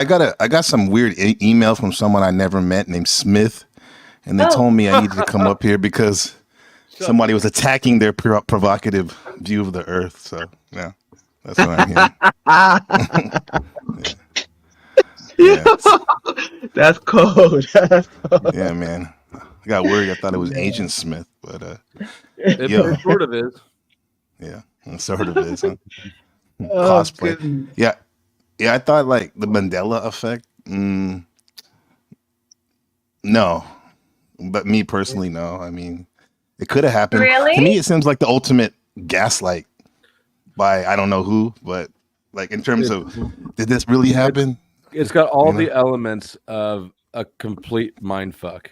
I got some weird email from someone I never met named Smith, and they Oh, told me I needed to come up here because somebody was attacking their provocative view of the Earth. So yeah, that's why I'm here. Yeah, Yeah, that's cold. That's cold. yeah, man. I got worried. I thought it was Agent Smith, but It yo, sort of is. yeah, it sort of is. Huh? Oh Cosplay. goodness. Yeah, yeah. I thought like the Mandela effect. No, but me personally, no. I mean, it could have happened. To really? me, it seems like the ultimate gaslight by I don't know who, but like in terms It's, of did this really it's happen? it's got all You know? the elements of a complete mind fuck,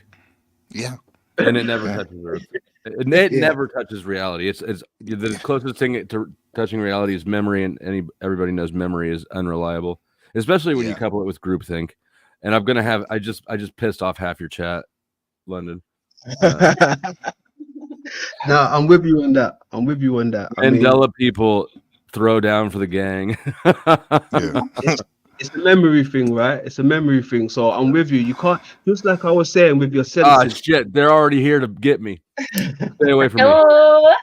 Yeah, and it never yeah, touches Earth. It Yeah. never touches reality. It's the closest thing to touching reality is memory, and everybody knows memory is unreliable, especially when you yeah. couple it with groupthink. And I'm gonna have I just pissed off half your chat, London. No, I'm with you on that. I'm with you on that. I mean, Mandela people throw down for the gang. Yeah. it's it's a memory thing, right? It's a memory thing. So I'm with you. You can't, just like I was saying with your Ah, senses, shit! They're already here to get me. Stay away from me. Oh.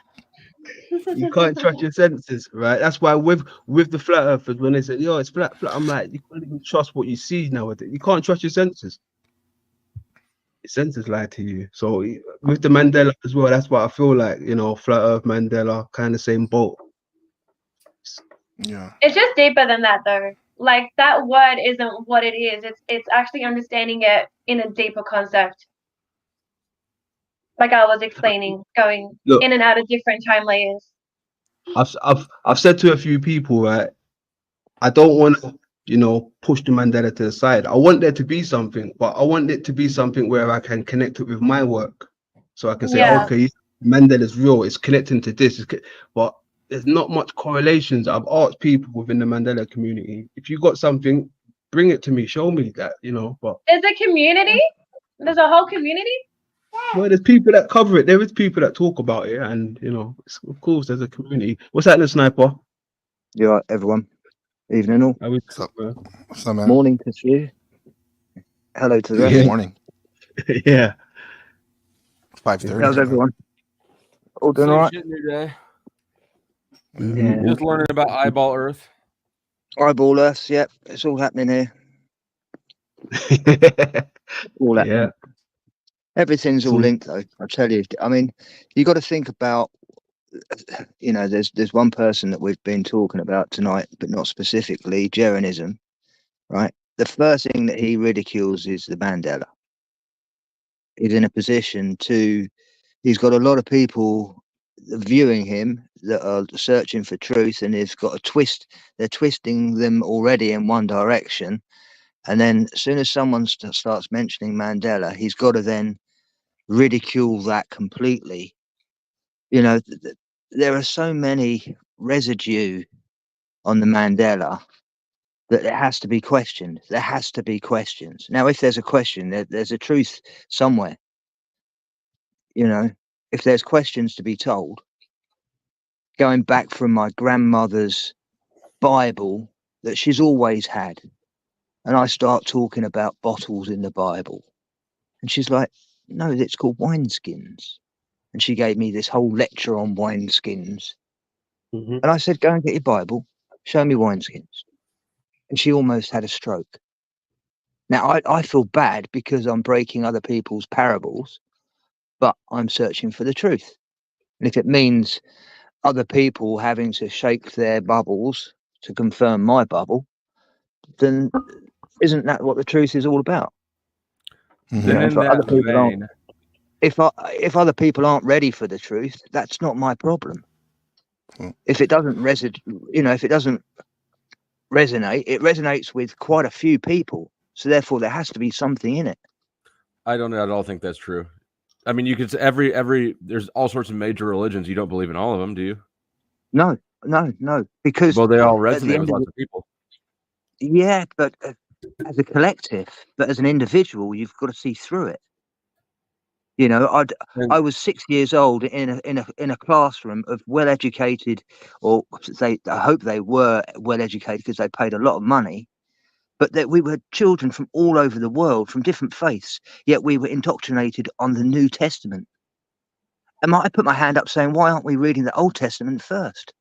you can't trust your senses, right? That's why with the flat earthers, when they say, "Yo, it's flat," I'm like, you can't even trust what you see nowadays. You can't trust your senses. Your senses lie to you. So with the Mandela as well, that's why I feel like, flat Earth, Mandela, kind of same boat. Yeah. It's just deeper than that, though. Like that word isn't what it is. It's actually understanding it in a deeper concept. Like I was explaining, going Look, in and out of different time layers. I've said to a few people, right? I don't want to, push the Mandela to the side. I want there to be something, but I want it to be something where I can connect it with my work. So I can say, Yeah. okay, Mandela's real, it's connecting to this. But there's not much correlations. I've asked people within the Mandela community, if you got something, bring it to me, show me that, But There's a community. There's a whole community. well, there's people that cover it. There is people that talk about it, and of course, there's a community. What's happening, Sniper? You all right, everyone? Evening all. How we So, doing, what's up, man? Morning to you. Hello to the Good rest. morning. yeah. 5:30. How's everyone? All doing all Same right? shit, new day. Yeah. Just learning about eyeball Earth. Eyeball Earths, yep. It's all happening here. All happening. Yeah. Everything's all So- linked though, I tell you. I mean, you got to think about, there's one person that we've been talking about tonight, but not specifically, Jeranism, right? The first thing that he ridicules is the Mandela. He's in a position to, he's got a lot of people viewing him that are searching for truth, and he's got a twist, they're twisting them already in one direction. And then as soon as someone starts mentioning Mandela, he's got to then ridicule that completely. There are so many residue on the Mandela that it has to be questioned. There has to be questions. Now, if there's a question, there's a truth somewhere. If there's questions to be told, going back from my grandmother's Bible that she's always had, and I start talking about bottles in the Bible, and she's like, no, it's called wineskins. And she gave me this whole lecture on wineskins. Mhm. And I said, go and get your Bible, show me wineskins. And she almost had a stroke. Now, I feel bad because I'm breaking other people's parables, but I'm searching for the truth. And if it means other people having to shake their bubbles to confirm my bubble, then isn't that what the truth is all about? Then in If other that people aren't, vein, if other people aren't ready for the truth, that's not my problem. If it doesn't if it doesn't resonate, it resonates with quite a few people. So therefore, there has to be something in it. I don't at all think that's true. I mean, you could say every there's all sorts of major religions. You don't believe in all of them, do you? No, because Well, they all at the resonate end with of lots of people. yeah, but as a collective, but as an individual, you've got to see through it. I was 6 years old in a classroom of well-educated, or I hope they were well-educated because they paid a lot of money, but that we were children from all over the world, from different faiths, yet we were indoctrinated on the New Testament. And I put my hand up saying, why aren't we reading the Old Testament first?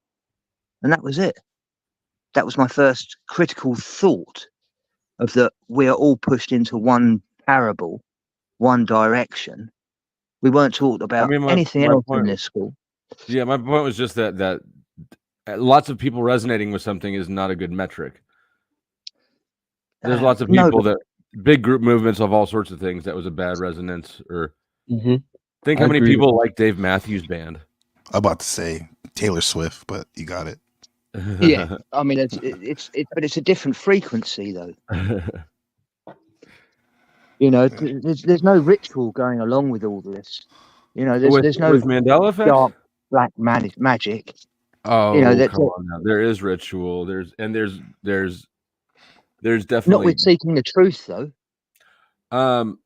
And that was it. That was my first critical thought of that we are all pushed into one parable, one direction. We weren't taught about anything else in this school. Yeah, my point was just that lots of people resonating with something is not a good metric. There's lots of people that big group movements of all sorts of things that was a bad resonance. Or think how many people like Dave Matthews Band. I'm about to say Taylor Swift, but you got it. Yeah, I mean but it's a different frequency though. You know, there's no ritual going along with all this. You know, there's no Mandela effect? Dark black magic. Oh, you know, come on now. There is ritual. There's definitely not with seeking the truth though. On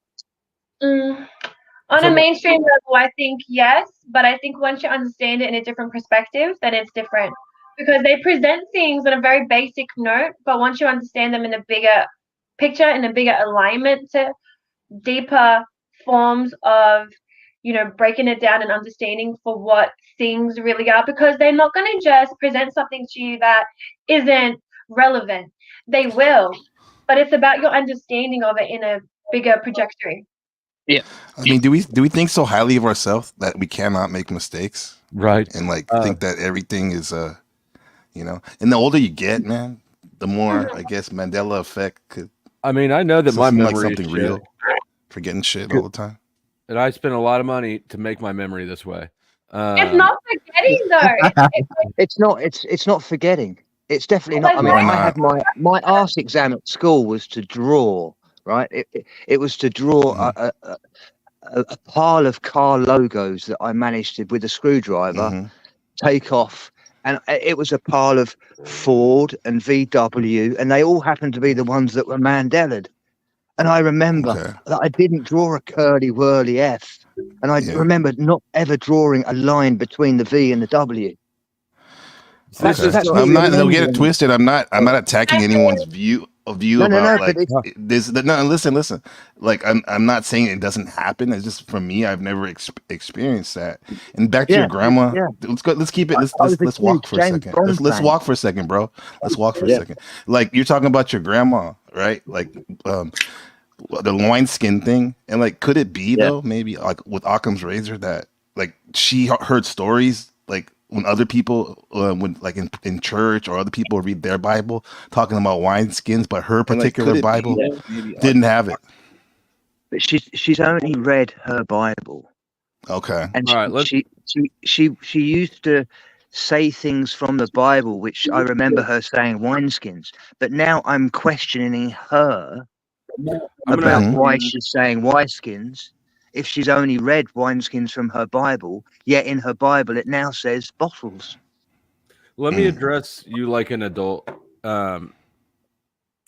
a mainstream level, I think yes, but I think once you understand it in a different perspective, then it's different. Because they present things on a very basic note, but once you understand them in a bigger picture, in a bigger alignment to deeper forms of, you know, breaking it down and understanding for what things really are, because they're not going to just present something to you that isn't relevant. They will, but it's about your understanding of it in a bigger trajectory. Yeah. I mean, do we think so highly of ourselves that we cannot make mistakes? Right. And like think that everything is you know, and the older you get, man, the more I guess Mandela effect could. I mean, I know that my memory like something is real, forgetting shit all the time. And I spent a lot of money to make my memory this way. It's not forgetting though. It's not forgetting. It's definitely not. I mean, I had my art exam at school was to draw. Right. It was to draw a pile of car logos that I managed to, with a screwdriver, take off. And it was a pile of Ford and VW, and they all happened to be the ones that were Mandela'd. And I remember that I didn't draw a curly whirly F. And I remember not ever drawing a line between the V and the W. I'm not. Don't get it twisted. I'm not attacking anyone's view about like this. No, listen. Like I'm not saying it doesn't happen. It's just for me, I've never experienced that. And back to your grandma. Yeah. Let's go. Let's keep it. Let's walk for a second. Let's walk for a second, bro. Let's walk for a second. Like you're talking about your grandma, right? Like the wineskin thing, and like could it be though maybe like with Occam's razor that like she heard stories like when other people when like in church or other people read their Bible talking about wineskins, but her particular Bible didn't have it. But she's only read her Bible. Okay. And she used to say things from the Bible which I remember her saying wineskins, but now I'm questioning her about why she's saying wineskins if she's only read wineskins from her Bible, yet in her Bible it now says bottles. Let me address you like an adult.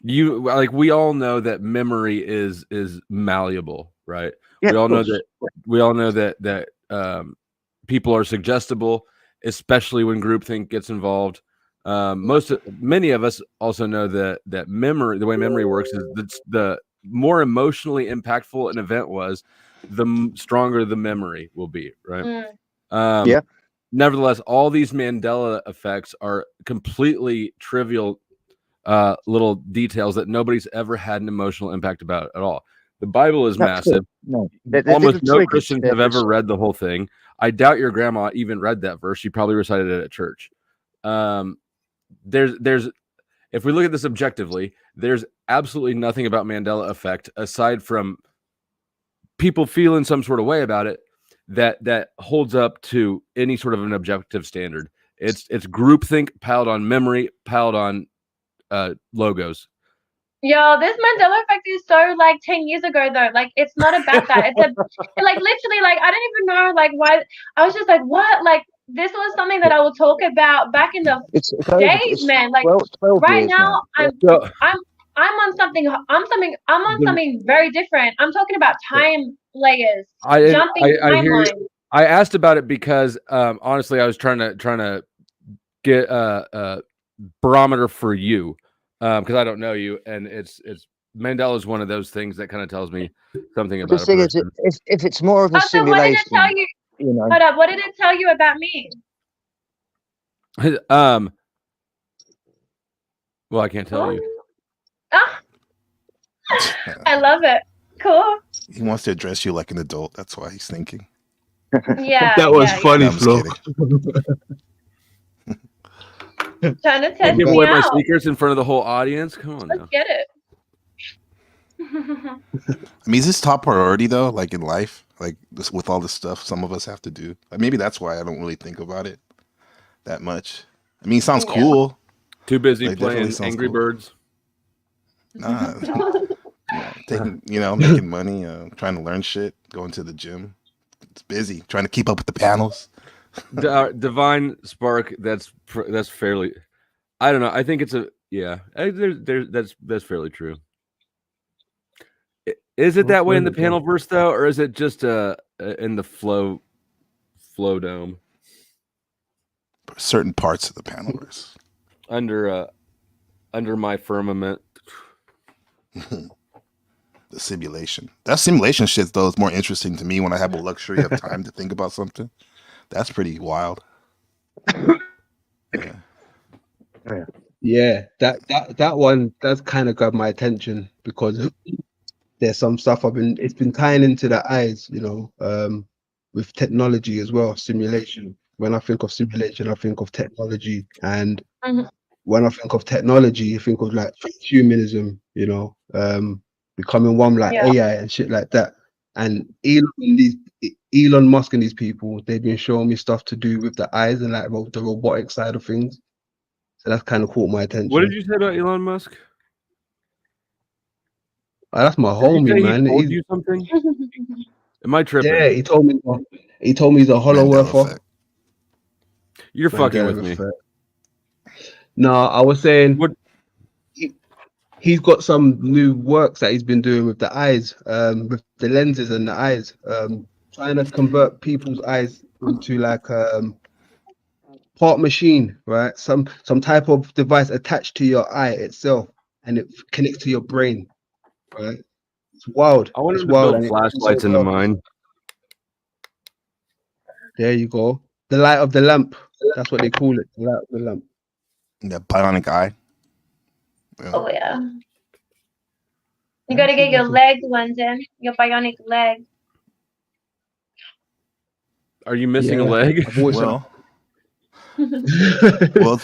You like we all know that memory is malleable, right? Yeah, we all know that people are suggestible, especially when groupthink gets involved. Many of us also know that memory, the way memory works, is the more emotionally impactful an event was, the stronger the memory will be, right? Nevertheless, all these Mandela effects are completely trivial little details that nobody's ever had an emotional impact about at all. The Bible is massive. Almost no Christians have ever read the whole thing. I doubt your grandma even read that verse. She probably recited it at church. There's if we look at this objectively, there's absolutely nothing about Mandela effect aside from people feeling some sort of way about it that holds up to any sort of an objective standard. It's groupthink piled on memory, piled on logos. Yo, this Mandela effect is so like 10 years ago though. Like it's not about that. It's like literally like I don't even know like why. I was just like, what? Like this was something that I would talk about back in the days, man. Like 12 right now, I'm on something. I'm on something very different. I'm talking about time layers, jumping timelines. I asked about it because honestly, I was trying to get a barometer for you. because I don't know you, and it's Mandela is one of those things that kind of tells me something about The a thing is, person. if it's more of a So what did it tell simulation, you? you know, Hold up. What did it tell you about me? Well, I can't tell you. Ah, I love it. Cool. He wants to address you like an adult. That's why he's thinking. Yeah. That was yeah, funny, No, I'm just Flo. yeah. Trying to I test give me away my out. secrets in front of the whole audience. Come on Let's now. get it. I mean, is this top priority though? Like in life, like this, with all the stuff some of us have to do. Maybe that's why I don't really think about it that much. I mean, it sounds Yeah. cool. Too busy It definitely playing sounds Angry cool. Birds. Nah, making money, trying to learn shit, going to the gym. It's busy trying to keep up with the panels. Divine Spark. That's fairly. I don't know. I think it's a that's fairly true. Is it that way in the panel verse though, or is it just in the flow dome Certain parts of the panelverse. under my firmament? The simulation. That simulation shit though is more interesting to me when I have a luxury of time to think about something. That's pretty wild. Yeah, that one does kind of grab my attention because there's some stuff it's been tying into the eyes, you know, with technology as well, simulation. When I think of simulation, I think of technology, and when I think of technology, I think of like humanism, you know, becoming one like AI and shit like that. And Elon Musk and these people, they've been showing me stuff to do with the eyes and like the robotic side of things. So that's kind of caught my attention. What did you say about Elon Musk? That's my homie, man. He told you something? Am I tripping? Yeah, he told me he's a hollow earther. You're fucking with me. No, I was saying what? He's got some new works that he's been doing with the eyes, with the lenses and the eyes, trying to convert people's eyes into like part machine, right? Some type of device attached to your eye itself, and it connects to your brain, right? It's wild. I want it's him to wild. build flashlights into mine. There you go. The light of the lamp. That's what they call it. The light of the lamp. The bionic eye. Yeah. Oh yeah. You gotta get your leg ones in. Your bionic leg. Are you missing a leg? Well,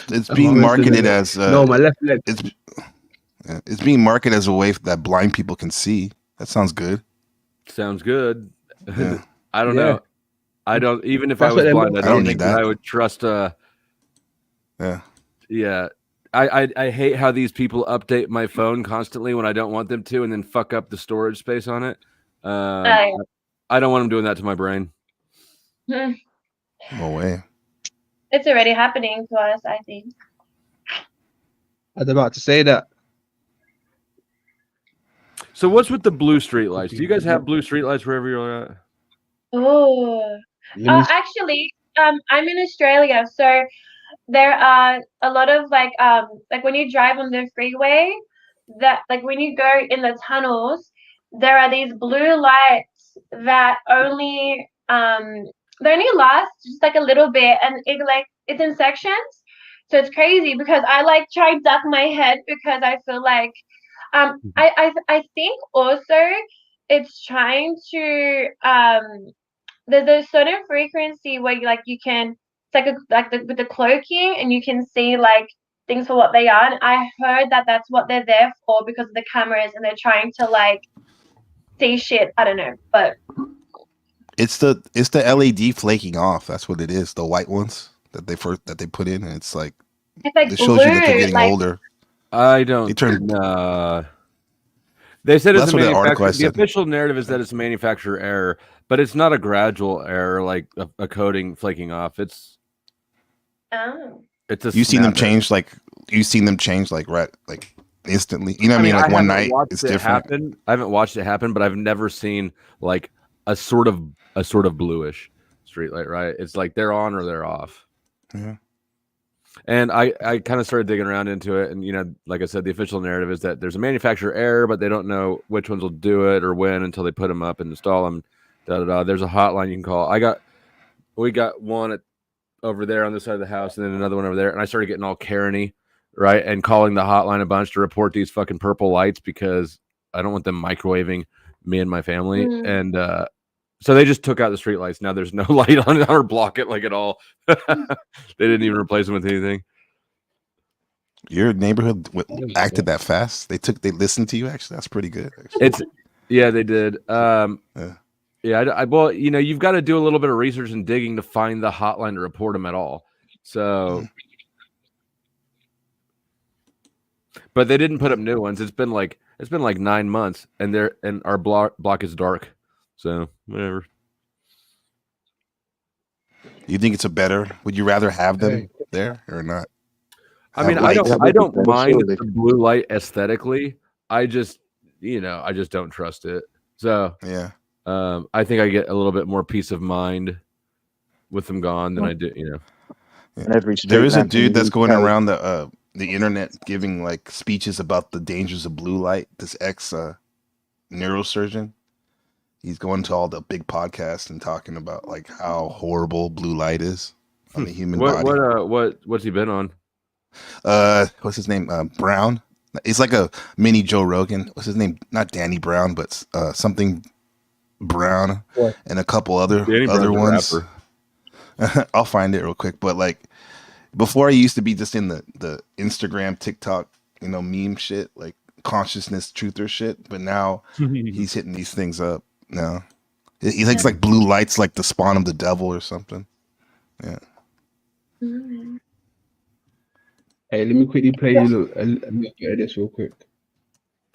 it's being marketed as no, my left leg. It's being marketed as a way that blind people can see. That sounds good. Sounds good. Yeah. I don't know. I don't. Even if I was blind, I don't think that I would trust. Yeah. I hate how these people update my phone constantly when I don't want them to, and then fuck up the storage space on it. I don't want them doing that to my brain. No way. It's already happening to us, I think. I was about to say that. So what's with the blue street lights? Do you guys have blue street lights wherever you're at? Oh, actually, I'm in Australia, so there are a lot of like when you drive on the freeway, that like when you go in the tunnels, there are these blue lights that only they only last just like a little bit, and it's in sections. So it's crazy because I like try and duck my head because I feel like I think also it's trying to there's a certain frequency where you can it's like with the cloaking, and you can see like things for what they are. And I heard that that's what they're there for because of the cameras, and they're trying to like see shit. I don't know, but it's the LED flaking off. That's what it is. The white ones that they put in, and it's like it shows you that they're getting older. I don't. They said it's a manufacturer. The official narrative is that it's a manufacturer error, but it's not a gradual error like a coating flaking off. It's a. You've seen them change like instantly. You know what I mean? Like one night, it's different. I haven't watched it happen, but I've never seen like a sort of bluish street light. Right? It's like they're on or they're off. Yeah. And I kind of started digging around into it, and like I said, the official narrative is that there's a manufacturer error, but they don't know which ones will do it or when until they put them up and install them. There's a hotline you can call. We got one over there on this side of the house, and then another one over there, and I started getting all Karen-y, right, and calling the hotline a bunch to report these fucking purple lights because I don't want them microwaving me and my family. And so they just took out the street lights. Now there's no light on it or block it like at all. They didn't even replace them with anything. Your neighborhood acted that fast? They listened to you. Actually, that's pretty good. Actually. They did. Well, you've got to do a little bit of research and digging to find the hotline to report them at all. So, but they didn't put up new ones. It's been like 9 months, and our block is dark. So whatever. You think it's would you rather have them there or not? I mean, I don't mind the blue light aesthetically. I just don't trust it. So yeah. I think I get a little bit more peace of mind with them gone than I do, Yeah. There is a dude that's going around the internet giving like speeches about the dangers of blue light. This ex neurosurgeon. He's going to all the big podcasts and talking about like how horrible blue light is on the human body. What's he been on? What's his name? Brown. He's like a mini Joe Rogan. What's his name? Not Danny Brown, but something Brown, and a couple other ones. I'll find it real quick. But like before, I used to be just in the Instagram, TikTok, meme shit, like consciousness truther shit. But now he's hitting these things up. No, he thinks like blue light's like the spawn of the devil or something. Yeah. Hey, let me quickly play you a little bit of this real quick.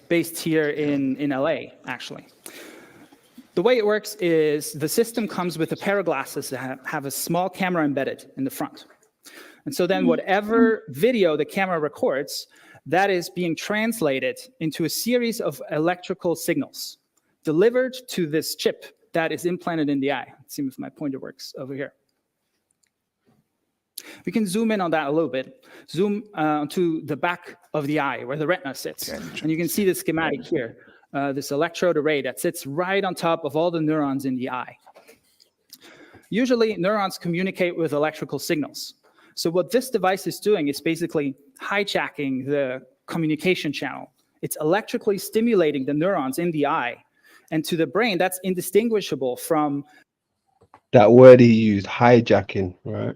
Based here in LA, actually. The way it works is the system comes with a pair of glasses that have a small camera embedded in the front. And so then whatever video the camera records, that is being translated into a series of electrical signals delivered to this chip that is implanted in the eye. Let's see if my pointer works over here. We can zoom in on that a little bit. Zoom to the back of the eye where the retina sits. And you can see the schematic here, this electrode array that sits right on top of all the neurons in the eye. Usually, neurons communicate with electrical signals. So what this device is doing is basically hijacking the communication channel. It's electrically stimulating the neurons in the eye. And to the brain, that's indistinguishable from that word he used, hijacking, right?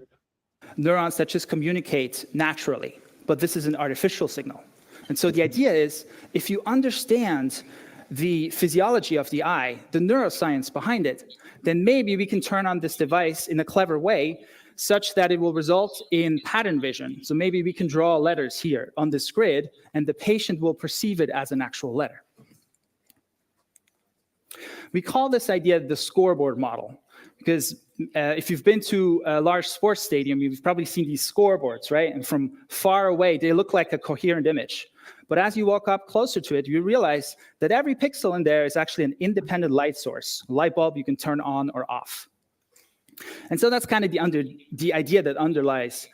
Neurons that just communicate naturally. But this is an artificial signal. And so the idea is, if you understand the physiology of the eye, the neuroscience behind it, then maybe we can turn on this device in a clever way such that it will result in pattern vision. So maybe we can draw letters here on this grid, and the patient will perceive it as an actual letter. We call this idea the scoreboard model, because if you've been to a large sports stadium, you've probably seen these scoreboards, right? And from far away, they look like a coherent image. But as you walk up closer to it, you realize that every pixel in there is actually an independent light source, a light bulb you can turn on or off. And so that's kind of the idea that underlies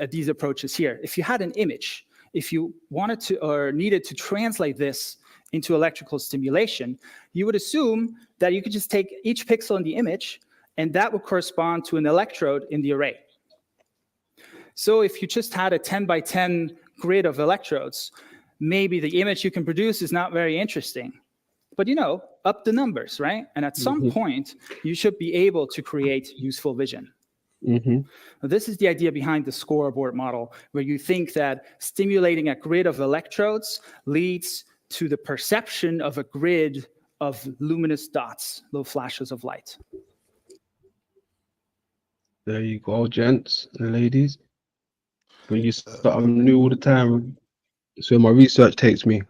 these approaches here. If you had an image, if you wanted to or needed to translate this into electrical stimulation, you would assume that you could just take each pixel in the image, and that would correspond to an electrode in the array. So if you just had a 10 by 10 grid of electrodes, maybe the image you can produce is not very interesting. But up the numbers, right? And at some point, you should be able to create useful vision. This is the idea behind the scoreboard model, where you think that stimulating a grid of electrodes leads to the perception of a grid of luminous dots, little flashes of light. There you go, gents and ladies. When you start, I'm new all the time. That's where my research takes me.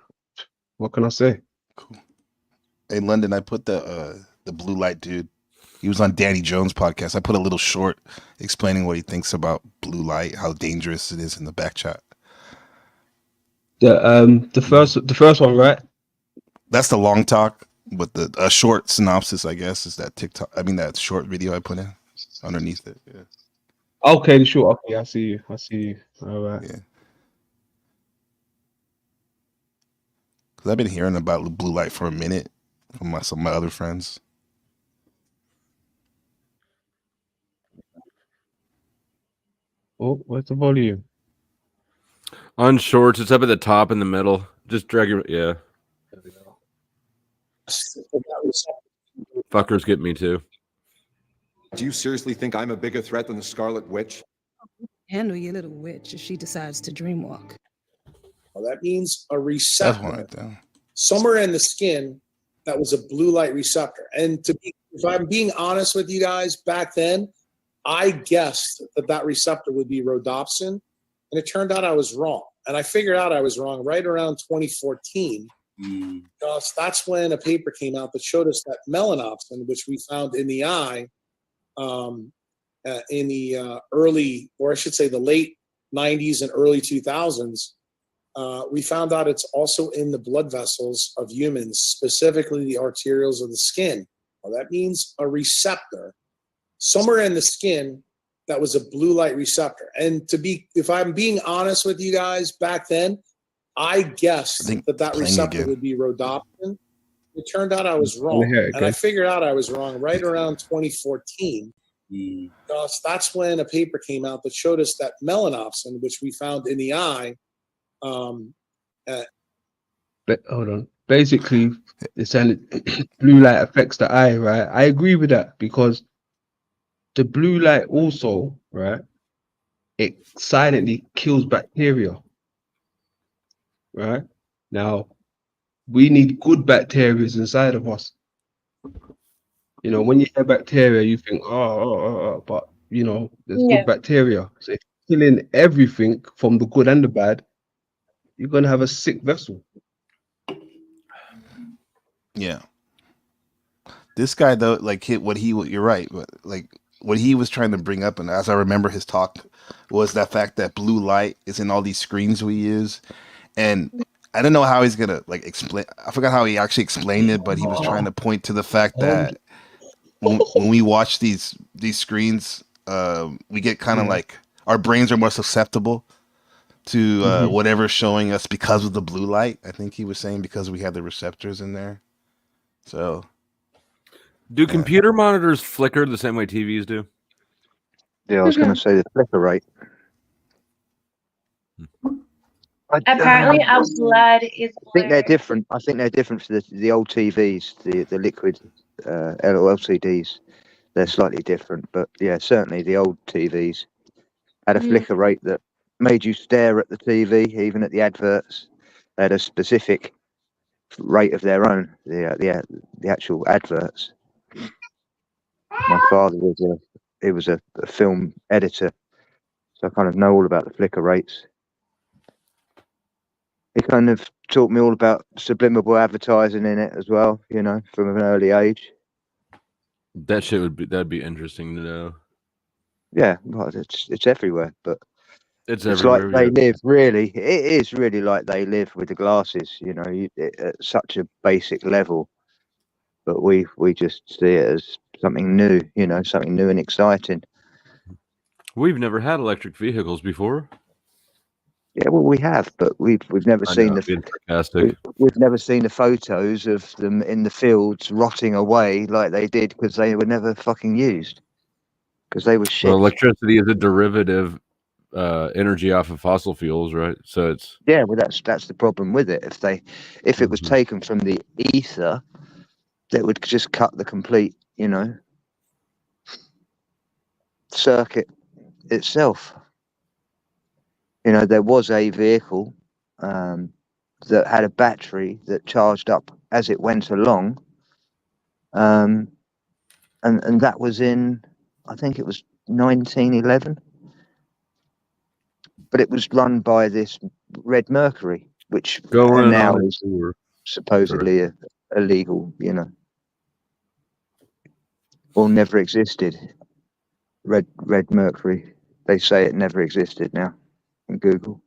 What can I say? Cool. Hey, London, I put the blue light dude. He was on Danny Jones' podcast. I put a little short explaining what he thinks about blue light, how dangerous it is in the back chat. The first one, right? That's the long talk, but a short synopsis, I guess, is that TikTok. I mean, that short video I put in underneath it. Yeah. Okay, sure. Okay, I see you. I see you. All right. Yeah, because I've been hearing about blue light for a minute from some of my other friends. Oh, where's the volume? On shorts, it's up at the top in the middle. Just drag your There we go. fuckers get me too. Do you seriously think I'm a bigger threat than the Scarlet Witch? Handle your little witch if she decides to dreamwalk. Well, that means a That's receptor one right there. somewhere in the skin that was a blue light receptor. And if I'm being honest with you guys, back then, I guessed that receptor would be rhodopsin, and it turned out I was wrong. And I figured out I was wrong right around 2014. Because that's when a paper came out that showed us that melanopsin, which we found in the eye, in the early, or I should say the late 90s and early 2000s, we found out it's also in the blood vessels of humans, specifically the arterioles of the skin. Well, that means a receptor somewhere in the skin that was a blue light receptor. And if I'm being honest with you guys, back then, I guessed that receptor would be rhodopsin. It turned out I was wrong. And I figured out I was wrong right around 2014. Because that's when a paper came out that showed us that melanopsin, which we found in the eye. But hold on. Basically, it's saying blue light affects the eye, right? I agree with that because the blue light also, right? It silently kills bacteria, right? Now, we need good bacteria inside of us. You know, when you hear bacteria, you think, but you know, there's good bacteria. So if you're killing everything from the good and the bad, you're gonna have a sick vessel. Yeah. This guy though, like you're right, but like what he was trying to bring up, and as I remember his talk, was that fact that blue light is in all these screens we use, and I don't know how he's gonna like explain. I forgot how he actually explained it, but he was trying to point to the fact that when we watch these screens, we get kind of like our brains are more susceptible to whatever's showing us because of the blue light. I think he was saying because we have the receptors in there. So, do computer monitors flicker the same way TVs do? Yeah, I was going to say the flicker rate. Apparently, our blood is. I think they're different. I think they're different for the old TVs, the liquid LCDs. They're slightly different, but yeah, certainly the old TVs had a flicker rate that made you stare at the TV, even at the adverts. They had a specific rate of their own. The actual adverts. My father was a film editor, so I kind of know all about the flicker rates. He kind of taught me all about subliminal advertising in it as well, you know, from an early age. That shit that'd be interesting to know. Yeah, well, it's everywhere, but it's like they live. Really, it is really like they live with the glasses. You know, at such a basic level, but we just see it as something new. You know, something new and exciting. We've never had electric vehicles before. Yeah, well, we have, but we've never seen we've never seen the photos of them in the fields rotting away like they did because they were never fucking used because they were shit. Well, electricity is a derivative energy off of fossil fuels, right? So it's well, that's the problem with it. If it was taken from the ether, that would just cut the complete, you know, circuit itself. You know, there was a vehicle that had a battery that charged up as it went along, and that was in, I think it was 1911, but it was run by this red mercury, which now is supposedly illegal, you know, or never existed. Red mercury, they say it never existed now. Google.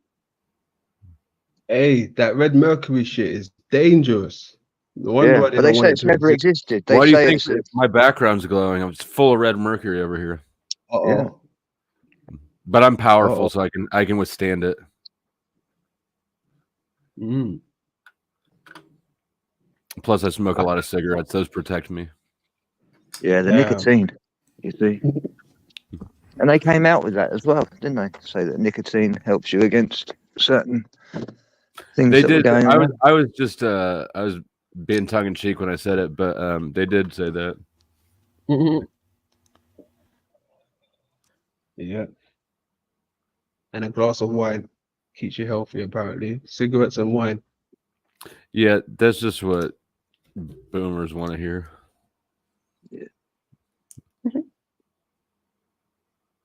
Hey, that red mercury shit is dangerous. But they say it's never existed. Why do you think my background's glowing? I'm full of red mercury over here. Yeah. But I'm powerful, so I can withstand it. Plus, I smoke a lot of cigarettes; those protect me. Yeah, the nicotine, you see. And they came out with that as well, didn't they? Say that nicotine helps you against certain things They that were did. going on. I was just I was being tongue in cheek when I said it, but they did say that. Yeah. And a glass of wine keeps you healthy, apparently. Cigarettes and wine. Yeah, that's just what boomers want to hear.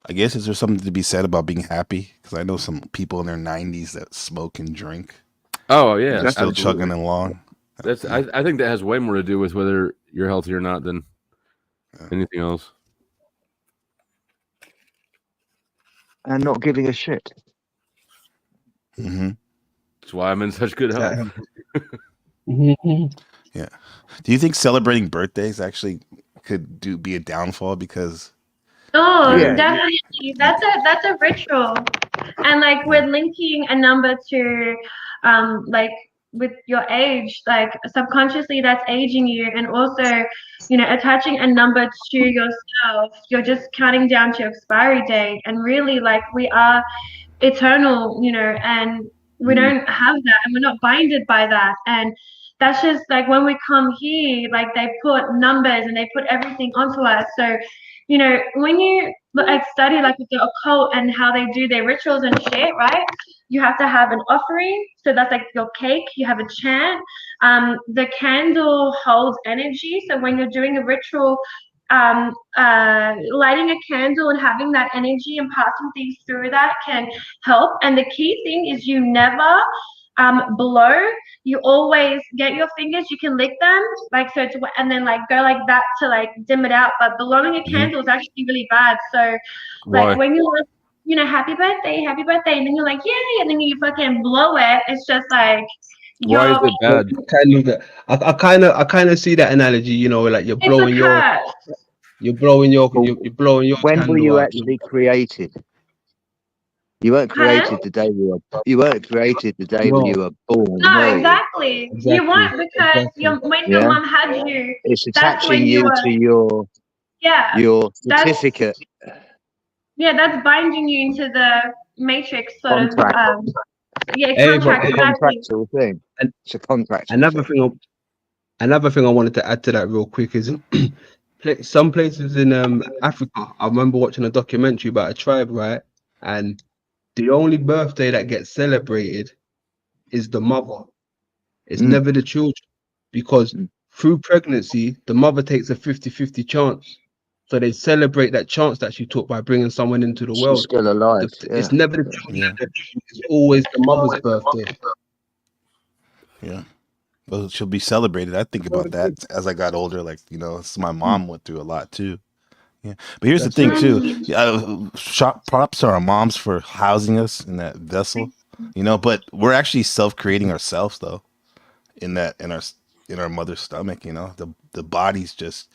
I guess is there something to be said about being happy? Because I know some people in their 90s that smoke and drink. Oh yeah, they're still chugging along. That's I think that has way more to do with whether you're healthy or not than anything else. And not giving a shit. Mm-hmm. That's why I'm in such good health. Yeah. Do you think celebrating birthdays actually could be a downfall because? Oh, definitely. That's a ritual, and like we're linking a number to, like with your age, like subconsciously that's aging you, and also, attaching a number to yourself. You're just counting down to your expiry date, and really, like we are eternal, and we don't have that, and we're not binded by that, and that's just like when we come here, like they put numbers and they put everything onto us. So when you like study like with the occult and how they do their rituals and shit, right? You have to have an offering, so that's like your cake. You have a chant. The candle holds energy, so when you're doing a ritual, lighting a candle and having that energy and passing things through that can help. And the key thing is you never blow. You always get your fingers, you can lick them like so to, and then like go like that to like dim it out, but blowing a candle is actually really bad. So like when you're happy birthday, and then you're like yay, and then you fucking blow it, it's just like why is it bad? I kind of see that analogy, like you're blowing your when candle were you out. actually created? You weren't created the day you were. When you were born. No, exactly. You weren't, because when your mom had you, it's that's when attaching you were, to your certificate. That's binding you into the matrix sort of. Contract, contractual thing. It's a contract. Another thing I wanted to add to that real quick is some places in Africa. I remember watching a documentary about a tribe, right? And the only birthday that gets celebrated is the mother. It's never the children, because through pregnancy, the mother takes a 50-50 chance. So they celebrate that chance that she took by bringing someone into the world. She's still alive. It's never the children. It's always the mother's birthday. Yeah. Well, she'll be celebrated. I think about that as I got older. Like, my mom went through a lot too. Yeah. But here's the thing too. Props to our moms for housing us in that vessel. But we're actually self-creating ourselves though. In our mother's stomach, the body's just,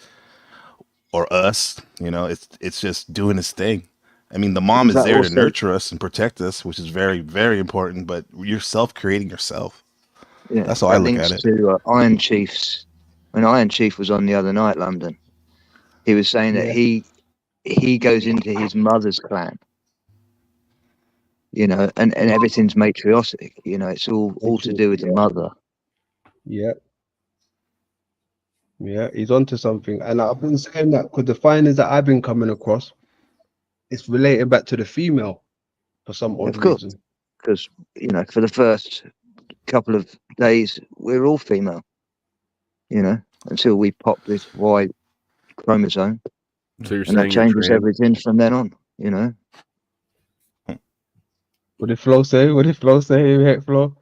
or us, it's just doing its thing. I mean, the mom is there to nurture us and protect us, which is very, very important, but you're self-creating yourself. Yeah, that's how I look at it. To Iron Chief's, when Iron Chief was on the other night, London, he was saying that he goes into his mother's clan, and everything's matriarchic, it's all to do with the mother. Yeah, he's onto something. And I've been saying that because the findings that I've been coming across, it's related back to the female for some odd reason. Because, for the first couple of days, we're all female, until we pop this Y chromosome. So you're and that changes everything from then on, What did Flo say? Heck, Flo?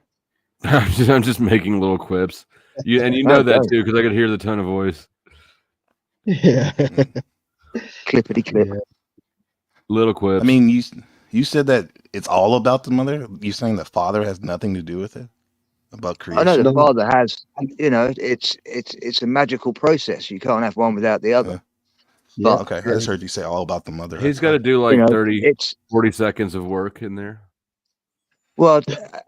I'm just making little quips. You know that too, because I could hear the tone of voice. Yeah. Clippity clip. Yeah. Little quips. I mean, you said that it's all about the mother. You saying the father has nothing to do with it? About creation? I know the father has. It's a magical process. You can't have one without the other. Yeah. Okay, I just heard you say all about the mother. He's That's got to fine. do like You know, 30, 40 seconds of work in there. well,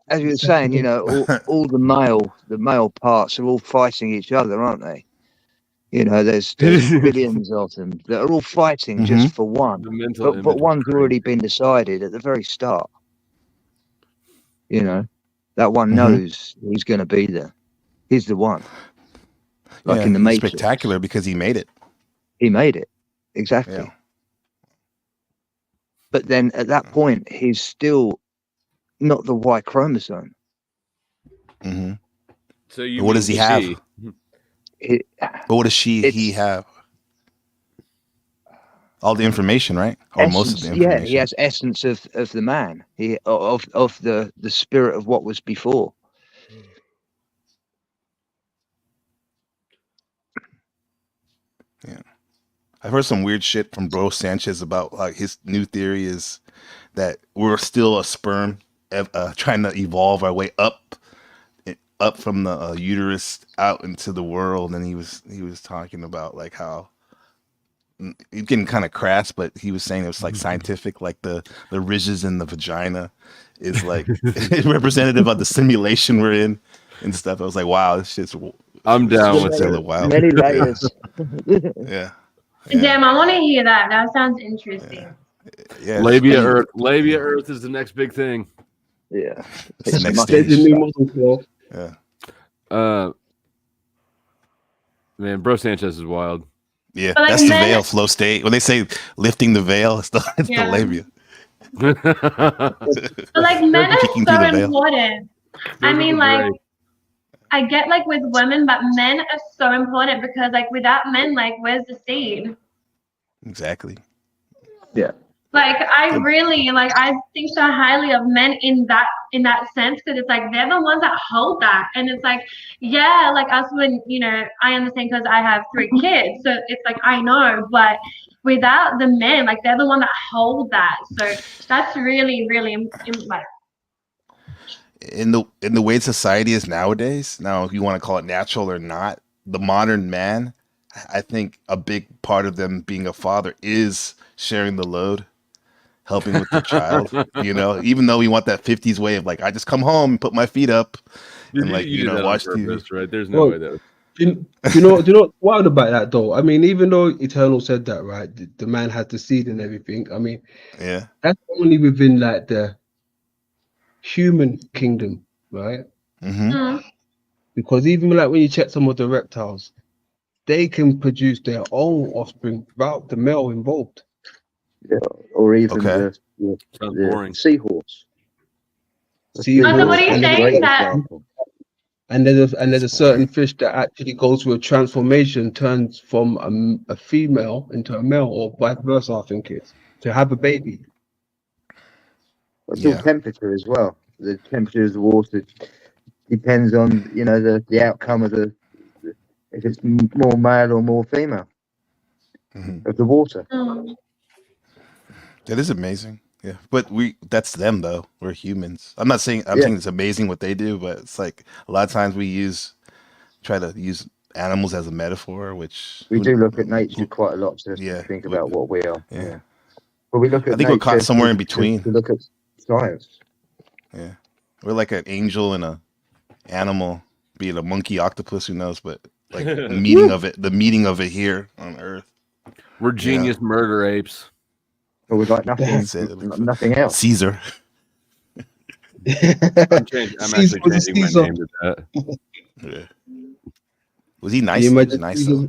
as you were saying, you know, all the male parts are all fighting each other, aren't they? You know, there's billions of them that are all fighting just for one. The mental image But is one's crazy. already been decided at the very start. You know, that one Mhm. knows he's going to be there. He's the one. Like Yeah, in the he's Matrix. spectacular because he made it. He made it. Exactly. Yeah. But then at that point, he's still not the Y chromosome. Mm-hmm. So you What does he have? But what does he It's have? All the information, right? Or most of the essence. Yeah, information. he has essence of the man. He of the spirit of what was before. Yeah. I've heard some weird shit from Bro Sanchez about like his new theory is that we're still a sperm trying to evolve our way up from the uterus out into the world, and he was talking about like how he's getting kind of crass, but he was saying it was like scientific, like the ridges in the vagina is like representative of the simulation we're in and stuff. I was like, wow, this shit's. I'm down with it. it. Wild. Many layers. Yeah. Damn, I want to hear that. That sounds interesting. Yeah. Labia Earth is the next big thing. Yeah. It's the next There's stage. a new model for. Yeah. Man, Bro Sanchez is wild. Yeah, But, like, that's the men- veil flow state. When they say lifting the veil, it's the Yeah. labia. But like men are Peeking so through the veil. important. I mean, like, I get like with women, but men are so important because like without men, like where's the seed? Exactly. Yeah. Like I really like I think so highly of men in that sense because it's like they're the ones that hold that, and it's like yeah, like us when I understand because I have 3 kids, so it's like I know, but without the men, like they're the one that hold that, so that's really like In the way society is nowadays, now if you want to call it natural or not, the modern man, I think a big part of them being a father is sharing the load, helping with the child. Even though we want that 50s way of like, I just come home and put my feet up and like you did that watch on purpose, TV. right? There's no way that was... Do you know what's wild about that though? I mean, even though Eternal said that, right? The man had the seed and everything. I mean, Yeah. that's only within like the human kingdom, right? Mm-hmm. Because even like when you check some of the reptiles, they can produce their own offspring without the male involved. Yeah. Or even Okay. the boring. seahorse. Seahorse, so what are you and saying that there's a certain fish that actually goes through a transformation, turns from a female into a male, or vice versa. I think it's to have a baby. It's all temperature as well. The temperature of the water depends on the outcome of if it's more male or more female of the water. That is amazing. Yeah, but that's them though. We're humans. I'm saying it's amazing what they do, but it's like a lot of times we try to use animals as a metaphor, which we do look at nature quite a lot to think about what we are. Yeah. But we look at I think we're caught somewhere in between. To look at science. Yeah. We're like an angel and a animal, be it a monkey, octopus, who knows, but like the meaning of it here on Earth. We're genius murder apes. But we'd like nothing else. Caesar. I'm actually changing my name to that. Yeah. Was he nice? You He was nice though.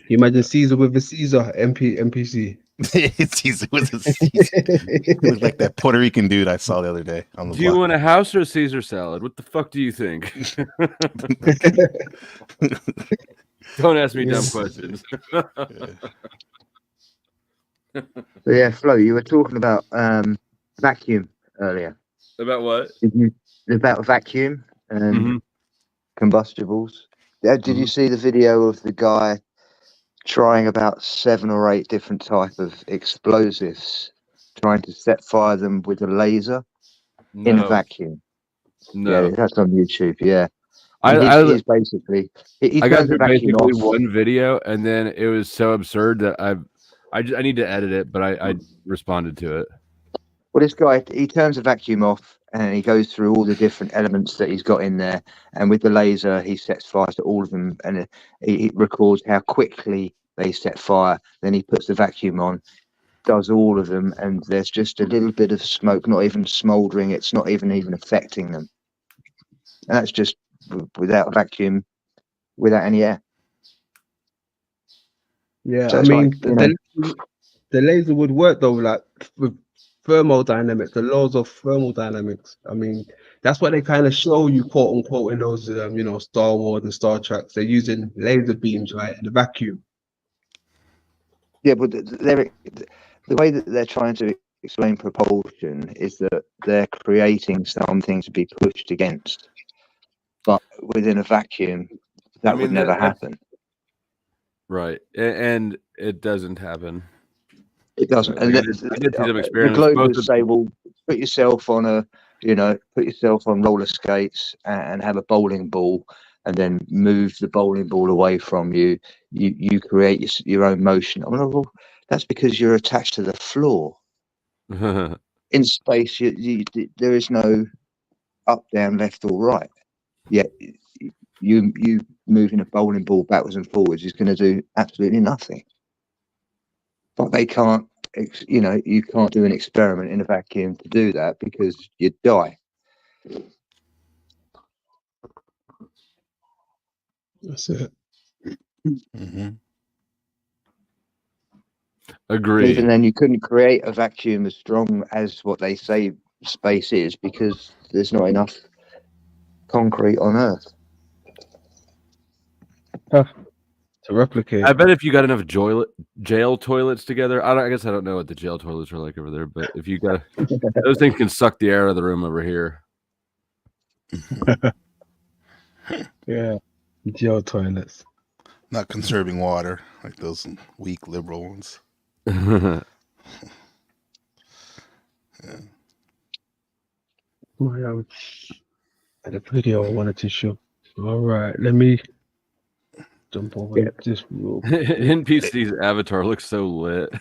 You imagine Caesar with a Caesar NPC. Caesar with a Caesar. It was like that Puerto Rican dude I saw the other day on the Do you want a house or a Caesar salad? What the fuck do you think? Don't ask me dumb questions. So yeah, Flo, you were talking about vacuum earlier. About what? About vacuum and combustibles. Did you see the video of the guy trying about 7 or 8 different type of explosives, trying to set fire them with a laser in a vacuum? No, yeah, that's on YouTube. Yeah, I he's basically. I got through basically one video, and then it was so absurd that I need to edit it, but I responded to it. Well, this guy, he turns the vacuum off and he goes through all the different elements that he's got in there. And with the laser, he sets fire to all of them, and he records how quickly they set fire. Then he puts the vacuum on, does all of them, and there's just a little bit of smoke, not even smouldering. It's not even affecting them. And that's just without a vacuum, without any air. Yeah, So I it's mean, like, you know, the laser would work though, like with thermodynamics, the laws of thermodynamics. I mean, that's what they kind of show you, quote unquote, in those, you know, Star Wars and Star Trek. They're using laser beams, right, in the vacuum. yeah, but the way that they're trying to explain propulsion is that they're creating something to be pushed against, but within a vacuum, that would never happen. Right, and it doesn't happen. It doesn't. Like, And I did see some the experiments. Globers say, well, put yourself on roller skates and have a bowling ball, and then move the bowling ball away from you. You create your own motion. I mean, well, that's because you're attached to the floor. In space, there is no up, down, left, or right. Yet you moving a bowling ball backwards and forwards is going to do absolutely nothing. But they can't, you know, you can't do an experiment in a vacuum to do that because you'd die. That's it. Mm-hmm. Agreed. Even then, you couldn't create a vacuum as strong as what they say space is because there's not enough concrete on Earth. To replicate. I bet if you got enough jail toilets together, I guess I don't know what the jail toilets are like over there, but if you got those things can suck the air out of the room over here. Yeah, jail toilets. Not conserving water like those weak liberal ones. Yeah. My had a video I wanted to show. All right, let me jump over this real quick. NPC's avatar looks so lit.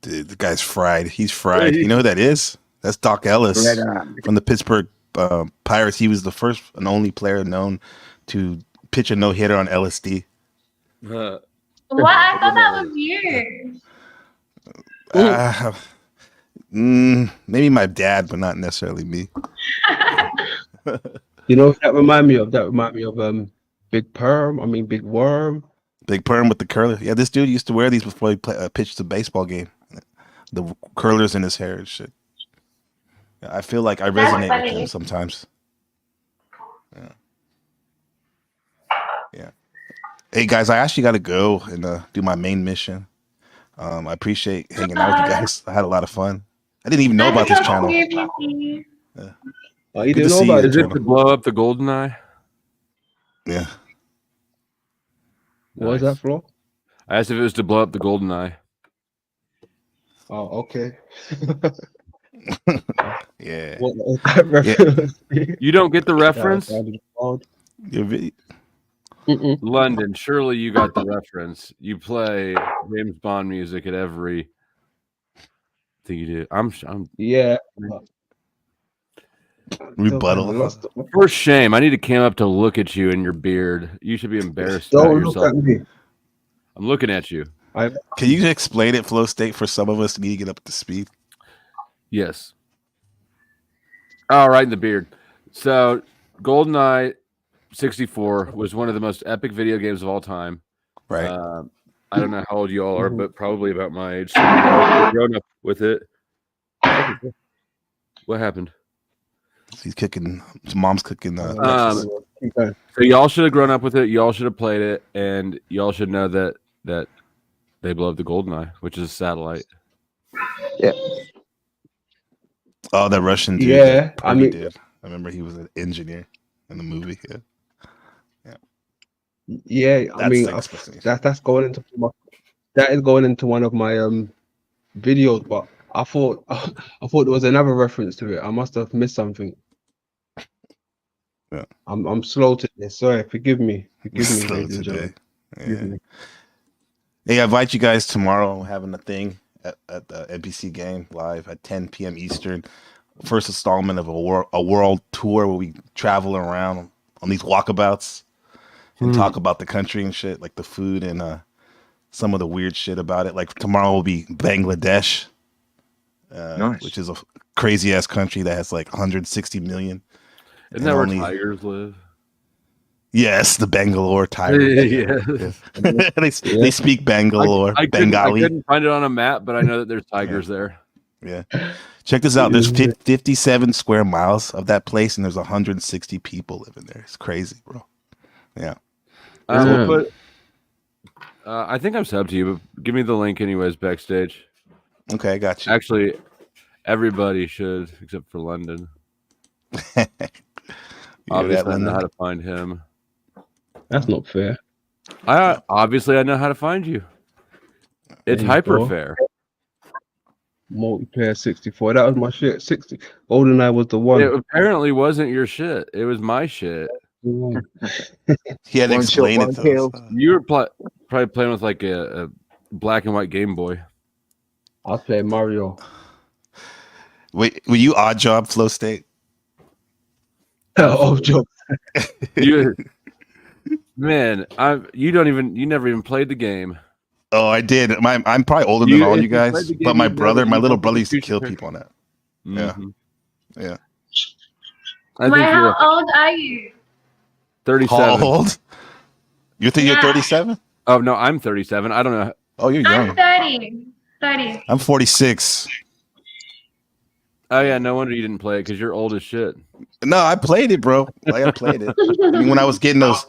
Dude, the guy's fried. He's fried. You know who that is? That's Doc Ellis from the Pittsburgh Pirates. He was the first and only player known to pitch a no-hitter on LSD. What? I thought that was you. Maybe my dad, but not necessarily me. You know what that remind me of? That remind me of Big Perm. I mean Big Worm. Big Perm with the curler. Yeah, this dude used to wear these before he pitched a baseball game. The curlers in his hair and shit. I feel like I resonate with him sometimes. Yeah. Hey guys, I actually got to go and do my main mission. I appreciate hanging out with you guys. I had a lot of fun. I didn't even know about this channel. Yeah. Oh, you didn't know about it? Is it to blow up the golden eye? Yeah. What was that, Flo? I asked if it was to blow up the golden eye. Oh, okay. Yeah. You don't get the reference? London, surely you got the reference. You play James Bond music at every thing you do. I'm yeah. Rebuttal. For shame. I need to cam up to look at you and your beard. You should be embarrassed about Don't yourself. look at me. I'm looking at you. Can you explain it, Flow State, for some of us to need to get up to speed? Yes. All right, in the beard. So, GoldenEye 64 was one of the most epic video games of all time. Right. I don't know how old you all are, but probably about my age. So you've grown up with it. What happened? He's cooking. His mom's cooking. So y'all should have grown up with it. Y'all should have played it, and y'all should know that they blow up the GoldenEye, which is a satellite. Yeah. Oh, that Russian dude. Yeah, I mean, did. I remember he was an engineer in the movie. Yeah, I mean, that's going into that is going into one of my videos, but I thought there was another reference to it. I must have missed something. Yeah, I'm slow today. Sorry, forgive me. Forgive me, slow ladies and today. gentlemen. Hey, I invite you guys tomorrow. I'm having a thing at the NBC game live at 10 p.m. Eastern. First installment of a world tour where we travel around on these walkabouts and talk about the country and shit, like the food and some of the weird shit about it. Like tomorrow will be Bangladesh, Nice. which is a crazy ass country that has like 160 million. Isn't that where tigers live? Yes, the Bangalore Tigers. Yeah. They speak Bangalore, Bengali. I couldn't find it on a map, but I know that there's tigers there. Yeah. Check this out. There's 57 square miles of that place, and there's 160 people living there. It's crazy, bro. Yeah. We'll I think I'm subbed to you, but give me the link anyways backstage. Okay, I got you. Actually, everybody should, except for London. Obviously, I know how to find him. That's not fair. Obviously I know how to find you. It's hyper fair. Multiplayer 64. That was my shit. 60. GoldenEye was the one. It apparently wasn't your shit. It was my shit. He had to explain it to us. You were probably playing with like a black and white Game Boy. I'll play Mario. Wait, were you Odd Job Flow State? Odd Job. Man, you never even played the game. Oh, I did. I'm probably older than all you guys, but my little brother used to kill people on that. Mm-hmm. Yeah. How old are you? 37. How old? You think you're 37? Oh no, I'm 37. I don't know. Oh, you're young. I'm 30. I'm 46. Oh yeah, no wonder you didn't play it because you're old as shit. No, I played it, bro. Like I played it. I mean, when I was getting those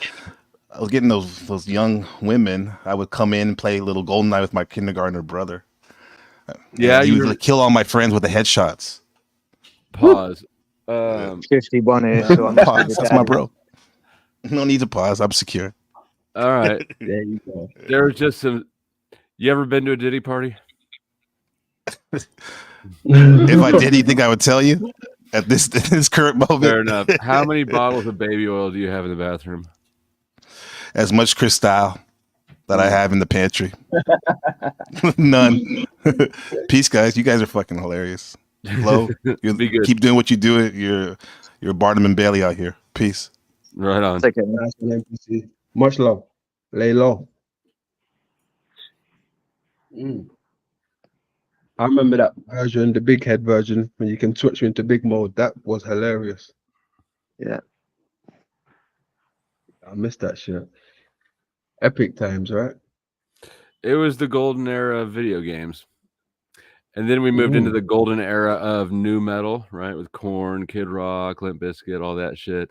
young women, I would come in and play a little GoldenEye with my kindergartner brother. Yeah, he would kill all my friends with the headshots. Pause. 51 here. So I'm pause. That's my bro. No need to pause. I'm secure. All right. There you go. There was just some. You ever been to a Diddy party? If I did, you think I would tell you at this current moment? Fair enough. How many bottles of baby oil do you have in the bathroom? As much Cristal that I have in the pantry. None. Peace, guys. You guys are fucking hilarious. Flo, keep doing what you do. You're Barnum and Bailey out here. Peace. Right on. Okay. Much love. Lay low. I remember that version, the big head version, when you can switch into big mode. That was hilarious. Yeah. I missed that shit. Epic times, right? It was the golden era of video games. And then we moved into the golden era of new metal, right? With Korn, Kid Rock, Limp Bizkit, all that shit.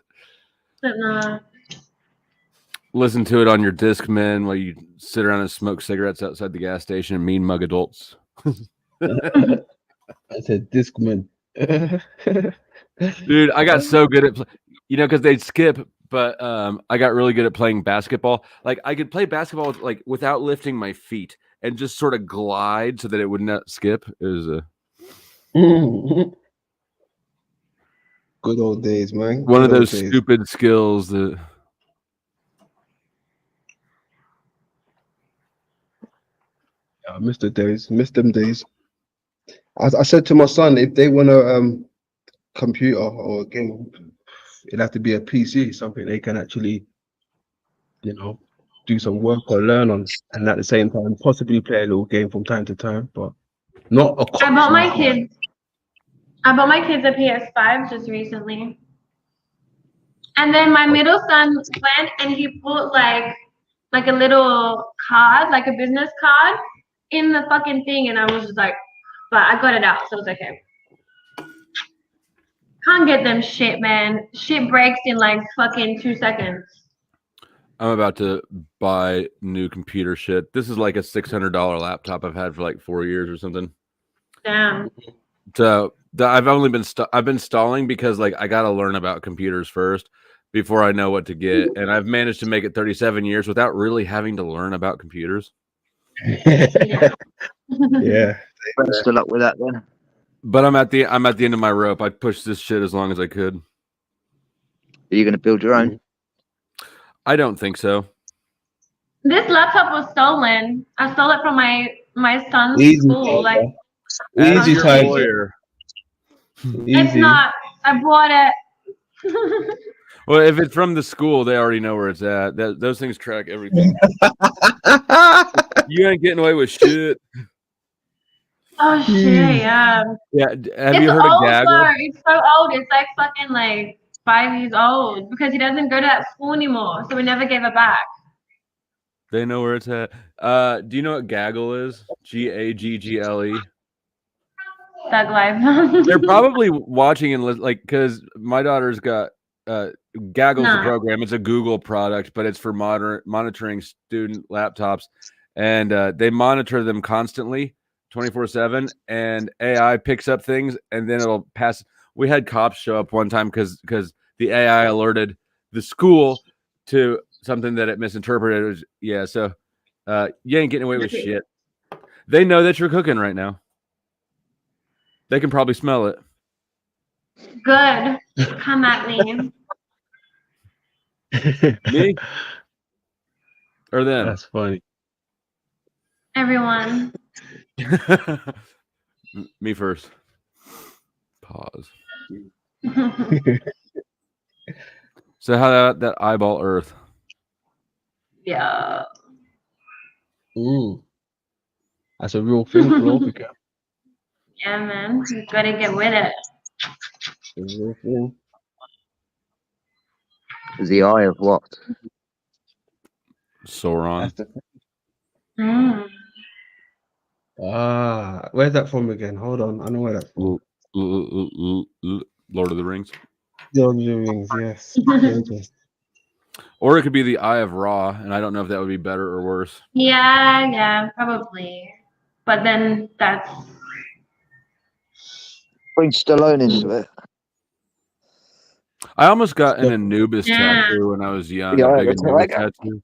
Listen to it on your Discman while you sit around and smoke cigarettes outside the gas station and mean mug adults. I said Discman. Dude, I got so good at because they'd skip, but I got really good at playing basketball. Like I could play basketball without lifting my feet and just sort of glide so that it would not skip. It was good old days, man. One of those stupid skills that. I missed the days, missed them days. I said to my son, if they want a computer or a game, it'd have to be a PC, something they can actually, do some work or learn on, and at the same time, possibly play a little game from time to time, but not a. I bought my kids a PS5 just recently, and then my middle son went and he put like a little card, like a business card, in the fucking thing, and I was just like, but I got it out, so it's okay. Can't get them shit, man. Shit breaks in like fucking 2 seconds. I'm about to buy new computer shit. This is like a $600 laptop I've had for like 4 years or something. Damn. So I've only been I've been stalling because like I got to learn about computers first before I know what to get, and I've managed to make it 37 years without really having to learn about computers. Yeah. Best of luck with that then. But I'm at the end of my rope. I pushed this shit as long as I could. Are you going to build your own? I don't think so. This laptop was stolen. I stole it from my son's Easy, school. Like, Ask easy your time. lawyer. it's Easy. not. I bought it. Well, if it's from the school, they already know where it's at. Those things track everything. You ain't getting away with shit. Oh shit, yeah. Yeah. Have It's you heard of old Gaggle? though. It's so old. It's like fucking like 5 years old because he doesn't go to that school anymore. So we never gave it back. They know where it's at. Do you know what Gaggle is? Gaggle. Thug life. They're probably watching and like because my daughter's got Gaggle's the Nah. program. It's a Google product, but it's for monitoring student laptops, and they monitor them constantly, 24/7. And AI picks up things, and then it'll pass. We had cops show up one time because the AI alerted the school to something that it misinterpreted. It was, yeah, so you ain't getting away with shit. They know that you're cooking right now. They can probably smell it. Good. Come at me. Me or them? That's funny. Everyone. Me first. Pause. So how that eyeball Earth? Yeah. That's a real thing, Globica. Yeah, man. You gotta get with it. A real thing. The eye of what? Sauron. That's the Mm. where's that from again? Hold on, I know where that's from. Lord of the Rings. Lord of the Rings, yes. Or it could be the Eye of Ra, and I don't know if that would be better or worse. Yeah, probably. But then that's Bring Stallone into it. I almost got an Anubis tattoo when I was young. Yeah, A big that's how Anubis I got. tattoo.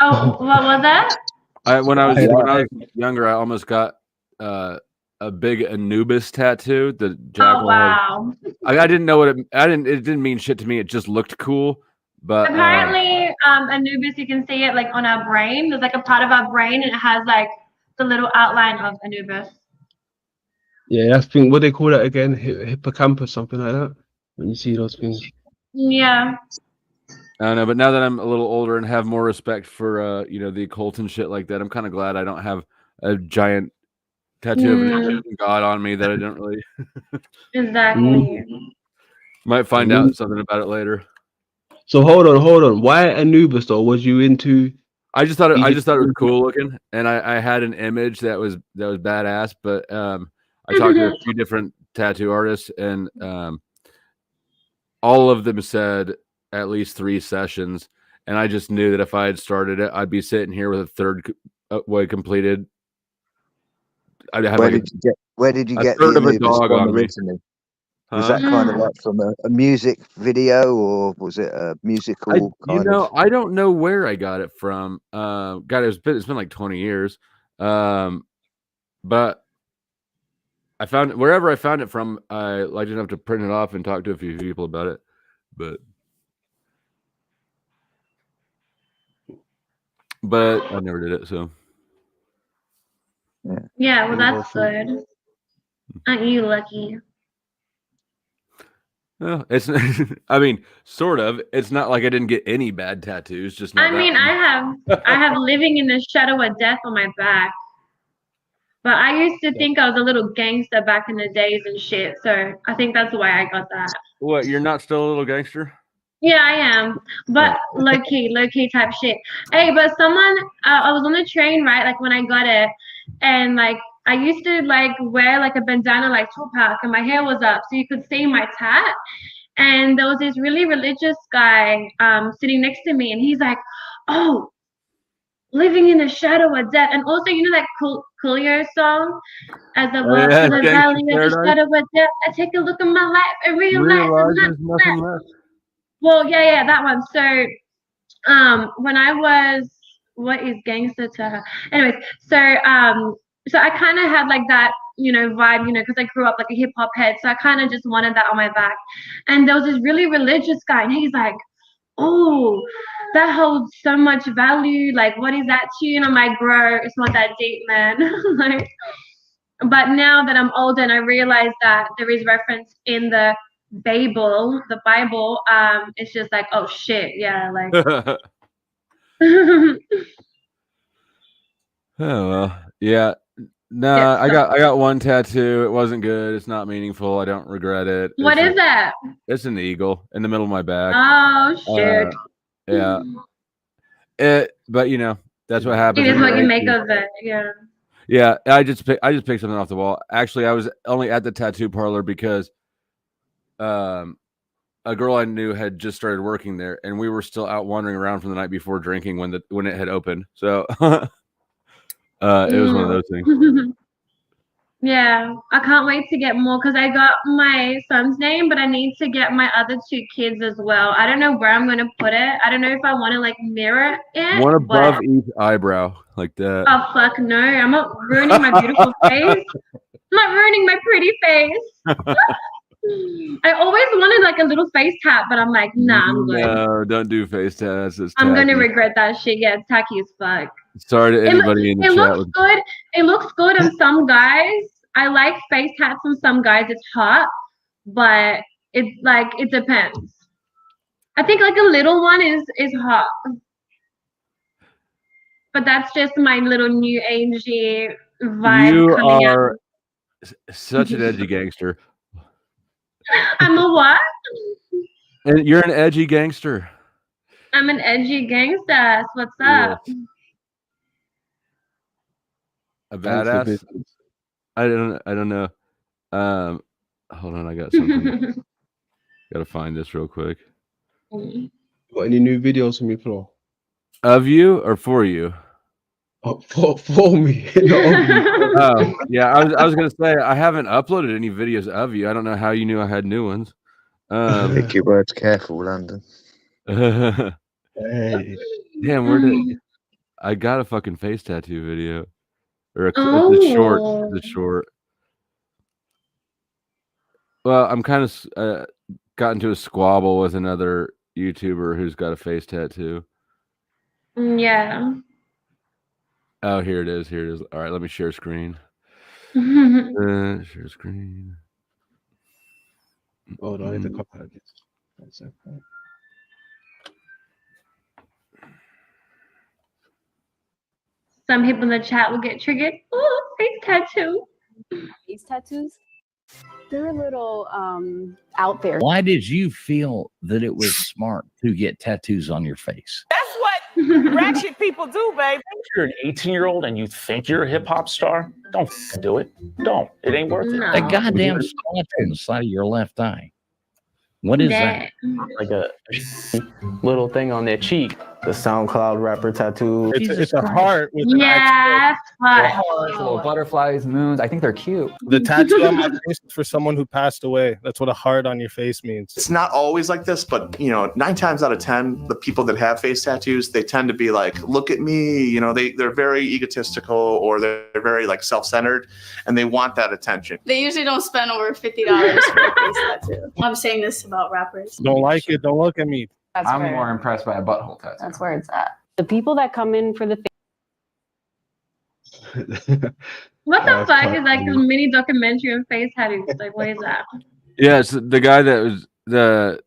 Oh, what was that? When I was younger, I almost got a big Anubis tattoo. The jackal. Oh wow. I didn't know what it didn't mean shit to me. It just looked cool. But Apparently, Anubis, you can see it like on our brain. There's like a part of our brain, and it has like the little outline of Anubis. Yeah, that's thing. What they call that again? Hippocampus, something like that. When you see those things. Yeah. I don't know, but now that I'm a little older and have more respect for the occult and shit like that, I'm kind of glad I don't have a giant tattoo of an Egyptian god on me that I don't really Exactly. might find out something about it later. So hold on. Why Anubis though? Was you into? I just thought it was cool looking, and I had an image that was badass. But I talked to a few different tattoo artists, and all of them said at least 3 sessions, and I just knew that if I had started it, I'd be sitting here with a third way completed. I'd have Where did you get the third of a Anubis dog from on me. originally? Was that kind of like from a music video, or was it a musical kind of? I don't know where I got it from. God, it's been like 20 years. But I found wherever I found it from, I liked enough to print it off and talk to a few people about it. But I never did it, so. Yeah, well that's good. Aren't you lucky? Well, it's I mean, sort of. It's not like I didn't get any bad tattoos, just not I mean, I have living in the shadow of death on my back. But I used to think I was a little gangster back in the days and shit, so I think that's why I got that. What, you're not still a little gangster? Yeah, I am, but low key type shit. Hey, but someone, I was on the train, right? Like when I got it, and like I used to like wear like a bandana like Tupac, and my hair was up, so you could see my tat. And there was this really religious guy sitting next to me, and he's like, "Oh, living in the shadow of death," and also you know that Coolio song, "As I walk to the valley of the shadow of death, I take a look at my life and realize there's nothing left." Well, yeah, that one. So, when I was, what is gangster to her? Anyways, so I kind of had like that, vibe, because I grew up like a hip hop head, so I kind of just wanted that on my back. And there was this really religious guy, and he's like, "Oh, that holds so much value. Like, what is that tune? I'm like, bro, it's not that deep, man. Like, but now that I'm older and I realize that there is reference in the Bible, it's just like, oh shit, yeah, like. Oh well, yeah. Nah, I got one tattoo. It wasn't good. It's not meaningful. I don't regret it. What is that? It's an eagle in the middle of my back. Oh shit. Yeah. But you know, that's what happens. It is what you make of it. Yeah. Yeah, I just picked something off the wall. Actually, I was only at the tattoo parlor because a girl I knew had just started working there, and we were still out wandering around from the night before drinking when it had opened. So it was one of those things. Yeah, I can't wait to get more because I got my son's name, but I need to get my other 2 kids as well. I don't know where I'm gonna put it. I don't know if I want to like mirror it. One above each eyebrow, like that. Oh fuck no! I'm not ruining my beautiful face. I'm not ruining my pretty face. I always wanted like a little face tap, but I'm like, nah, I'm good. No, don't do face tats. I'm gonna regret that shit. Yeah, it's tacky as fuck. Sorry to anybody in the chat. It looks good. It looks good on some guys. I like face tats on some guys. It's hot, but it's like it depends. I think like a little one is hot, but that's just my little new agey vibe. You coming are out. such an edgy gangster. I'm a what? And you're an edgy gangster. I'm an edgy gangster. What's up? Yes. A badass. I don't know. Hold on, I got something. Gotta find this real quick. Got any new videos from me, Flo? Of you or for you? Oh, for me. Oh, yeah. I was gonna say I haven't uploaded any videos of you. I don't know how you knew I had new ones. Pick your words careful, London. Hey. Damn, where did I got a fucking face tattoo video? Or the short. Well, I'm kind of got into a squabble with another YouTuber who's got a face tattoo. Yeah. Oh, here it is. Here it is. All right, let me share screen. Share screen. Hold on, I need to copy this. Some people in the chat will get triggered. Oh, face tattoo. Face tattoos? They're a little out there. Why did you feel that it was smart to get tattoos on your face? That's what ratchet people do, baby. If you're an 18-year-old and you think you're a hip-hop star, don't do it. Don't. It ain't worth it. No. A goddamn spot on the side of your left eye. What is that? Like a little thing on their cheek. The SoundCloud rapper tattoo. It's a heart with little butterflies, moons. I think they're cute. The tattoo on my face is for someone who passed away. That's what a heart on your face means. It's not always like this, but 9 times out of 10, the people that have face tattoos, they tend to be like, look at me. They're very egotistical, or they're very like self-centered, and they want that attention. They usually don't spend over $50 for a face tattoo. I'm saying this about rappers. Don't like it. Don't look at me. I'm more impressed by a butthole tattoo. That's where it's at. The people that come in for the What the fuck is like a mini documentary on face tattoos? Like, what is that? Yeah, it's the guy that was the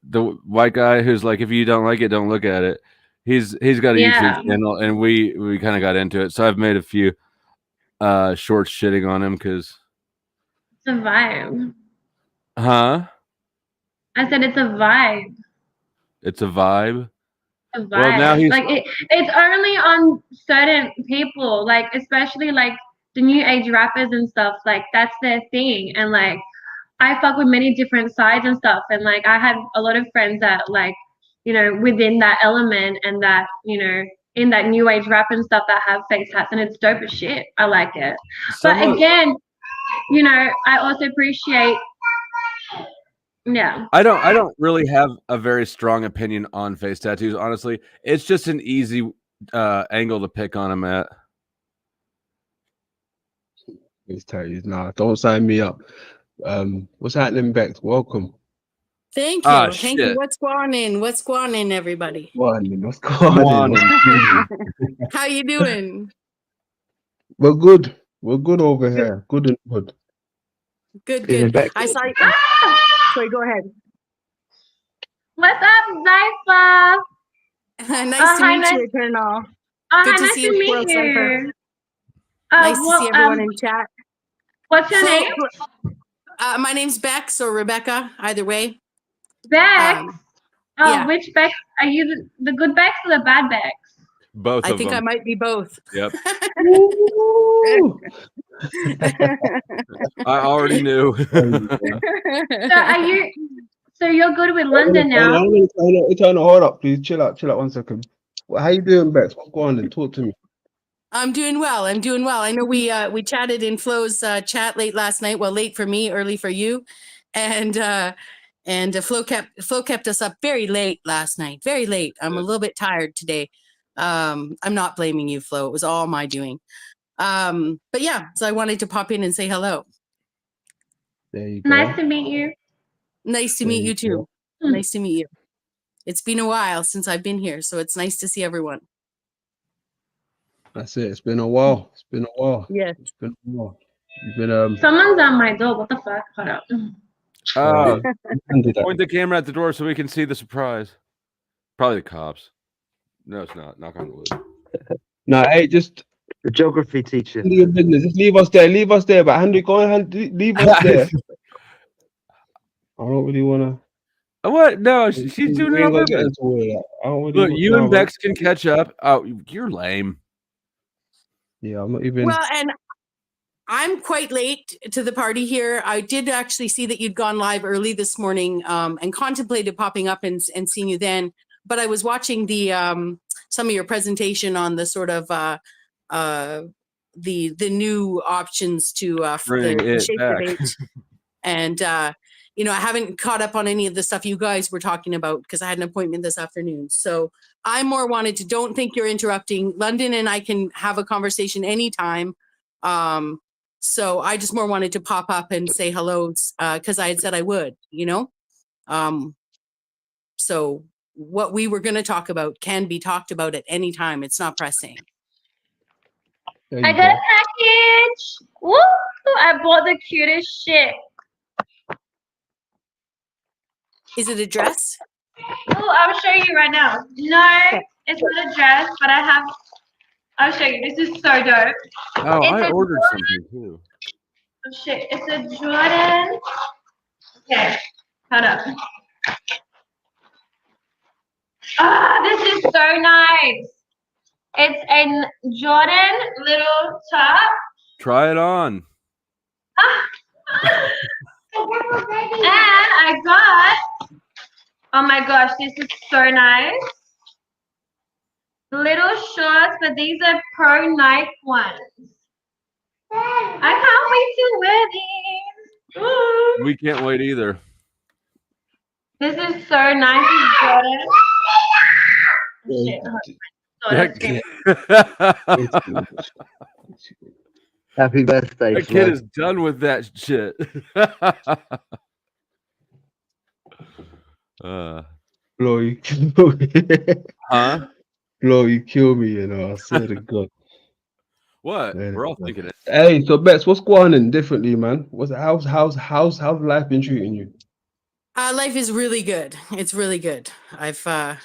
white guy who's like, if you don't like it, don't look at it. He's got a YouTube channel, and we kind of got into it. So I've made a few shorts shitting on him because it's a vibe. Huh? I said it's a vibe. It's a vibe. A vibe. Well, now he's like it's only on certain people, like especially like the new age rappers and stuff. Like that's their thing, and like I fuck with many different sides and stuff, and like I have a lot of friends that like within that element and that in that new age rap and stuff that have face tats, and it's dope as shit. I like it. But again, I also appreciate. Yeah. I don't really have a very strong opinion on face tattoos, honestly. It's just an easy angle to pick on them at. Face tattoos, nah, don't sign me up. What's happening, Bex? Welcome. Thank you. Ah, Thank you. shit. What's going on? What's going on, everybody? What's going on? How you doing? We're good. We're good over here. Good and good. Good, Feeling good. back. I saw you. Sorry, go ahead. What's up, Zypha? Nice to hi, meet you, Eternal. Good hi, to nice see to you, meet Squirrel Cipher. you. Nice to see everyone in chat. What's your name? My name's Bex or Rebecca, either way. Bex? yeah. Which Bex? Are you the good Bex or the bad Bex? Both I of think them. I might be both. Yep. I already knew. So are you? So you're good with London now? Hold up, please. Chill out 1 second. How you doing, Bex? What's going on? Then talk to me. I'm doing well. I know we chatted in Flo's chat late last night. Well, late for me, early for you, and Flo kept us up very late last night. Very late. I'm a little bit tired today. I'm not blaming you, Flo. It was all my doing. But yeah, so I wanted to pop in and say hello. There you go. Nice to meet you. Nice to meet you too. Nice to meet you. It's been a while since I've been here, so it's nice to see everyone. That's it. It's been a while. Yes. It's been a while. You've been Someone's on my door. What the fuck? Hold up. Point the camera at the door so we can see the surprise. Probably the cops. No, it's not. Knock on wood. No, hey, just the geography teacher. Your business. Just leave us there. Leave us there. But Henry, go on. Leave us there. I don't really wanna. What? No, she's doing it on purpose. Look, you and Bex can catch up. Oh, you're lame. Yeah, I'm not even. Well, and I'm quite late to the party here. I did actually see that you'd gone live early this morning, and contemplated popping up and seeing you then. But I was watching the some of your presentation on the sort of the new options to the shape debate, and you know, I haven't caught up on any of the stuff you guys were talking about because I had an appointment this afternoon. So I more wanted to, don't think you're interrupting. London and I can have a conversation anytime. So I just more wanted to pop up and say hello because I had said I would, you know. So what we were going to talk about can be talked about at any time. It's not pressing. I got a package. Woo! I bought the cutest shit. Is it a dress? Oh, I'll show you right now. No, it's not a dress, but I'll show you. This is so dope. Oh, It's I a ordered Jordan. something too. Oh shit, it's a Jordan. Okay, hold up. This is so nice. It's a Jordan little top. Try it on. And I got, oh my gosh, this is so nice. Little shorts, but these are pro Nike ones. I can't wait to wear these. Ooh. We can't wait either. This is so nice, it's Jordan. Happy birthday, That Flo. kid is done with that shit. Flo, you kill me. Huh? Flo, you kill me, you know. I swear to God. What? We're all thinking it. Hey, so Bex, what's going on differently, man? How's life been treating you? Life is really good. It's really good. I've I've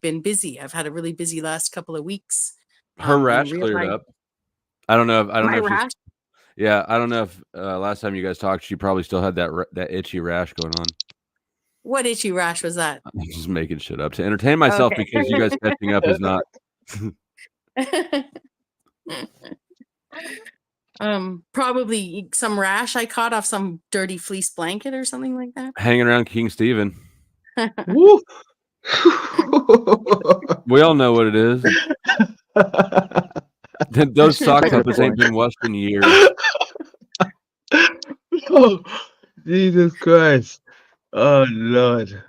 been busy. I've had a really busy last couple of weeks. Her rash cleared up. I don't know if rash? Yeah, I don't know if last time you guys talked, she probably still had that itchy rash going on. What itchy rash was that? I'm just making shit up to entertain myself because you guys catching up is not. Probably some rash I caught off some dirty fleece blanket or something like that. Hanging around King Stephen. Woo! We all know what it is. Those sock puppets ain't been washed in years. Oh, Jesus Christ. Oh, Lord.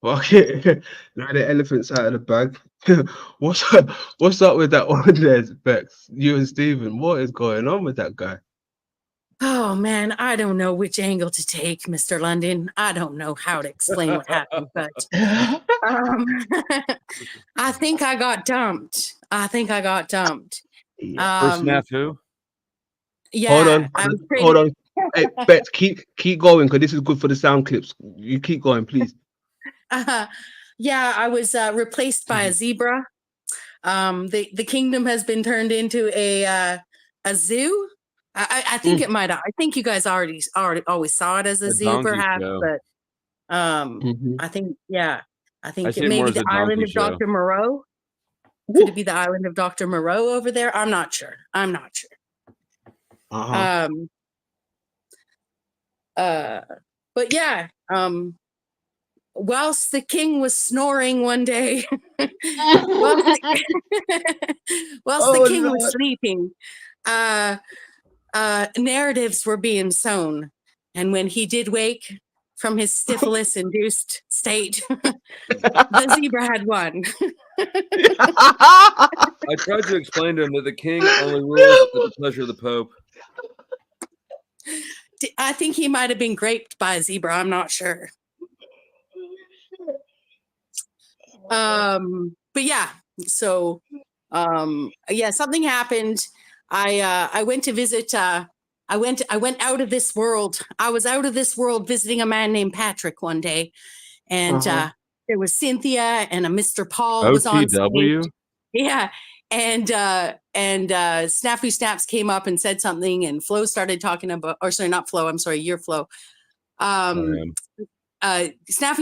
Fuck it. Now the elephant's out of the bag. What's up with that one there, Bex? You and Steven, what is going on with that guy? Oh man, I don't know which angle to take, Mr. London. I don't know how to explain what happened, but I think I got dumped. First snafu. Yeah, hold on. Hey, Bex, keep going because this is good for the sound clips. You keep going, please. Yeah, I was replaced by a zebra. The kingdom has been turned into a zoo. I think it might. I think you guys already always saw it as a zoo, perhaps. Show. But I think I think it it may more be as the a island donkey of show. Dr. Moreau. Could it be the island of Dr. Moreau over there? I'm not sure. But yeah, whilst the king was snoring one day, whilst the king was sleeping, narratives were being sown. And when he did wake from his syphilis-induced state, the zebra had won. I tried to explain to him that the king only rules at the pleasure of the Pope. I think he might have been graped by a zebra. I'm not sure. But yeah, so yeah, something happened. I went to visit. I went out of this world. I was out of this world visiting a man named Patrick one day, and there was Cynthia and a Mr. Paul was on stage. Yeah. And Snafu Snaps came up and said something, and Flo started talking about, or sorry, not Flo, I'm sorry, your Flo. Snafu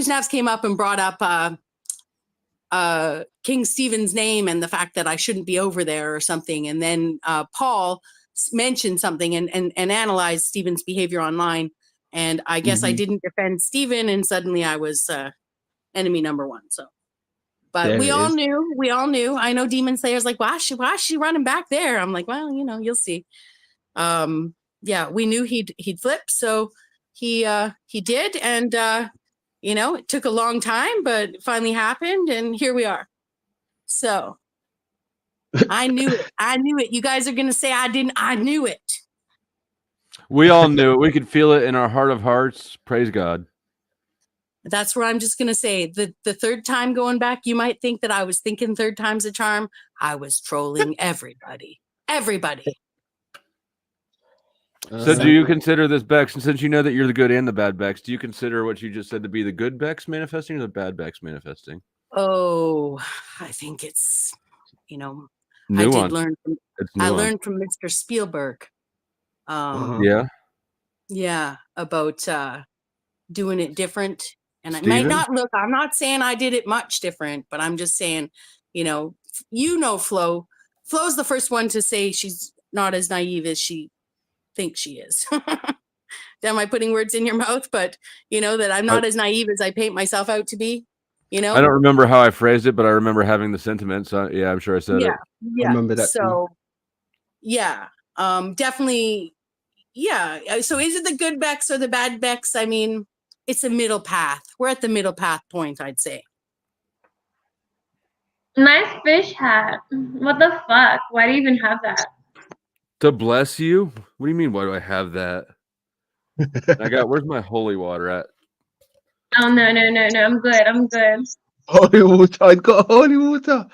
Snaps came up and brought up King Stephen's name and the fact that I shouldn't be over there or something. And then Paul mentioned something and analyzed Stephen's behavior online. And I guess I didn't defend Stephen, and suddenly I was enemy number one. So. But we all knew. I know Demon Slayer's like, why is she running back there? I'm like, well, you'll see. Yeah, we knew he'd flip, so he did, and it took a long time, but it finally happened, and here we are. So I knew it. You guys are gonna say I didn't. I knew it. We all knew it. We could feel it in our heart of hearts. Praise God. That's where I'm just going to say the third time going back, you might think that I was thinking third time's a charm. I was trolling everybody. So do you consider this Bex, and since you know that you're the good and the bad Bex, do you consider what you just said to be the good Bex manifesting or the bad Bex manifesting? Oh, I think it's, Nuance. I learned from Mr. Spielberg. Yeah, about doing it different. And it might not look, I'm not saying I did it much different, but I'm just saying, Flo. Flo's the first one to say she's not as naive as she thinks she is. Am I putting words in your mouth? But, that I'm not as naive as I paint myself out to be, I don't remember how I phrased it, but I remember having the sentiment. So yeah, I'm sure I said it. Yeah. I remember that. So, yeah, definitely. Yeah. So is it the good Bex or the bad Bex? I mean, it's a middle path. We're at the middle path point, I'd say. Nice fish hat. What the fuck? Why do you even have that? To bless you? What do you mean? Why do I have that? Where's my holy water at? Oh no. I'm good. Holy water. I got holy water.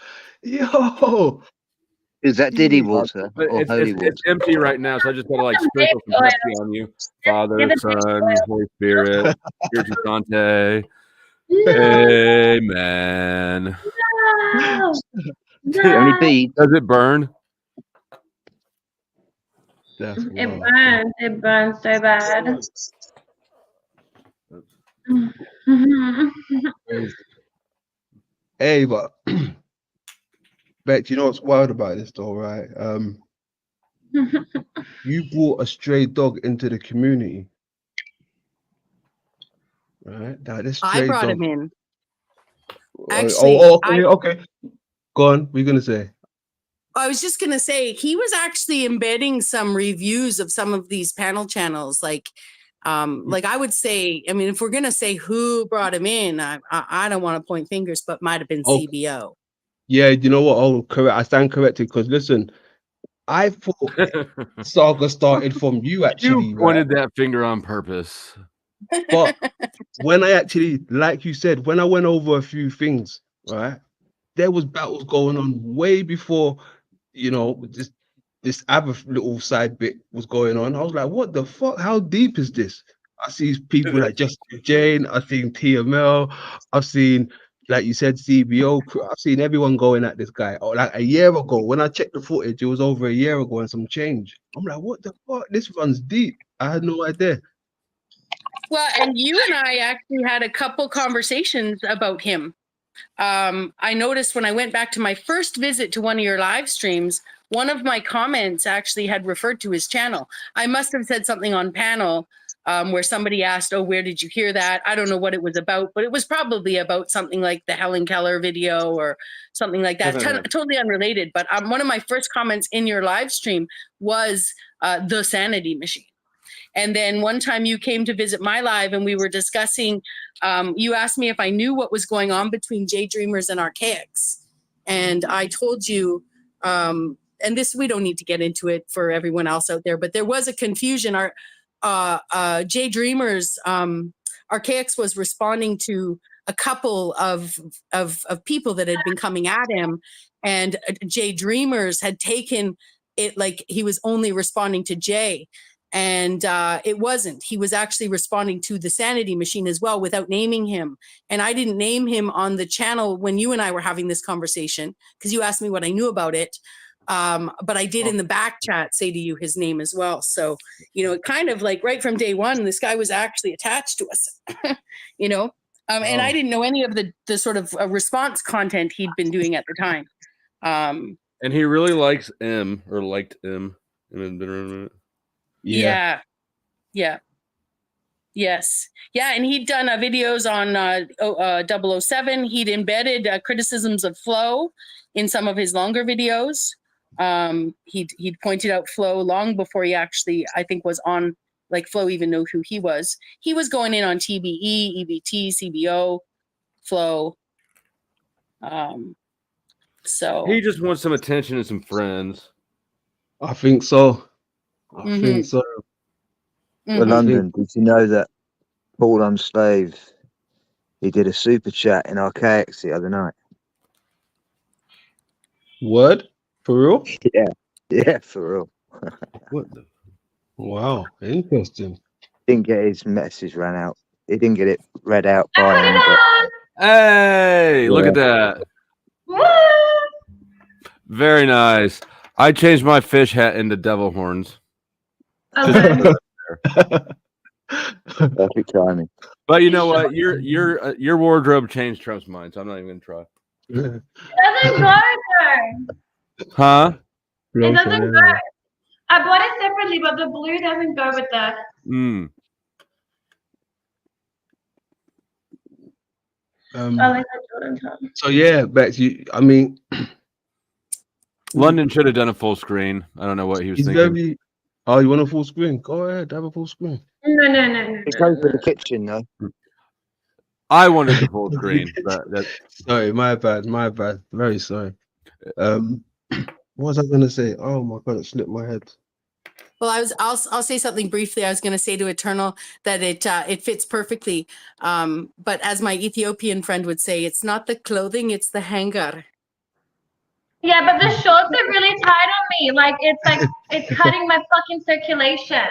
Yo. Is that Diddy water or holy water? It's empty right now, so I just gotta sprinkle some Pepsi on you. Father, Son, Holy Spirit, Spiritu Sancte. Amen. No. How many beads? Does it burn? It burns so bad. Hey, but Beck, you know what's wild about this though, right? You brought a stray dog into the community, right? Now this stray I brought dog... him in. Actually, okay. Go on. What are you gonna say? I was just gonna say he was actually embedding some reviews of some of these panel channels, like I would say, I mean, if we're gonna say who brought him in, I don't want to point fingers, but might have been CBO. Yeah, you know what? Oh, correct. I stand corrected because listen, I thought saga started from you actually. You pointed that finger on purpose. But when I actually, like you said, when I went over a few things, right, there was battles going on way before, you know, this other little side bit was going on. I was like, what the fuck? How deep is this? I see people like Justin Jane, I've seen TML, I've seen, like you said, CBO, I've seen everyone going at this guy. Or like a year ago, when I checked the footage, it was over a year ago and some change. I'm like, what the fuck? This runs deep. I had no idea. Well, and you and I actually had a couple conversations about him. I noticed when I went back to my first visit to one of your live streams, one of my comments actually had referred to his channel. I must have said something on panel where somebody asked, oh, where did you hear that? I don't know what it was about, but it was probably about something like the Helen Keller video or something like that. Totally unrelated. But one of my first comments in your live stream was the sanity machine. And then one time you came to visit my live and we were discussing, you asked me if I knew what was going on between Jay Dreamers and Archaics. And I told you, and this, we don't need to get into it for everyone else out there, but there was a confusion. Jay Dreamers, Archaics was responding to a couple of people that had been coming at him. And Jay Dreamers had taken it like he was only responding to Jay. And it wasn't. He was actually responding to the sanity machine as well without naming him. And I didn't name him on the channel when you and I were having this conversation because you asked me what I knew about it. But I did in the back chat say to you his name as well. So, you know, it kind of like right from day one, this guy was actually attached to us, you know, and I didn't know any of the sort of response content he'd been doing at the time. And he really likes M or liked M. Yeah. Yes. Yeah. And he'd done videos on 007. He'd embedded criticisms of Flo in some of his longer videos. He'd pointed out Flo long before he actually, I think, was on, like, Flo even knew who he was. He was going in on TBE, EBT, CBO, Flo. So he just wants some attention and some friends. I think so. I think so. Well, London, did you know that Paul Unslave, he did a super chat in Archaics the other night? Word? For real? Yeah, for real. What the? Wow, interesting. Didn't get his message ran out. He didn't get it read out by him. But... Hey, look at that. Very nice. I changed my fish hat into devil horns. Perfect timing. But you know what? Your wardrobe changed Trump's mind, so I'm not even gonna try. It doesn't go there. Huh? It doesn't go. I bought it separately, but the blue doesn't go with that. I like that Jordan top. So yeah, Betsy, I mean, London should have done a full screen. I don't know what he was thinking. Oh, you want a full screen? Go ahead, have a full screen. No. It goes to the kitchen, though. I wanted the full screen, but that's sorry, my bad. Very sorry. What was I gonna say? Oh my god, it slipped my head. Well, I'll say something briefly. I was going to say to Eternal that it fits perfectly. But as my Ethiopian friend would say, it's not the clothing, it's the hanger. Yeah, but the shorts are really tight on me. Like it's cutting my fucking circulation.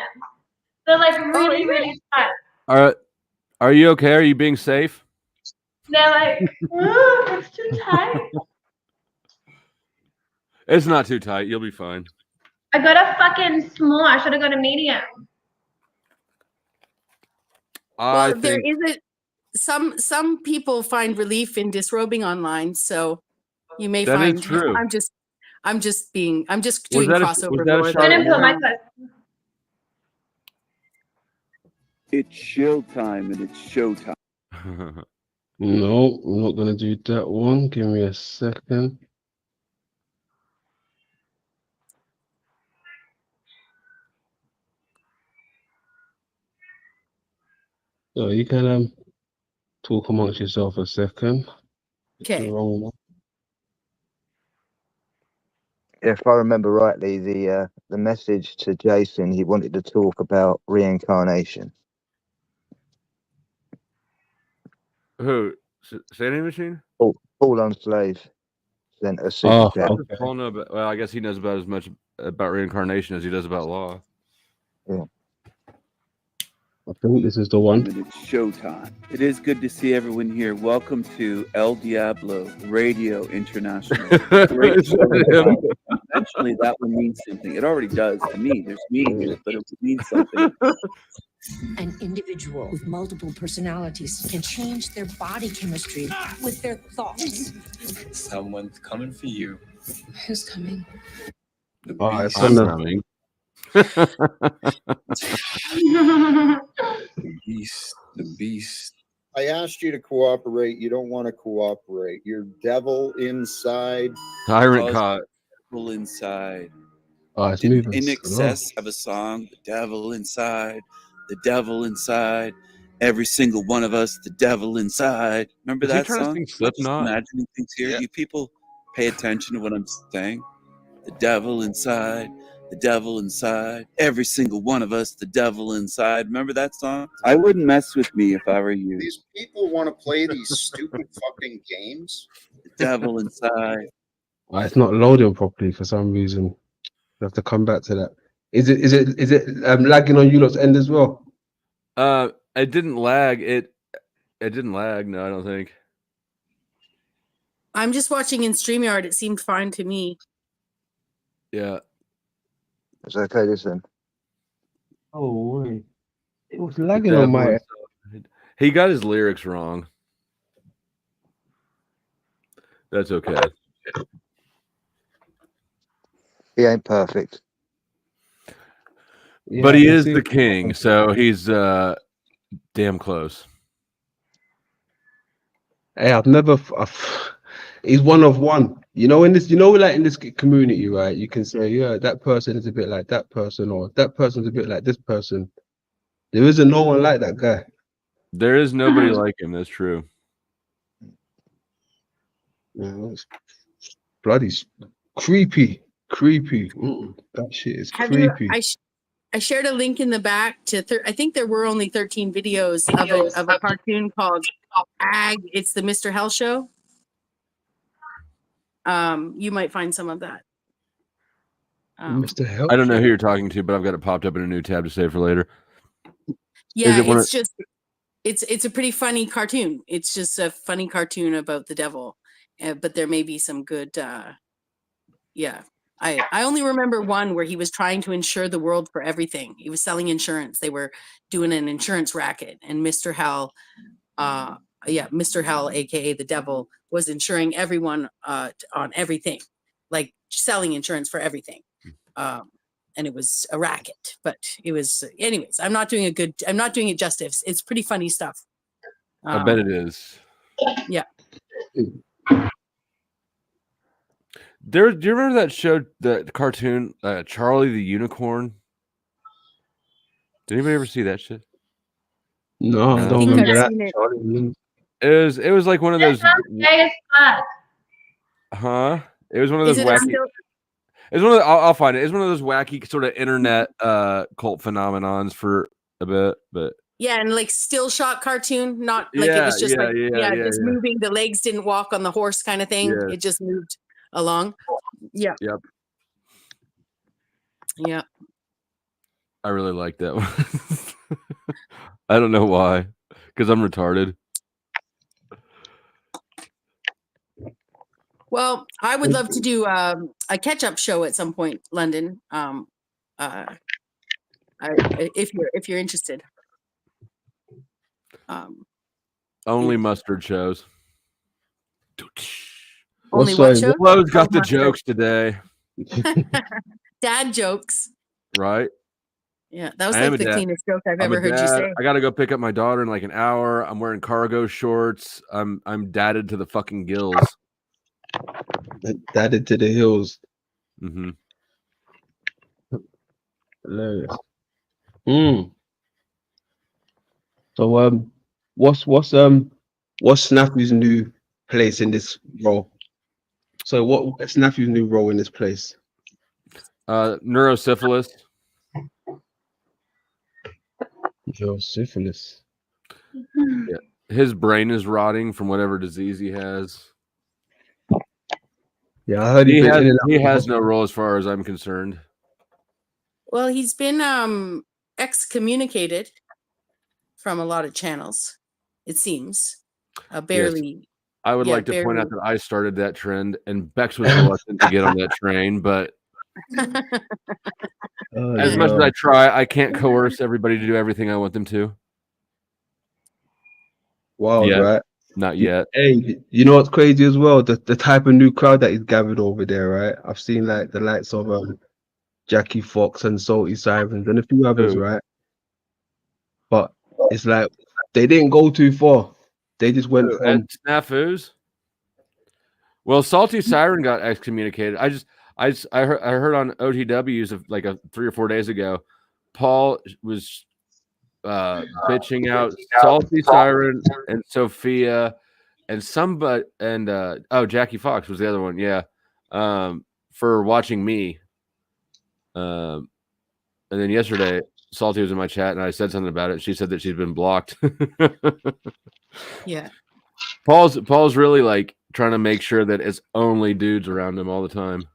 They're like really, really tight. Are you okay? Are you being safe? They're like, ooh, it's too tight. It's not too tight. You'll be fine. I got a fucking small. I should have got a medium. There isn't. Some people find relief in disrobing online, so you may that find. Is true. I'm just doing crossover. It's showtime and it's showtime. No, I'm not gonna do that one. Give me a second. So you can talk amongst yourself a second. Okay. if I remember rightly, the message to Jason, he wanted to talk about reincarnation. Who? Sandy Machine? Paul on Slave sent a super chat. Paul know, but well, I guess he knows about as much about reincarnation as he does about law. Yeah. I think this is the one. It's showtime. It is good to see everyone here. Welcome to El Diablo Radio International. Great show. Eventually, that one means something. It already does to me. There's me here, but it would mean something. An individual with multiple personalities can change their body chemistry with their thoughts. Someone's coming for you. Who's coming? I'm coming. The beast. I asked you to cooperate. You don't want to cooperate. You're devil inside. Tyrant caught. Devil inside. It's moving. In excess of a song, the devil inside, the devil inside. Every single one of us, the devil inside. Remember that song? Slipknot? Imagining things here. Yeah. You people pay attention to what I'm saying. The devil inside. The devil inside. Every single one of us, the devil inside. Remember that song? I wouldn't mess with me if I were you. These people want to play these stupid fucking games. The devil inside. It's not loading properly for some reason. I have to come back to that. Is it lagging on you lot's end as well? It didn't lag. It didn't lag. No, I don't think. I'm just watching in StreamYard. It seemed fine to me. Yeah. It's okay, listen. Oh, wait. It was lagging on my... He got his lyrics wrong. That's okay. He ain't perfect. Yeah, but he is the king, so he's damn close. Hey, he's one of one. You know, like in this community, right? You can say, yeah, that person is a bit like that person, or that person's a bit like this person. There isn't no one like that guy. There is nobody like him. That's true. Yeah, it's bloody creepy. That shit is creepy. I shared a link in the back to. I think there were only 13 videos of a cartoon called Ag. It's the Mr. Hell Show. You might find some of that. Mr. Hell. I don't know who you're talking to, but I've got it popped up in a new tab to save for later. Yeah, it's a pretty funny cartoon. It's just a funny cartoon about the devil, but there may be some good. Yeah, I only remember one where he was trying to insure the world for everything. He was selling insurance. They were doing an insurance racket, and Mr. Hell, Mr. Hell, aka the devil, was insuring everyone on everything, like selling insurance for everything. And it was a racket, but it was, anyways, I'm not doing it justice. It's pretty funny stuff. I bet it is. Yeah. Do you remember that show, the cartoon, Charlie the Unicorn? Did anybody ever see that shit? No, I don't remember that. It was like one of those. Huh? It was one of those wacky. It's one of the, I'll find it. It's one of those wacky sort of internet cult phenomenons for a bit, but yeah, and like still shot cartoon, not like it was just just moving. The legs didn't walk on the horse kind of thing. Yeah. It just moved along. Yeah. Yep. Yeah. I really like that one. I don't know why, because I'm retarded. Well, I would love to do a catch-up show at some point, London. If you're interested. Only mustard shows. Only what show? Lowe's got the jokes today. Dad jokes. Right? Yeah, that was like the cleanest joke I've ever heard you say. I gotta go pick up my daughter in like an hour. I'm wearing cargo shorts. I'm dadded to the fucking gills. Dadded to the hills. Mm-hmm. Hilarious. So what's Snappy's new place in this role? So what's Snappy's new role in this place? Neurosyphilis. Neurosyphilis. Yeah. His brain is rotting from whatever disease he has. Yeah, I heard he has no role as far as I'm concerned. Well, he's been excommunicated from a lot of channels, it seems. Barely. Yes. I would like to point out that I started that trend, and Bex was reluctant to get on that train, but as much as I try, I can't coerce everybody to do everything I want them to. Wild, right? Not yet. Hey, you know what's crazy as well? The type of new crowd that he's gathered over there, right? I've seen like the likes of Jackie Fox and Salty Sirens and a few others, right? But it's like they didn't go too far. They just went from snafus. Well, Salty Siren got excommunicated. I heard on OTWs of like 3 or 4 days ago, Paul was bitching out Salty Siren and Sophia and somebody and Jackie Fox was the other one, for watching me. And then yesterday, Salty was in my chat and I said something about it. She said that she's been blocked. Yeah. Paul's really like trying to make sure that it's only dudes around him all the time.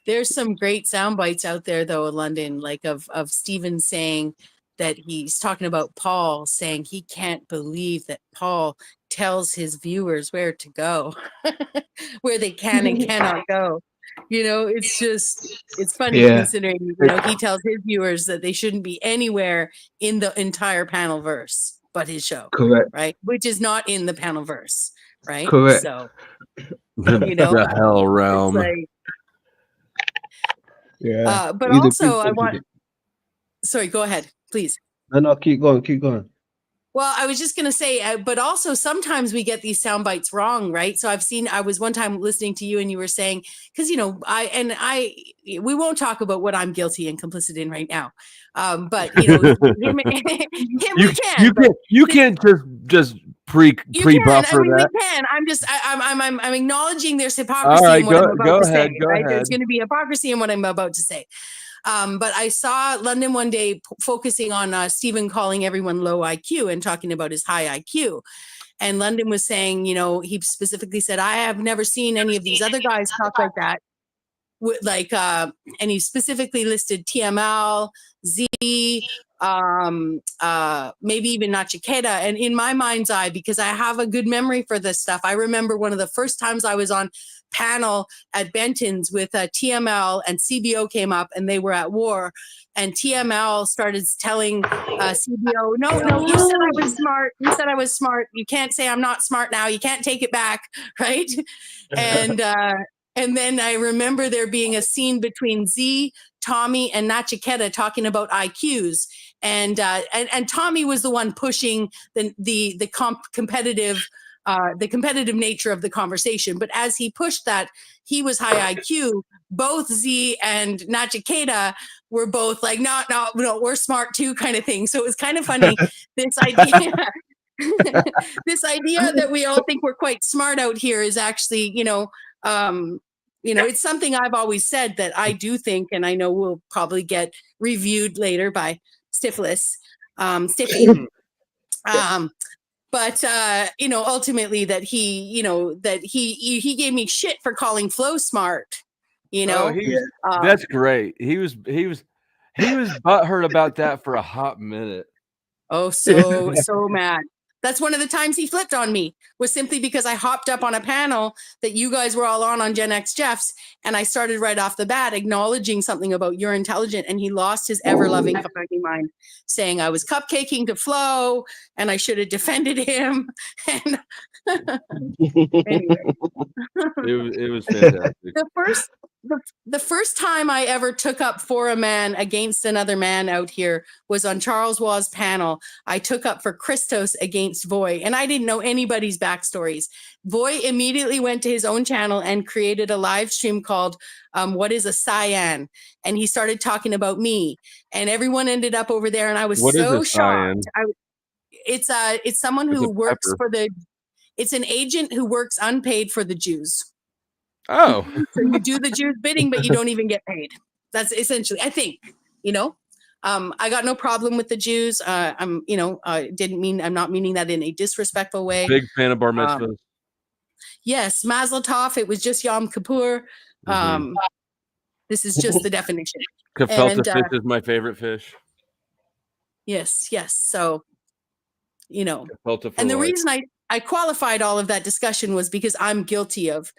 There's some great sound bites out there though in London, like of Stephen saying that he's talking about Paul saying he can't believe that Paul tells his viewers where to go, where they can and cannot go. You know, it's funny considering, you know, he tells his viewers that they shouldn't be anywhere in the entire panel verse but his show. Correct. Right? Which is not in the panel verse, right? Correct. So, you know, the hell realm. But also I want, sorry, go ahead, please. No, keep going. Well, I was just going to say, but also sometimes we get these sound bites wrong, right? So I was one time listening to you and you were saying, because, you know, we won't talk about what I'm guilty and complicit in right now. But, you know, you can't just pre-buffer that. We can. I'm acknowledging there's hypocrisy in what I'm about to say. Right? There's going to be hypocrisy in what I'm about to say. But I saw London one day focusing on Stephen calling everyone low IQ and talking about his high IQ. And London was saying, you know, he specifically said, I have never seen any of these other guys talk like that. And he specifically listed TML, Z, maybe even Nachiketa. And in my mind's eye, because I have a good memory for this stuff, I remember one of the first times I was on panel at Benton's with TML and CBO came up and they were at war. And TML started telling CBO, no, you said I was smart. You said I was smart. You can't say I'm not smart now. You can't take it back, right? And then I remember there being a scene between Z, Tommy, and Nachiketa talking about IQs, and Tommy was the one pushing the competitive nature of the conversation. But as he pushed that, he was high IQ. Both Z and Nachiketa were both like, no, we're smart too, kind of thing. So it was kind of funny this idea. This idea that we all think we're quite smart out here is actually, it's something I've always said that I do think, and I know we'll probably get reviewed later by Stiffy. But ultimately that he gave me shit for calling Flo smart. That's great. He was butthurt about that for a hot minute. Oh, so mad. That's one of the times he flipped on me, was simply because I hopped up on a panel that you guys were all on Gen X Jeff's, and I started right off the bat acknowledging something about you're intelligent, and he lost his ever-loving fucking mind, saying I was cupcaking to Flo, and I should have defended him. And anyway. It was fantastic. The first time I ever took up for a man against another man out here was on Charles Waugh's panel. I took up for Christos against Voy, and I didn't know anybody's backstories. Voy immediately went to his own channel and created a live stream called What is a Cyan? And he started talking about me, and everyone ended up over there, and I was so shocked. It's someone who works for it's an agent who works unpaid for the Jews. Oh. So you do the Jews' bidding, but you don't even get paid. That's essentially, I think, you know. I got no problem with the Jews. I'm not meaning that in a disrespectful way. Big fan of bar mitzvahs. Yes, Mazel Tov. It was just Yom Kippur. This is just the definition. Gefilte fish is my favorite fish. Yes. So, you know, and the reason I qualified all of that discussion was because I'm guilty of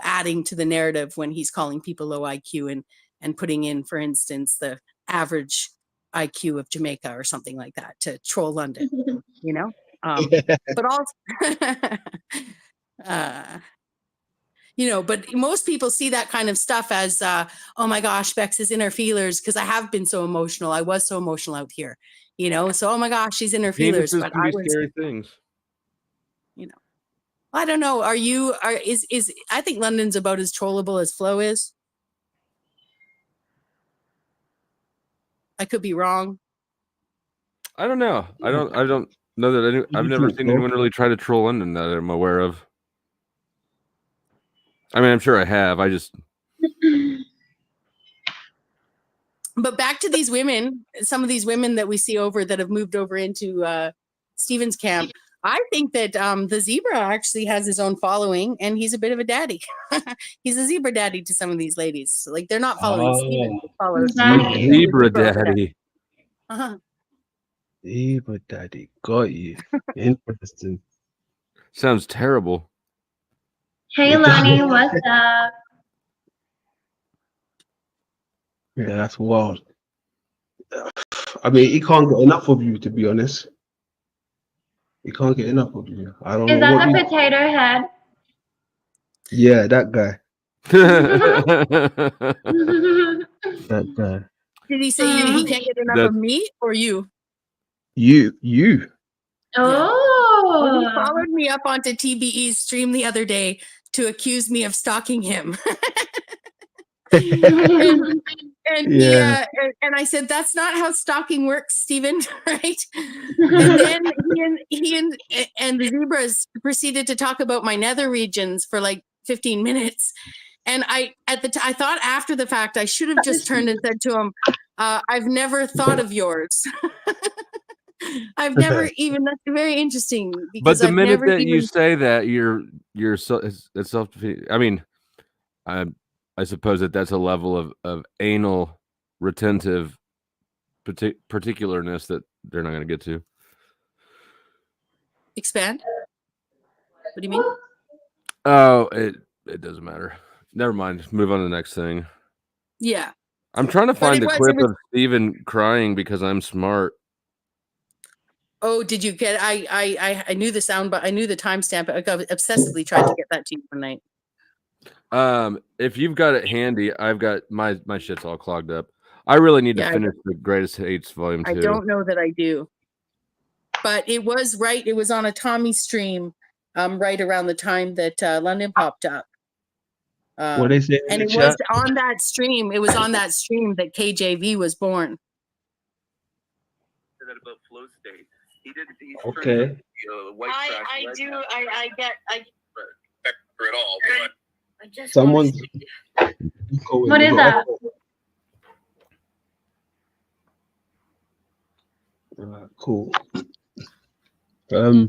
adding to the narrative when he's calling people low IQ and putting in, for instance, the average IQ of Jamaica or something like that to troll London, you know? But also, you know, but most people see that kind of stuff as, oh my gosh, Bex is in her feelers, because I have been so emotional. I was so emotional out here, you know? So, oh my gosh, she's in her feelers. Penises But can be scary things. You know, I don't know. I think London's about as trollable as Flo is. I could be wrong. I don't know. I don't know that I've never seen anyone really try to troll London that I'm aware of. I mean, I'm sure I have. I just. But back to these women, some of these women that we see that have moved over into Stephen's camp. I think that the zebra actually has his own following, and he's a bit of a daddy. He's a zebra daddy to some of these ladies. So, like, they're not following Stephen. Zebra daddy. Zebra daddy, got you. Interesting. Sounds terrible. Hey, Lonnie, what's up? Yeah, that's wild. I mean, he can't get enough of you, to be honest. He can't get enough of you. I don't know. Is that the potato head? Yeah, that guy. That guy. Did he say he can't get enough of me or you? You. Oh. Well, he followed me up onto TBE's stream the other day to accuse me of stalking him. And I said, that's not how stalking works, Stephen, right? And then he and the zebras proceeded to talk about my nether regions for like 15 minutes. And I thought after the fact, I should have just turned and said to him, I've never thought of yours. I've never even, that's very interesting. But the minute that you say that, you're it's self-defeating. I mean, I suppose that's a level of anal retentive particularness that they're not going to get to. Expand? What do you mean? Oh, it doesn't matter. Never mind. Move on to the next thing. Yeah. I'm trying to find the clip of Stephen crying because I'm smart. Oh, did you get? I knew the sound, but I knew the timestamp. I obsessively tried to get that to you one night. If you've got it handy, I've got my shit's all clogged up. I really need to finish the Greatest Hits Volume 2. I don't know that I do, but it was right. It was on a Tommy stream, right around the time that London popped up. What is it? And it was on that stream. It was on that stream that KJV was born. Okay. I get. For it all, but Someone's. What is that? Cool. Let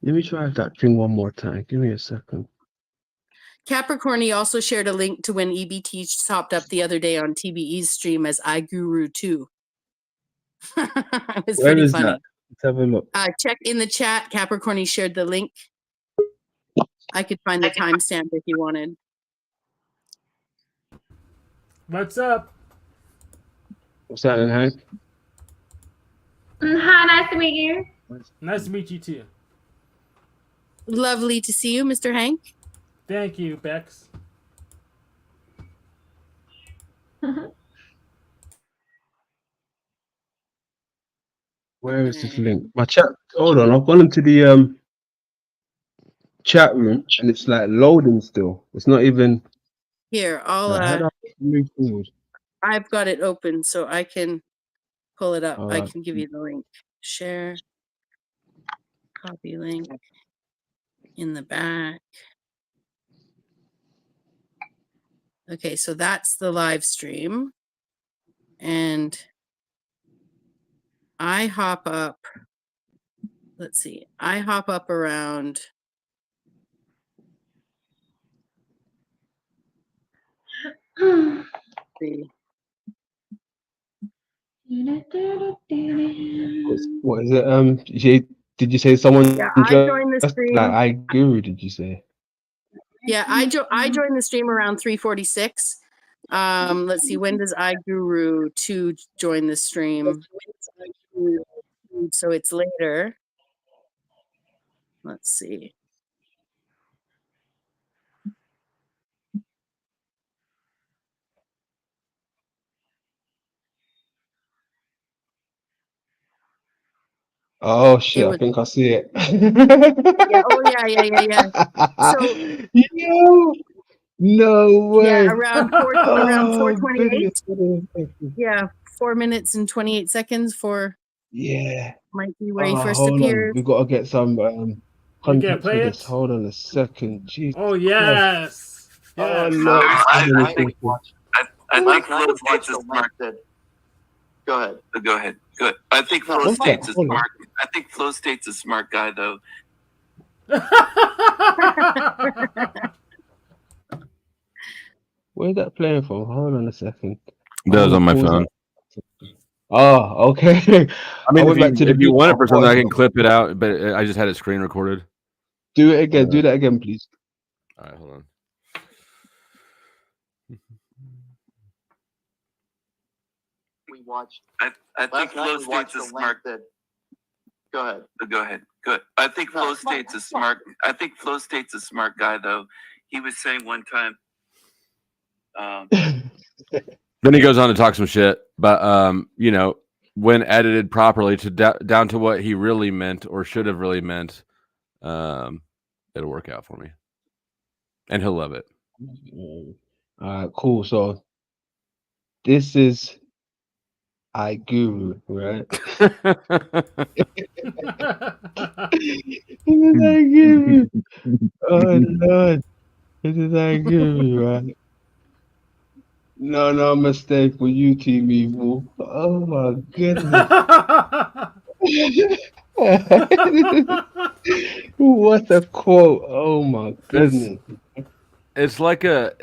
me try that thing one more time. Give me a second. Capricorny also shared a link to when EBT popped up the other day on TBE's stream as iGuru 2. It was Where pretty is funny. that? Let's have a look. Check in the chat. Capricorny shared the link. I could find the timestamp if you wanted. What's up? What's that, Hank? Hi, nice to meet you. Nice to meet you too. Lovely to see you, Mr. Hank. Thank you, Bex. Where is this link? My chat. Hold on, I've gone into the chat room and it's like loading still. It's not even. Here, I've got it open so I can pull it up. I can give you the link. Share. Copy link in the back. Okay, so that's the live stream. And I hop up. Let's see. I hop up around. See. What is it? Did you say someone Yeah, I dressed joined the like stream. I Guru? Did you say? Yeah, I joined the stream around 3:46. Let's see, when does iGuru 2 join the stream? So it's later. Let's see. Oh shit! It I was, think I see it. yeah, oh yeah. So Yo, no yeah, way. around Oh 4:28. Yeah, 4 minutes and 28 seconds yeah. might be where he Oh, first hold on. appears. We gotta get some You can't context for play this. it? Hold on a second. Jesus Oh, Christ. yes. Oh Yes. no. I think flow states is smart. Go ahead. Go ahead. Good. I think flow What's that? states is Hold on. smart. I think flow states is a smart guy though. Where's that playing from? Hold on a second. That was on my phone. Oh, okay. I mean, went back to the if you beat. want it for something, I can clip it out, but I just had it screen recorded. Do it again. Do that again, please. All right, hold on. We watched. I think flow states is smart. Go ahead. Go ahead. Good. I think flow states is smart. I think flow states a smart guy though. He was saying one time. Then he goes on to talk some shit, but you know, when edited properly to down to what he really meant or should have really meant, it'll work out for me, and he'll love it. All right, cool. So this is iGuru, right? This is iGuru. Oh Lord, this is iGuru, right? No mistake for you, Team Evil. Oh my goodness. What a quote! Oh my goodness. It's like a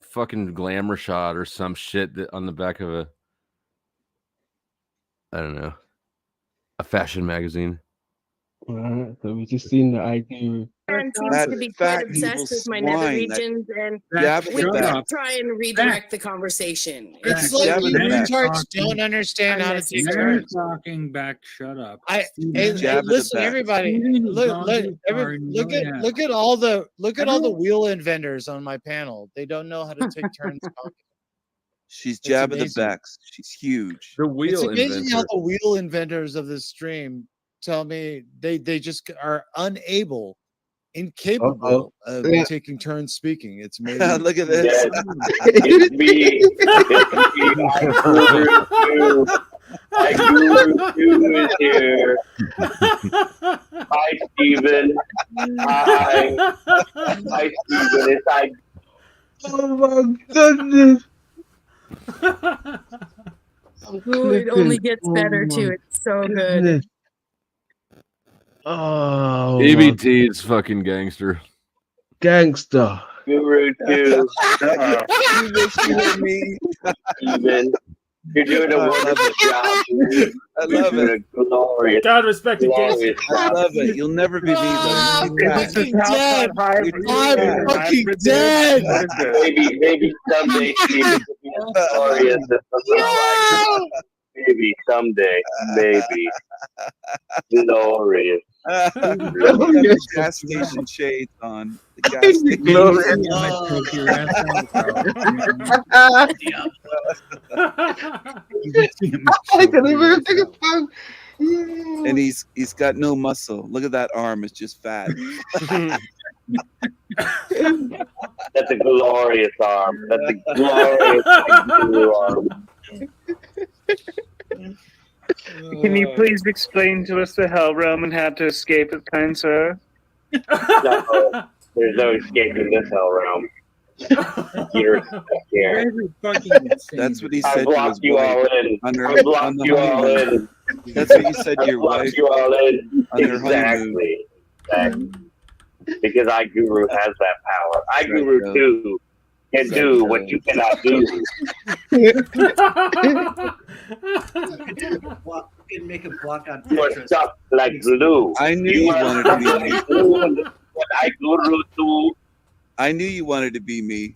fucking glamour shot or some shit that on the back of a, I don't know, a fashion magazine. Alright, so we just seen the iGuru. And seems to be quite obsessed with my nether regions, and we could try and redirect the conversation. It's like you retards don't understand how to take turns. Talking back, shut up. Listen, everybody. Look at all the wheel inventors on my panel. They don't know how to take turns talking. She's Jabba the Bex. She's huge. The wheel It's amazing how the wheel inventors of this stream tell me they just are incapable of taking turns speaking. It's amazing. Look at this. It's me. I Guru is here. Hi, Steven. Hi, Steven. It's I. Oh my goodness. Ooh, it only gets better too. It's so good. Oh, EBT is fucking gangster. Gangster. Guru too. You wish you were me. Steven. You're doing a wonderful job. Dude. I love it. Glorious. God respect the gangster. I love it. You'll never be me though. I'm fucking dead. I'm fucking dead. Maybe someday Steven will be glorious. Maybe someday. Maybe. Glorious. The gas station shades on. The gas station. And he's got no muscle. Look at that arm; it's just fat. That's a glorious arm. That's a glorious arm. Can you please explain to us the Hell Realm and how to escape it, kind sir? No, there's no escaping this Hell Realm. You guys are fucking insane. That's what he said to his wife on her on the honeymoon. That's what you said to your wife on their honeymoon. Exactly. Because iGuru has that power. iGuru too can do what you cannot do. You can make a block on You're Tetris. stuck like glue. I knew you wanted to be me. What iGuru do, I knew you wanted to be me.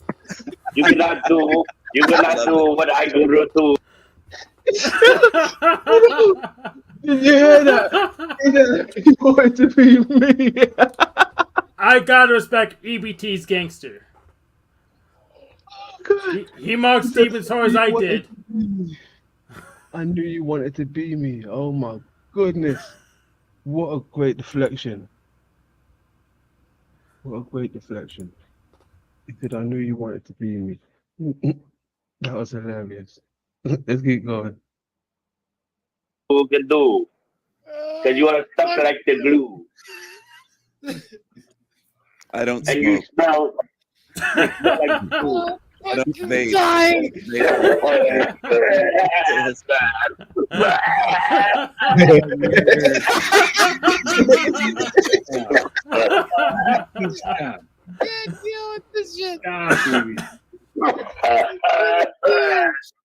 you cannot do. You cannot do what iGuru do. Did you hear that? You wanted to be me. I gotta respect EBT's gangster. He mocked Steven as hard as I did. I knew you wanted to be me. Oh my goodness. What a great deflection. What a great deflection. He said, I knew you wanted to be me. That was hilarious. Let's keep going. Who can do? Because you are stuck like the glue. I don't And smoke. you smell. I don't vape.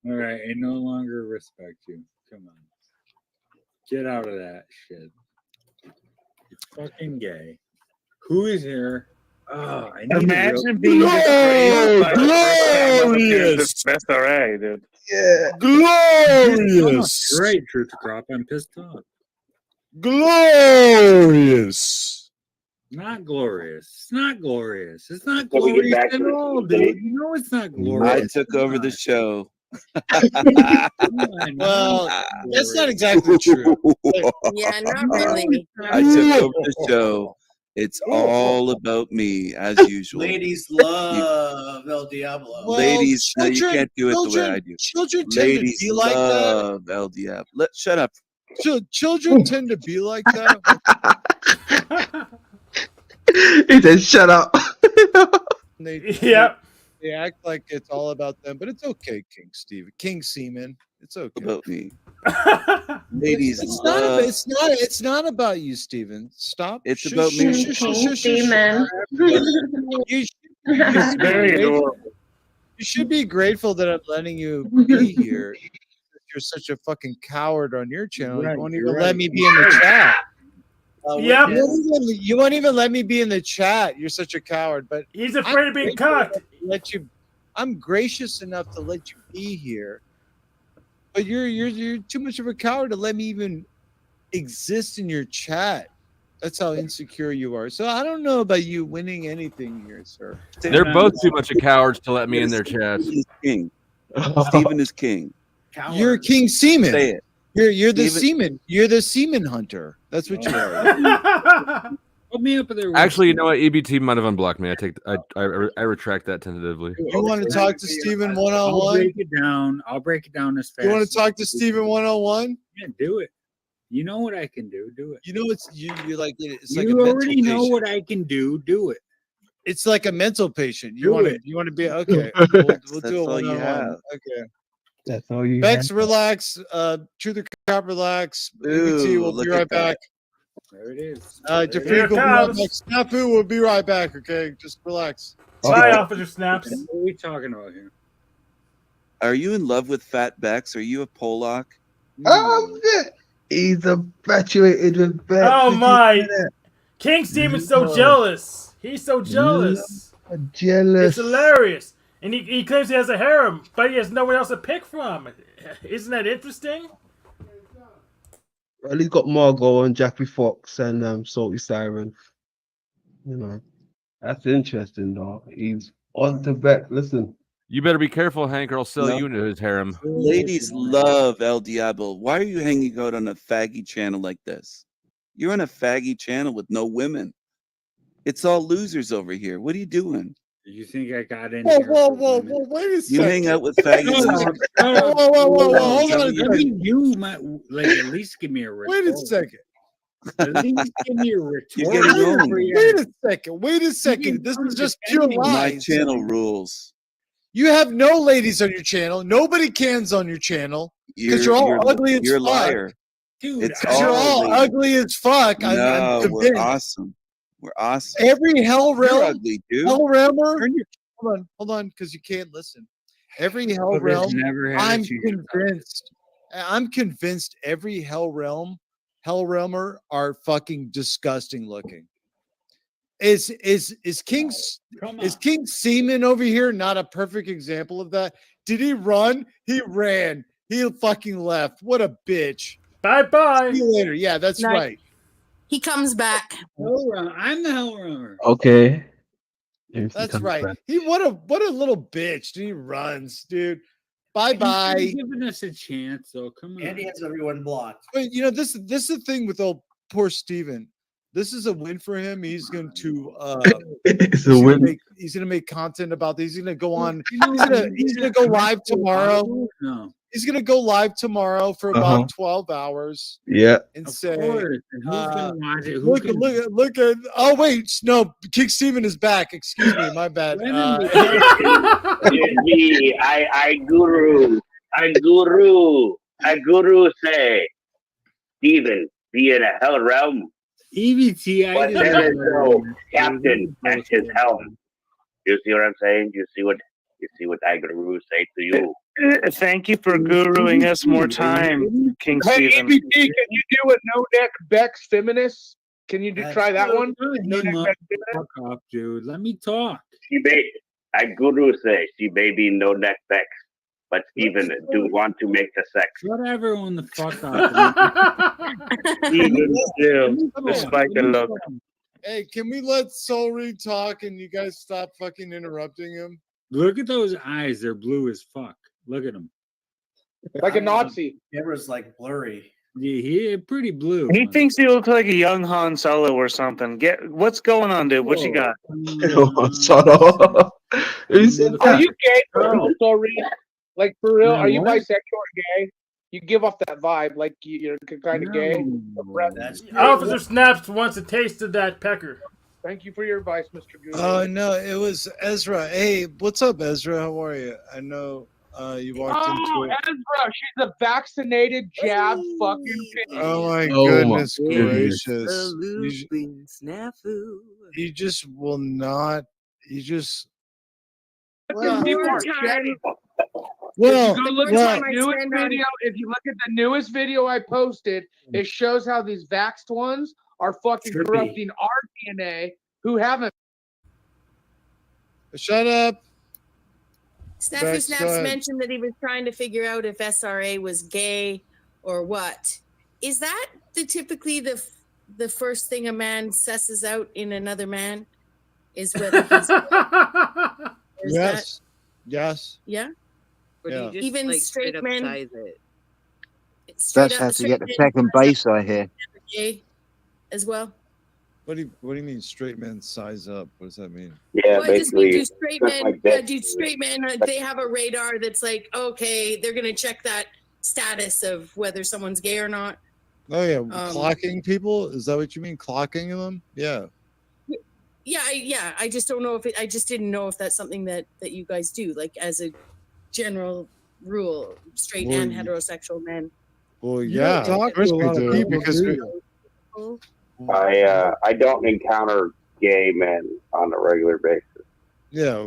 All right, I no longer respect you. Come on. Get out of that shit. It's fucking gay. Who is here? Oh, I need Imagine being glorious. That's all right, dude. Yeah. Glorious. Great, Truth Crop. I'm pissed off. Glorious. Not glorious. It's not glorious. It's not Can we get glorious back at to the all, debate? dude. You know it's not I glorious. took over the show. Well, that's not exactly true. Yeah, not really. I took over the show. It's all about me, as usual. Ladies love El Diablo. Well, Ladies, no, you children- can't do it the way children- I do. children tend to Ladies be like that. love El Diablo. Shut up. Children tend to be like that. He said, shut up. They act like it's all about them, but it's okay, King Seaman. It's okay. About me. Ladies It's love. not. It's not about you, Steven. Stop. It's about me. Demon. It's very adorable. You should be grateful that I'm letting you be here. You're such a fucking coward on your channel. Right, You won't you're even right. let me be in the chat. Yep. You won't even let me be in the chat. You're such a coward. But He's afraid of being cucked. I'm gracious enough to let you be here. But you're too much of a coward to let me even exist in your chat. That's how insecure you are. So I don't know about you winning anything here, sir. They're both too much of cowards to let me in their chats. Steven is king. Steven is king. You're King Seaman. Say it. You're the Steven- seaman. You're the seaman hunter. That's what you are. Put me up there. Actually, you know what? EBT might have unblocked me. I retract that tentatively. You want to talk to Steven one on I'll one? break it down. I'll break it down as fast. You want as to talk to Steven one on one? Yeah, do it. You know what I can do. Do it. You know it's you like it's like a You mental already know patient. what I can do. Do it. It's like a mental patient. You Do want it. to be okay. We'll do That's it all one you on have. one. Okay. That's all you Bex, have. relax. Truth or Cop, relax. Ooh, EBT, we'll look be at right back. There it is. Jafrique will be right back. Snafu will be right back. Okay, just relax. Bye, Officer Snaps. What are we talking about here? Are you in love with Fat Bex? Are you a Pollock? Oh, shit. He's infatuated with Bex. Oh Did you my! hear that? King Steven's so jealous. He's so jealous. Jealous. It's hilarious. And he claims he has a harem, but he has no one else to pick from. Isn't that interesting? Well, he's got Margot and Jackie Fox and Salty Siren. You know, that's interesting, though. He's on to Beck. Listen, You better be careful, Hank, or I'll sell No. you into his harem. Ladies love El Diablo. Why are you hanging out on a faggy channel like this? You're on a faggy channel with no women. It's all losers over here. What are you doing? You think I got in Whoa, here? whoa, for whoa, women? whoa! Wait a You second. hang out with faggy losers. Whoa, whoa, whoa, whoa! Hold on a I second. mean, you might like at least give me a Wait a response. second. At least give me a You're retort. getting owned. Wait a second. This is just pure My lies. channel rules. You have no ladies on your channel. Nobody cans on your channel because you're all ugly as You're a fuck. liar. Dude, It's Because you're all ladies. ugly as fuck. I'm No, we're convinced. awesome. We're awesome. Every hell You're realm, ugly, dude. hell realmer. Hold on, because you can't listen. Every hell But it's realm, never had a I'm chance. convinced every hell realmer are fucking disgusting looking. Is King Seaman over here not a perfect example of that? Did he run? He ran. He fucking left. What a bitch. Bye. See you later. Yeah, that's Nice. right. He comes back. I'm the hell runner. Okay. That's right. What a little bitch. He runs, dude. Bye. He's giving us a chance, so come on. Andy has everyone blocked. But this is the thing with old poor Steven. This is a win for him. He's going to It's a win. he's gonna make content about this. He's gonna go on. He's gonna go live tomorrow. No. He's gonna go live tomorrow for about 12 hours. Yeah. And Of say, course. And who's gonna watch it? look at. Oh wait, no, King Steven is back. Excuse me, my bad. It's me. I guru say, Steven, be in a hell realm. EBT, But there is no captain at his helm. You see what I'm saying? You see what I guru say to you? Thank you for guruing us more time, King Hey, Steven. EBT, can you do a no neck Bex feminist? Can you try that one? No neck Bex feminist? Fuck off, dude. Let me talk. I guru say she may be no neck Bex, but Steven do want to make the sex. Let everyone the fuck off. Steven still, despite the look. Hey, can we let Soul Reed talk and you guys stop fucking interrupting him? Look at those eyes. They're blue as fuck. Look at them. Like a Nazi. Camera's like blurry. Yeah, he pretty blue. He thinks he looks like a young Han Solo or something. What's going on, dude? What you got? Shut up. Who said Are that? you gay for real, Soul Reed? Like for real? Yeah, Are you what? bisexual or gay? You give off that vibe, like you're kind of gay. Officer Snaps wants a taste of that pecker. Thank you for your advice, Mr. Goose. Oh no, it was Ezra. Hey, what's up, Ezra? How are you? I know you walked into it. Ezra, she's a vaccinated jab fucking pig. Oh my Oh, goodness my gracious! Snafu. You just will not. You just. People are shitty. Well, If you go look at my newest video, if you look at the newest video I posted, it shows how these vaxxed ones are fucking Trippy. corrupting our DNA who haven't. Shut up. Snafu Bex, Snaps go ahead. mentioned that he was trying to figure out if SRA was gay or what. Is that typically the first thing a man assesses out in another man? Is whether he's gay? Is Yes. Yes. Yeah. Or do you just, Even like, straight men. size it? That's how to get the second base, I hear. Gay as well. What do you mean straight men size up? What does that mean? Yeah, Well, I just mean, do straight stuff men? like that. Do straight men? They have a radar that's like, okay, they're gonna check that status of whether someone's gay or not. Oh yeah, clocking people? Is that what you mean? Clocking them? Yeah. Yeah. I just don't know if I just didn't know if that's something that you guys do, like as a general rule, straight Well, and heterosexual men. Well, yeah. talk of course to a we lot of do, people, because do we- I don't encounter gay men on a regular basis. Yeah.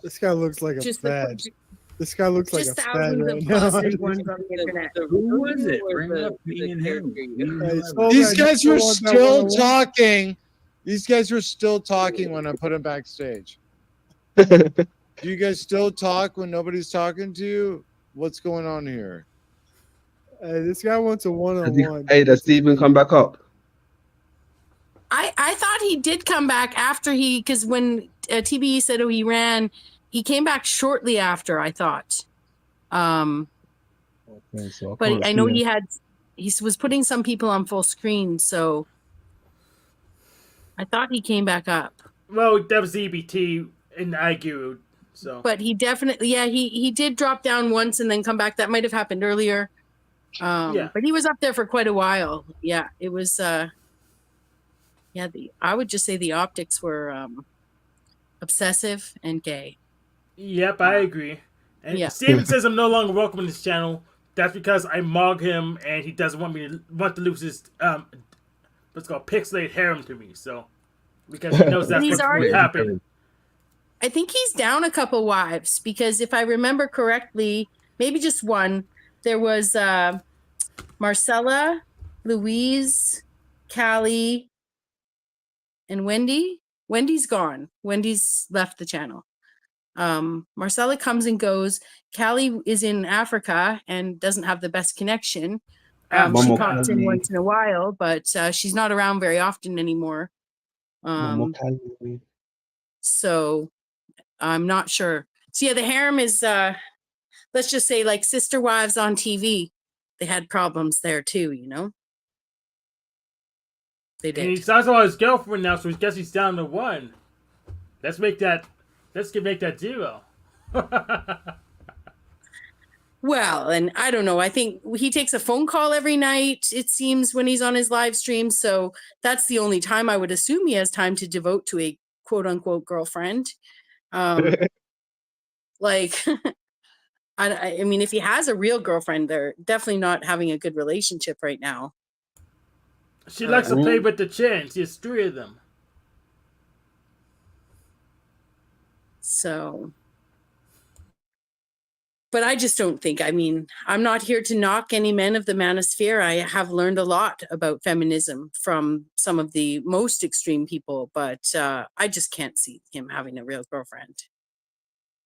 This guy looks like a Just fad. This guy looks like a Just fad thousands right of now. closeted ones on the internet. Who was it? Bring up me and him. These guys were still talking. These guys were still talking when I put them backstage. Do you guys still talk when nobody's talking to you? What's going on here? Hey, this guy wants a one-on-one. Hey, does Steven come back up? I thought he did come back after because when TBE said he ran, he came back shortly after, I thought. Okay, so But can't I know see him. he was putting some people on full screen, so I thought he came back up. Well, that was EBT and IQ. So, But he definitely, he did drop down once and then come back. That might have happened earlier. But he was up there for quite a while. Yeah, it was. I would just say the optics were obsessive and gay. Yep, I agree. And yeah. Steven says I'm no longer welcome on this channel. That's because I mog him and he doesn't want to lose his what's called pixelated harem to me. So because he knows that's He's what already- would happen. I think he's down a couple wives because if I remember correctly, maybe just one. There was Marcella, Louise, Callie, and Wendy. Wendy's gone. Wendy's left the channel. Marcella comes and goes. Callie is in Africa and doesn't have the best connection. She pops in once in a while, but she's not around very often anymore. So I'm not sure. So yeah, the harem is let's just say like Sister Wives on TV. They had problems there too, you know. They did. And he's talking about his girlfriend now, so I guess he's down to one. Let's make that 0. Well, and I don't know. I think he takes a phone call every night, it seems, when he's on his live stream. So that's the only time I would assume he has time to devote to a quote unquote girlfriend. Like, I mean, if he has a real girlfriend, they're definitely not having a good relationship right now. She likes to play with the chin. She has 3 of them. So, but I just don't think, I mean, I'm not here to knock any men of the manosphere. I have learned a lot about feminism from some of the most extreme people, but I just can't see him having a real girlfriend.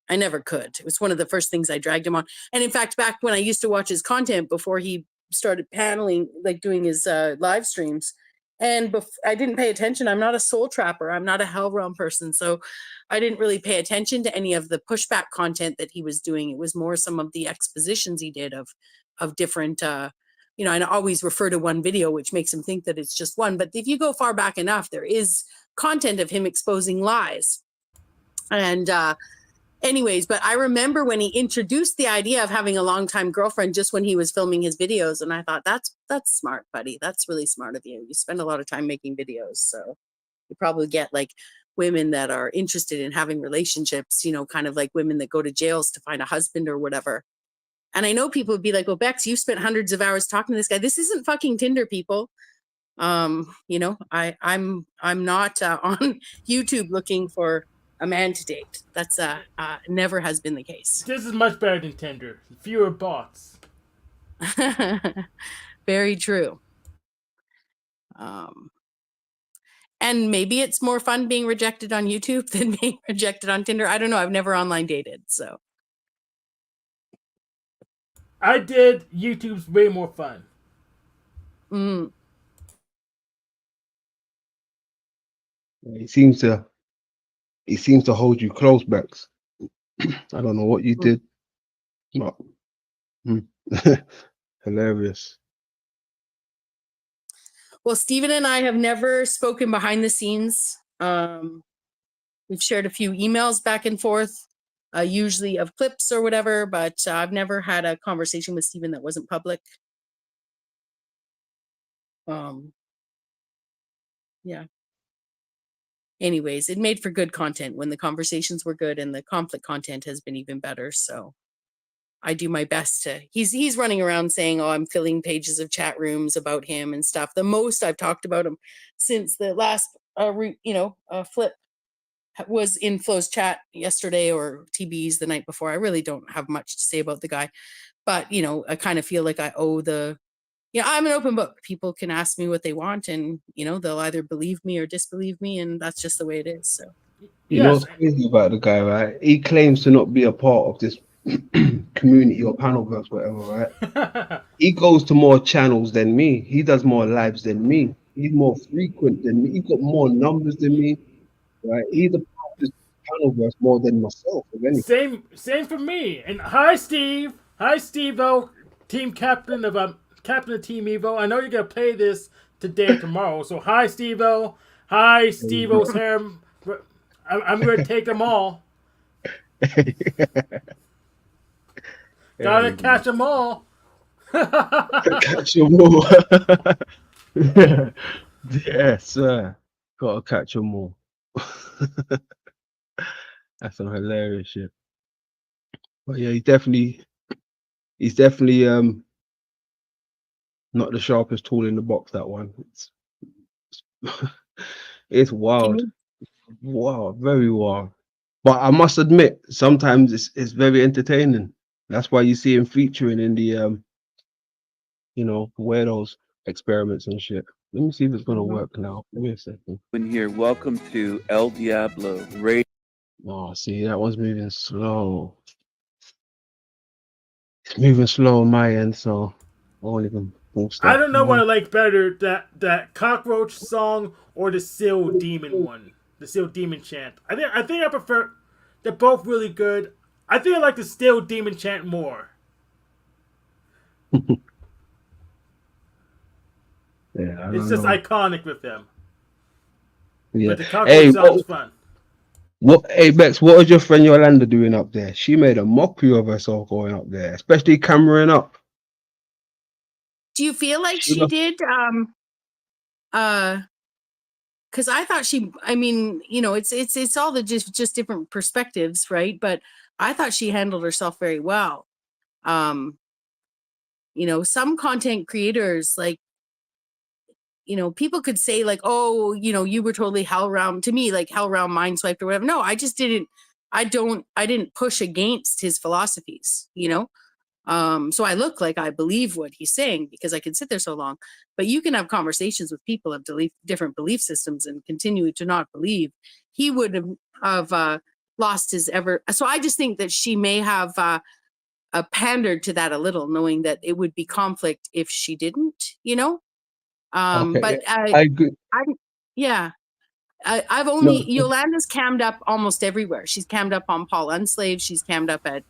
I never could. It was one of the first things I dragged him on. And in fact, back when I used to watch his content before he started paneling, like doing his live streams, and I didn't pay attention. I'm not a soul trapper. I'm not a hell realm person. So I didn't really pay attention to any of the pushback content that he was doing. It was more some of the expositions he did of different, you know, and I always refer to one video, which makes him think that it's just one. But if you go far back enough, there is content of him exposing lies. And anyways, but I remember when he introduced the idea of having a longtime girlfriend just when he was filming his videos. And I thought, that's smart, buddy. That's really smart of you. You spend a lot of time making videos. So you probably get like women that are interested in having relationships, you know, kind of like women that go to jails to find a husband or whatever. And I know people would be like, well, Bex, you spent hundreds of hours talking to this guy. This isn't fucking Tinder, people. You know, I'm not on YouTube looking for a man to date. That's never has been the case. This is much better than Tinder. Fewer bots. Very true. And maybe it's more fun being rejected on YouTube than being rejected on Tinder. I don't know. I've never online dated, so. I did. YouTube's way more fun. He seems to hold you close, Bex. I don't know what you did. But, hilarious. Well, Stephen and I have never spoken behind the scenes. We've shared a few emails back and forth, usually of clips or whatever, but I've never had a conversation with Stephen that wasn't public. Yeah. Anyways, it made for good content when the conversations were good, and the conflict content has been even better. So I do my best to, he's running around saying, oh, I'm filling pages of chat rooms about him and stuff. The most I've talked about him since the last, flip was in Flo's chat yesterday, or TB's the night before. I really don't have much to say about the guy, but, you know, I kind of feel like I owe I'm an open book. People can ask me what they want, and, you know, they'll either believe me or disbelieve me, and that's just the way it is. So, you know what's crazy about the guy, right? He claims to not be a part of this community or panelverse, whatever, right? He goes to more channels than me. He does more lives than me. He's more frequent than me. He's got more numbers than me, right? He's a part of this panelverse more than myself, if anything. Same for me. And hi, Steve. Hi, Steve-O, team captain of Team Evo. I know you're gonna play this today or tomorrow. So hi, Steve-O. Hi, Steve-O's harem. I'm gonna take them all. Gotta catch them all. Catch 'em all. Yes, sir. Gotta catch 'em all. That's some hilarious shit. But yeah, he's definitely not the sharpest tool in the box. That one. It's wild. Wow, very wild. But I must admit, sometimes it's very entertaining. That's why you see him featuring in the weirdos experiments and shit. Let me see if it's gonna work now. Give me a second. In here, welcome to El Diablo Radio. Oh, see, that one's moving slow. It's moving slow on my end, so I won't even post that. I don't know what I like better, that cockroach song or the Seal Demon one, the Seal Demon chant. I think I prefer. They're both really good. I think I like the Seal Demon chant more. Yeah, it's just iconic with them. Yeah. But the cockroach song is fun. Hey Bex, what was your friend Yolanda doing up there? She made a mockery of herself going up there, especially cameraing up. Do you feel like she did? Because I thought I mean, it's all the just different perspectives, right? But I thought she handled herself very well. Some content creators, like, people could say like, oh, you were totally hellbound to me, like hellbound mind swiped or whatever. No, I just didn't. I didn't push against his philosophies, so I look like I believe what he's saying because I can sit there so long. But you can have conversations with people of different belief systems and continue to not believe. He would have lost his ever. So I just think that she may have pandered to that a little, knowing that it would be conflict if she didn't, Okay, but I agree. I've only Yolanda's cammed up almost everywhere. She's cammed up on Paul Unslave. She's cammed up at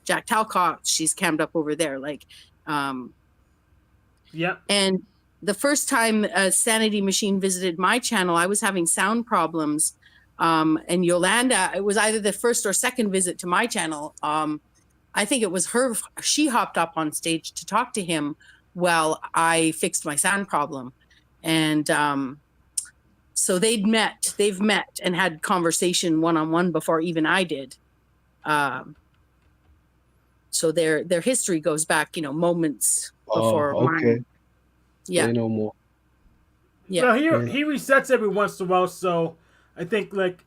Jack Talcott. She's cammed up over there. Like, yeah. And the first time Sanity Machine visited my channel, I was having sound problems. And Yolanda, it was either the first or second visit to my channel. I think it was her. She hopped up on stage to talk to him while I fixed my sound problem. And so they've met and had conversation one-on-one before even I did. So their history goes back, moments before mine. Yeah. Say no more. Yeah. Well, he resets every once in a while, so I think like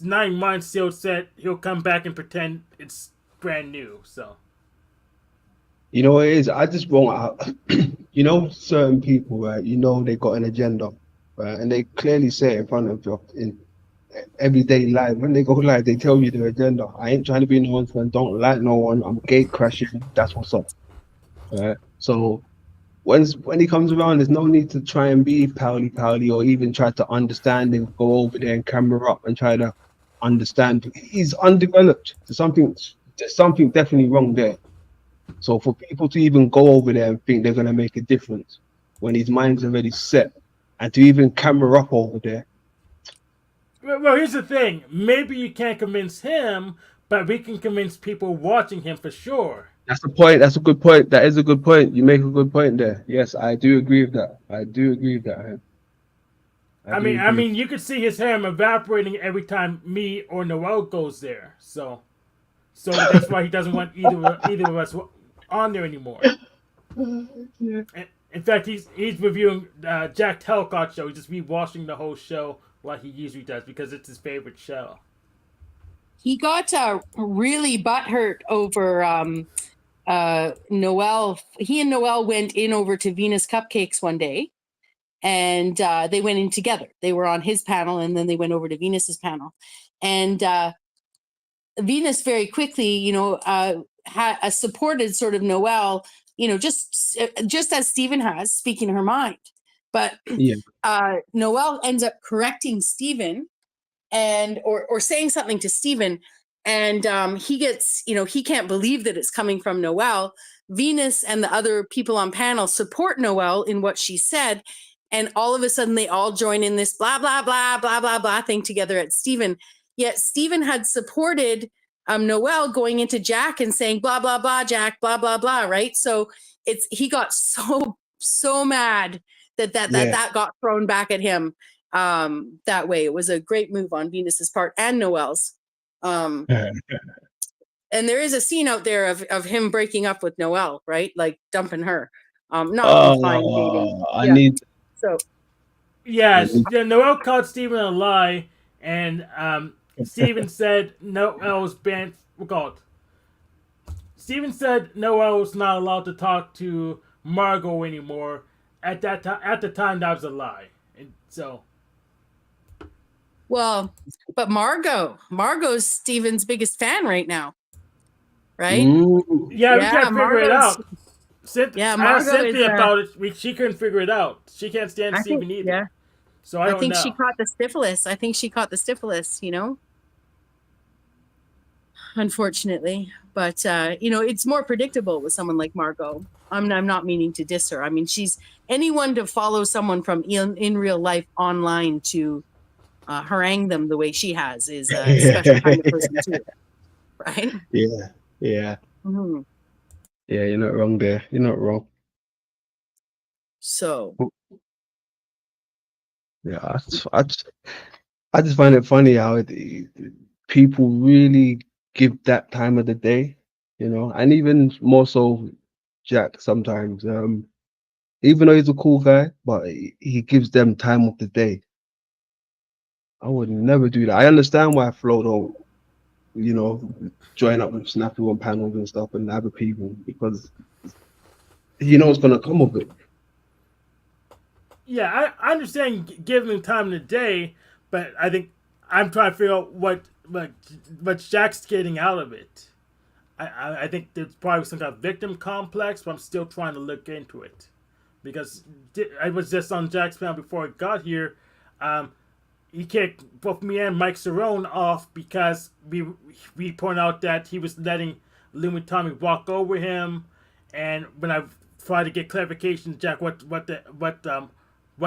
9 months he'll come back and pretend it's brand new. So. You know what it is? I just won't. Certain people, right? They got an agenda, right? And they clearly say it in front of you in everyday life. When they go live, they tell you their agenda. I ain't trying to be no one's friend. Don't like no one. I'm gate crashing. That's what's up. Right? So when he comes around, there's no need to try and be pally or even try to understand and go over there and camera up and try to understand. He's undeveloped. There's something definitely wrong there. So for people to even go over there and think they're going to make a difference when his mind's already set, and to even camera up over there. Well, here's the thing. Maybe you can't convince him, but we can convince people watching him for sure. That's the point. That's a good point. That is a good point. You make a good point there. Yes, I do agree with that. I mean, you could see his hair evaporating every time me or Noel goes there. So that's why he doesn't want either of us on there anymore. Yeah. In fact, he's reviewing Jack Talcott show. He's just rewatching the whole show like he usually does because it's his favorite show. He got really butthurt over Noel. He and Noel went in over to Venus Cupcakes one day, and they went in together. They were on his panel, and then they went over to Venus's panel. And Venus very quickly, supported sort of Noel, just as Stephen has, speaking her mind. But Noel ends up correcting Stephen or saying something to Stephen, and he gets, he can't believe that it's coming from Noel. Venus and the other people on panel support Noel in what she said, and all of a sudden they all join in this blah blah blah blah blah blah thing together at Stephen. Yet Stephen had supported Noel going into Jack and saying blah blah blah, Jack, blah blah blah, right? So he got so mad that got thrown back at him that way. It was a great move on Venus's part and Noel's. And there is a scene out there of him breaking up with Noel, right? Like dumping her. Not implying dating. I need. So Yes, yeah, Noel called Steven a lie, and Steven said Noel was banned. Steven said Noel was not allowed to talk to Margot anymore. At that time, at the time, that was a lie. And so, well, but Margot's Steven's biggest fan right now, right? yeah, we can't figure it out. Yeah, I asked Margot Cynthia is, about it. She couldn't figure it out. She can't stand I Steven think- either. yeah. So I don't think know. she caught the syphilis. Unfortunately. But it's more predictable with someone like Margot. I'm not meaning to diss her. I mean, she's anyone to follow someone from in real life online to harangue them the way she has is a special kind of person too. Right? Yeah. Mhm. Yeah, you're not wrong there. You're not wrong. So Yeah, I just find it funny how people really give that time of the day, and even more so Jack sometimes. Even though he's a cool guy, but he gives them time of the day. I would never do that. I understand why Flo don't, join up with Snappy on panels and stuff and other people because it's gonna come of it. Yeah, I understand giving him time in the day, but I think I'm trying to figure out what Jack's getting out of it. I think there's probably some kind of victim complex, but I'm still trying to look into it. Because I was just on Jack's panel before I got here. He kicked both me and Mike Cerrone off because we point out that he was letting Lou and Tommy walk over him, and when I tried to get clarification, Jack, what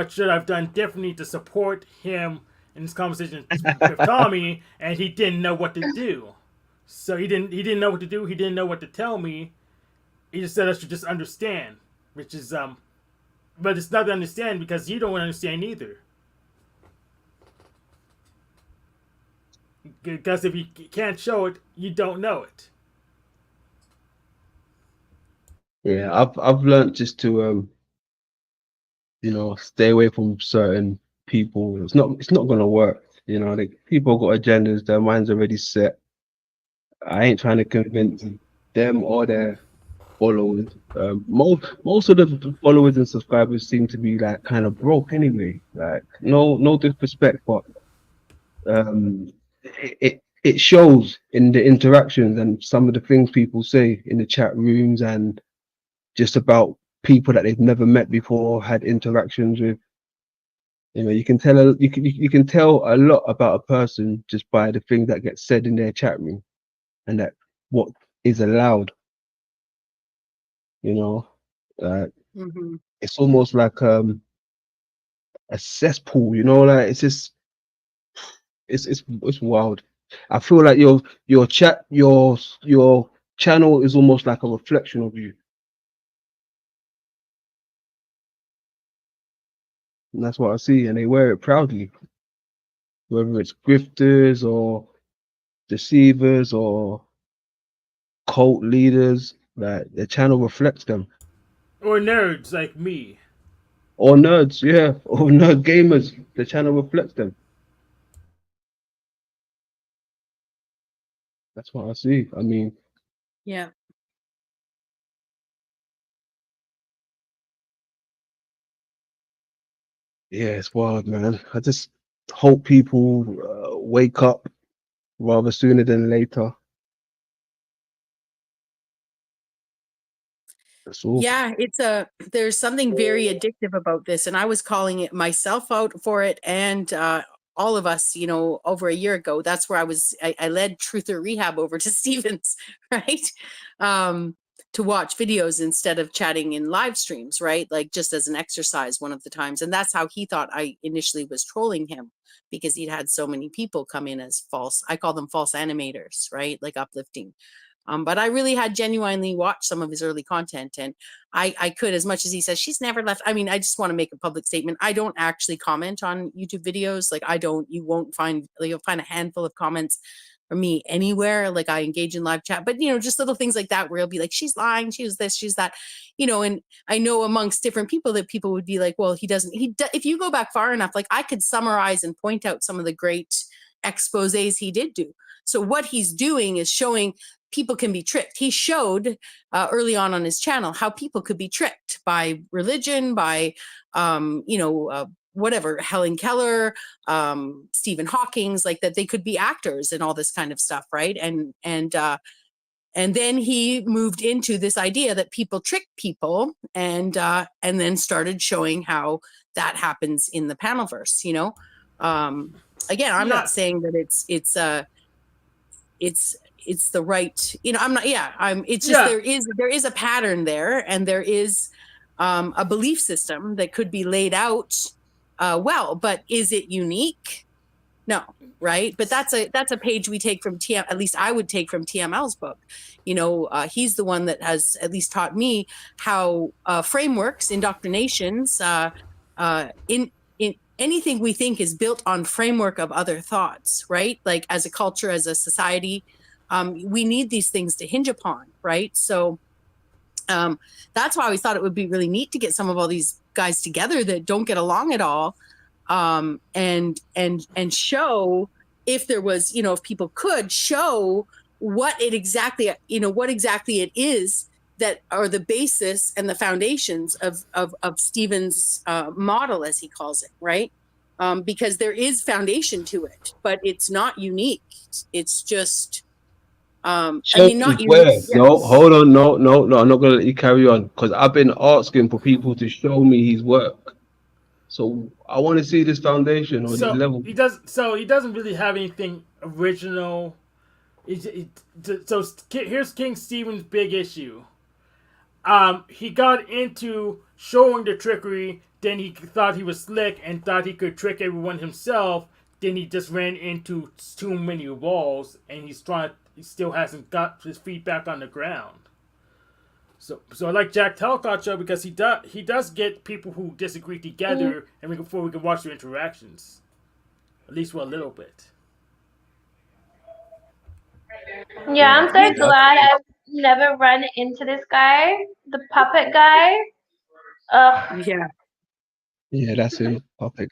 should I've done differently to support him in this conversation with Tommy, and he didn't know what to do. So he didn't know what to do. He didn't know what to tell me. He just said I should just understand, which is but it's not to understand because you don't understand either. Because if you can't show it, you don't know it. Yeah, I've learned just to stay away from certain people. It's not gonna work. People got agendas, their minds already set. I ain't trying to convince them or their followers. Most of the followers and subscribers seem to be like kind of broke anyway. Like no disrespect, but it shows in the interactions and some of the things people say in the chat rooms and just about people that they've never met before, had interactions with. You can tell you can tell a lot about a person just by the things that get said in their chat room and that what is allowed. Mhm. It's almost like a cesspool. Like it's just it's wild. I feel like your channel is almost like a reflection of you. And that's what I see, and they wear it proudly. Whether it's grifters or deceivers or cult leaders, like the channel reflects them. Or nerds like me. Or nerds, yeah. Or nerd gamers. The channel reflects them. That's what I see. I mean, Yeah. yeah, it's wild, man. I just hope people wake up rather sooner than later. That's all. Yeah, there's something very addictive about this, and I was calling it myself out for it, and all of us, over a year ago. That's where I led Truth or Rehab over to Stevens, right? watch videos instead of chatting in live streams, right? Like just as an exercise one of the times. And that's how he thought I initially was trolling him, because he'd had so many people come in as false. I call them false animators, right? Like uplifting. But I really had genuinely watched some of his early content, and I could, as much as he says she's never left. I mean, I just want to make a public statement. I don't actually comment on YouTube videos. Like you won't find, like, you'll find a handful of comments from me anywhere. Like I engage in live chat, but just little things like that where you'll be like, she's lying, she was this, she's that, and I know amongst different people that people would be like, well, if you go back far enough, like I could summarize and point out some of the great exposés he did do. So what he's doing is showing people can be tricked. He showed early on his channel how people could be tricked by religion, by, whatever, Helen Keller, Stephen Hawking's, like that they could be actors and all this kind of stuff, right? And then he moved into this idea that people trick people, and then started showing how that happens in the panelverse. Again, I'm not saying that it's the right, I'm not, it's just, there is a pattern there, and there is a belief system that could be laid out well, but is it unique? No, right? But that's a page we take from TM, at least I would take from TML's book. He's the one that has at least taught me how frameworks, indoctrinations, in anything we think is built on framework of other thoughts, right? Like as a culture, as a society, we need these things to hinge upon, right? So that's why I always thought it would be really neat to get some of all these guys together that don't get along at all, and show, if there was, if people could show what exactly it is that are the basis and the foundations of Stephen's model, as he calls it, right? Because there is foundation to it, but it's not unique. It's just, not unique. No, hold on, no, I'm not gonna let you carry on, because I've been asking for people to show me his work. So I want to see this foundation or this level. He doesn't really have anything original. So here's King Stephen's big issue. He got into showing the trickery, then he thought he was slick and thought he could trick everyone himself. Then he just ran into too many walls, and he still hasn't got his feet back on the ground. So I like Jack Talcott show because he does get people who disagree together, and before we can watch their interactions, at least for a little bit. Yeah, I'm so glad I've never run into this guy, the puppet guy. Yeah. Yeah, that's him. Puppet.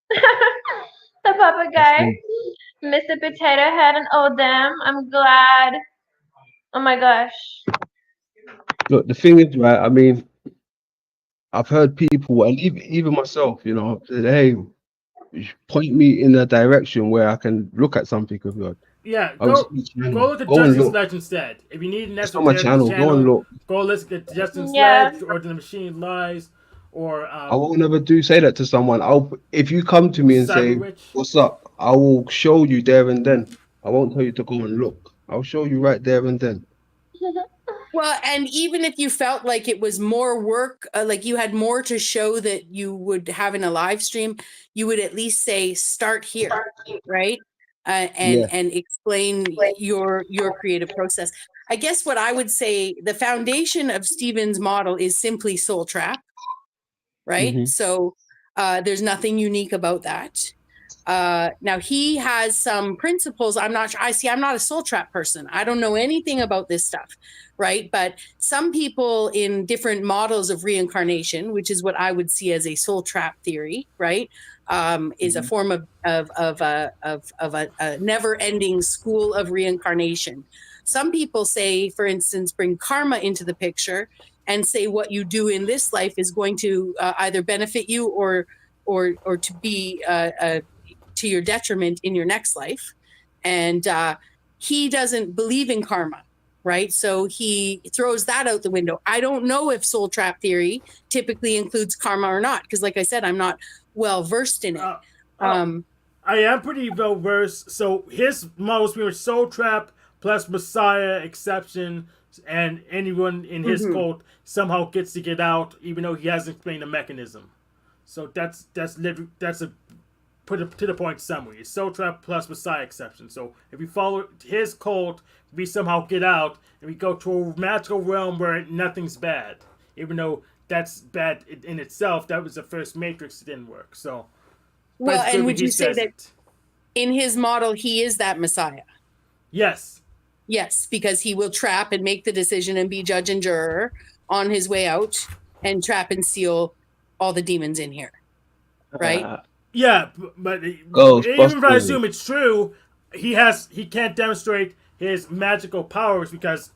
The puppet guy, Mr. Potato Head, and damn, I'm glad. Oh my gosh. Look, the thing is, right, I mean, I've heard people, and even myself, said, hey, point me in a direction where I can look at something of yours. Yeah, go look at Justin's Sledge instead. If you need an esoteric channel, go and look. Go listen to Justin's Sledge or The Machine Lies, or I won't never say that to someone. If you come to me and say, what's up, I will show you there and then. I won't tell you to go and look. I'll show you right there and then. Well, and even if you felt like it was more work, like you had more to show that you would have in a live stream, you would at least say, start here, right? And explain your creative process. I guess what I would say, the foundation of Stephen's model is simply soul trap, right? Mm-hmm. So there's nothing unique about that. Now he has some principles. I'm not a soul trap person. I don't know anything about this stuff, right? But some people in different models of reincarnation, which is what I would see as a soul trap theory, right? Is a form of a never-ending school of reincarnation. Some people say, for instance, bring karma into the picture and say what you do in this life is going to either benefit you or to be to your detriment in your next life. And he doesn't believe in karma, right? So he throws that out the window. I don't know if soul trap theory typically includes karma or not, because like I said, I'm not well versed in it. I am pretty well versed. So his models were soul trap plus Messiah exception and anyone in his Mhm. cult somehow gets to get out, even though he hasn't explained the mechanism. So that's a put it to the point summary. It's Soul Trap plus Messiah exception. So if we follow his cult, we somehow get out and we go to a magical realm where nothing's bad, even though that's bad in itself. That was the first Matrix. It didn't work. So, but Well, it's good and when would he you say says that it. in his model, he is that Messiah? Yes. Yes, because he will trap and make the decision and be judge and juror on his way out and trap and seal all the demons in here. Right? Yeah, but Ghost even if I Busters. assume it's true, he can't demonstrate his magical powers because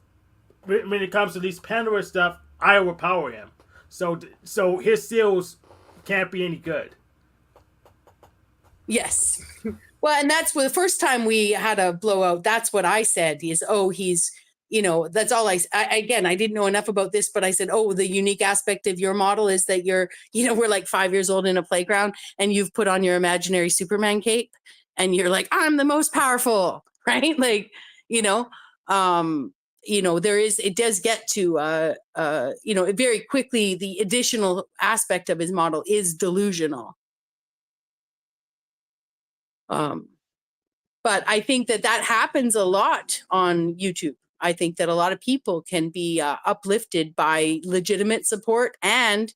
when it comes to these Pandora stuff, I overpower him. So his seals can't be any good. Yes. Well, and that's the first time we had a blowout. That's what I said is, he's, that's all I again, I didn't know enough about this, but I said, the unique aspect of your model is that you're, we're like 5 years old in a playground and you've put on your imaginary Superman cape and you're like, I'm the most powerful, right? Like, it does get to, very quickly, the additional aspect of his model is delusional. But I think that happens a lot on YouTube. I think that a lot of people can be uplifted by legitimate support and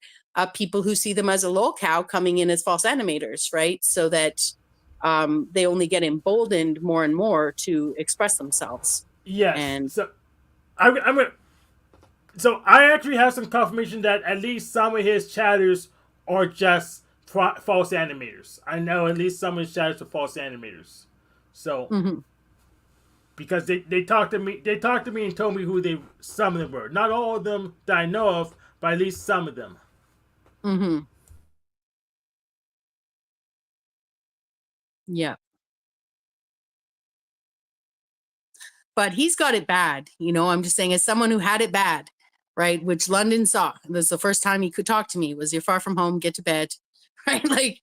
people who see them as a lolcow coming in as false animators, right? So that they only get emboldened more and more to express themselves. Yes. And so I'm gonna. So I actually have some confirmation that at least some of his chatters are just false animators. I know at least some of his chatters are false animators. So because they talked to me and told me who some of them were. Not all of them that I know of, but at least some of them. Yeah. But he's got it bad. I'm just saying, as someone who had it bad, right? Which London saw. It was the first time he could talk to me. Was you're far from home, get to bed, right? Like,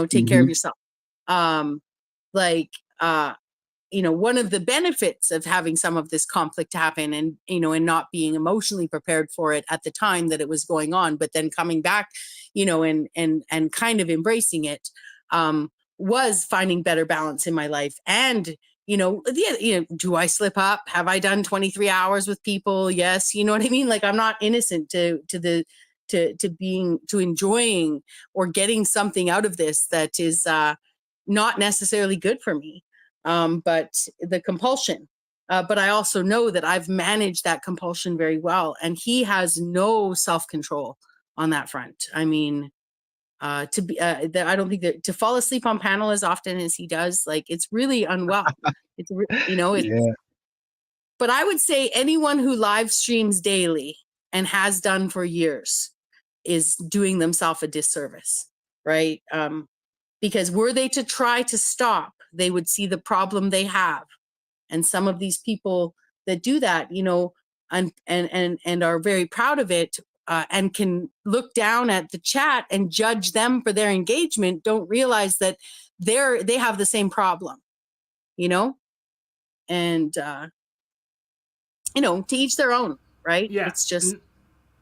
take care of yourself. One of the benefits of having some of this conflict happen and, and not being emotionally prepared for it at the time that it was going on, but then coming back, and kind of embracing it, was finding better balance in my life. And, do I slip up? Have I done 23 hours with people? Yes. You know what I mean? Like, I'm not innocent to enjoying or getting something out of this that is not necessarily good for me. But the compulsion. But I also know that I've managed that compulsion very well. And he has no self-control on that front. I mean, I don't think that to fall asleep on panel as often as he does, like, it's really unwell. Yeah. But I would say anyone who live streams daily and has done for years is doing themselves a disservice, right? Because were they to try to stop, they would see the problem they have. And some of these people that do that, and are very proud of it, and can look down at the chat and judge them for their engagement, don't realize that they have the same problem, and to each their own, right? Yeah. It's just.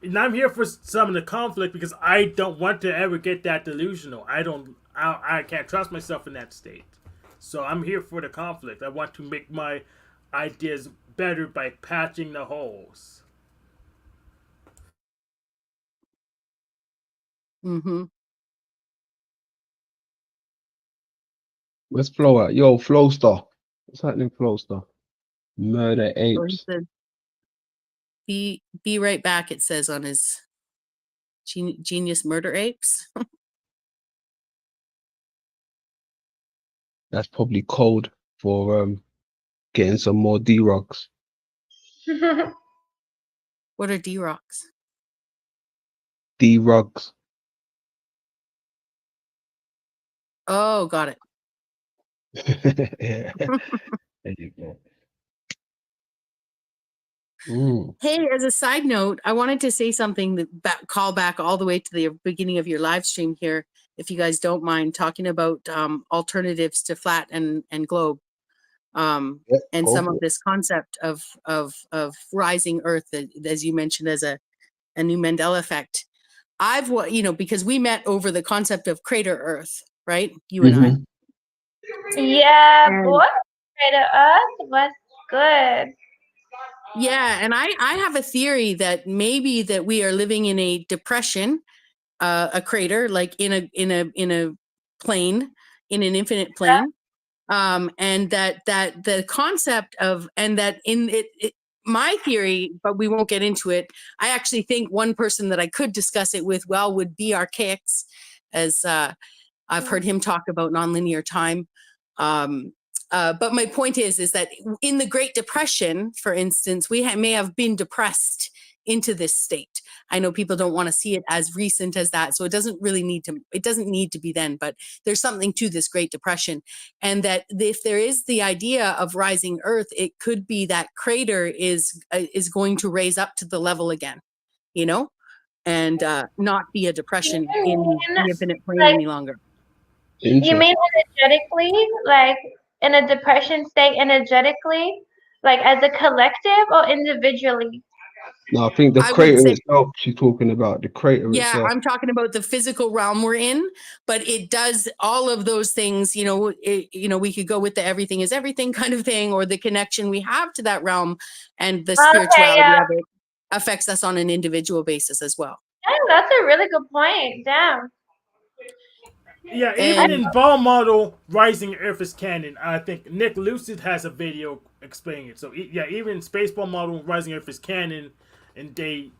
And I'm here for some of the conflict because I don't want to ever get that delusional. I can't trust myself in that state. So I'm here for the conflict. I want to make my ideas better by patching the holes. Where's Flo at? Yo, Flowstar. What's happening, Flowstar? Murder apes. Be right back, it says on his Genius Murder Apes. That's probably code for getting some more D-Rocks. What are D-Rocks? D-Rocks. Oh, got it. Yeah. There you go. Hey, as a side note, I wanted to say something that call back all the way to the beginning of your live stream here, if you guys don't mind, talking about alternatives to flat and globe. And some of this concept of rising Earth, as you mentioned, as a new Mandela effect. Because we met over the concept of crater Earth, right? You and I. Yeah, boy, Crater Earth was good. Yeah, and I have a theory that maybe that we are living in a depression, a crater, like in a plane, in an infinite plane, and that the concept of, and that in it my theory, but we won't get into it. I actually think one person that I could discuss it with would be Archaics, as I've heard him talk about nonlinear time. But my point is that in the Great Depression, for instance, we may have been depressed into this state. I know people don't want to see it as recent as that, so it doesn't need to be then, but there's something to this Great Depression. And that if there is the idea of rising Earth, it could be that crater is going to raise up to the level again, and not be a depression in the infinite plane any longer. You mean energetically, like in a depression state energetically, like as a collective or individually? No, I think the crater itself she's talking about, the crater itself. I'm talking about the physical realm we're in, but it does all of those things, we could go with the everything is everything kind of thing, or the connection we have to that realm, and the spirituality of it affects us on an individual basis as well. Yeah, that's a really good point. Damn. Yeah, even in ball model, Rising Earth is canon. I think Nick Lucid has a video explaining it. So yeah, even in Spaceball model, Rising Earth is canon, and they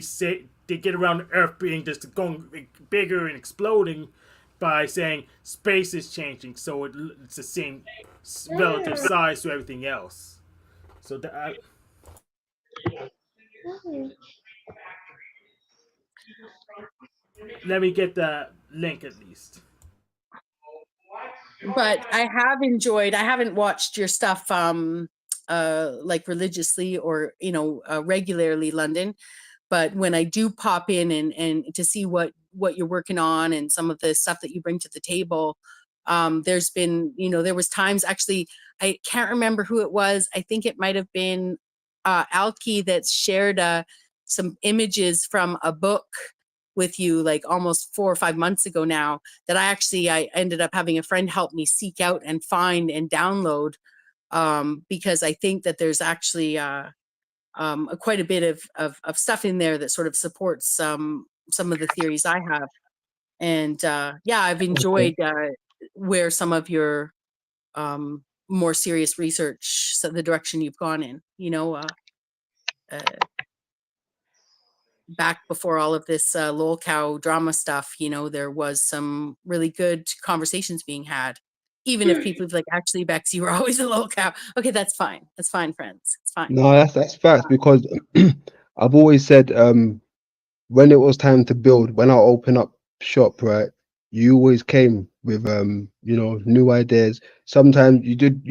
say they get around Earth being just going bigger and exploding by saying space is changing, so it's the same relative size to everything else. So that. Let me get the link at least. But I haven't watched your stuff like religiously or regularly, London, but when I do pop in and to see what you're working on and some of the stuff that you bring to the table, there's been there was times, actually I can't remember who it was, I think it might have been Alki that shared some images from a book with you like almost 4 or 5 months ago now, that I ended up having a friend help me seek out and find and download, because I think that there's actually quite a bit of stuff in there that sort of supports some of the theories I have. And I've enjoyed where some of your more serious research, so the direction you've gone in, back before all of this lol cow drama stuff, there was some really good conversations being had, even if people like, actually, Bex, you were always a lol cow. Okay, that's fine, friends, it's fine. No, that's facts, because I've always said, when it was time to build, when I open up shop, right, you always came with new ideas. Sometimes you did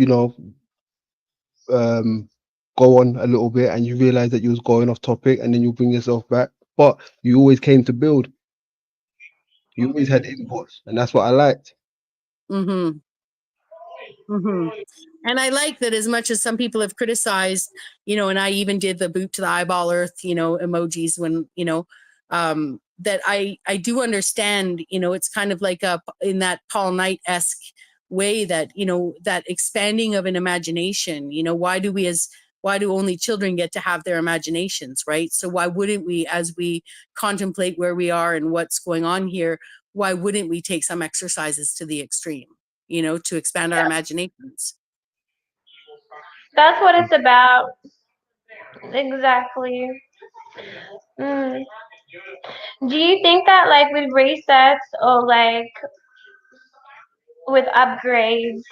go on a little bit and you realize that you was going off topic, and then you bring yourself back, but you always came to build. You always had inputs, and that's what I liked. And I like that, as much as some people have criticized, and I even did the boot to the eyeball earth, emojis when, that I do understand, it's kind of like in that Paul Knight-esque way that, that expanding of an imagination, why do only children get to have their imaginations, right? So why wouldn't we, as we contemplate where we are and what's going on here, why wouldn't we take some exercises to the extreme, to expand our imaginations? That's what it's about. Exactly. Do you think that like with resets or like with upgrades,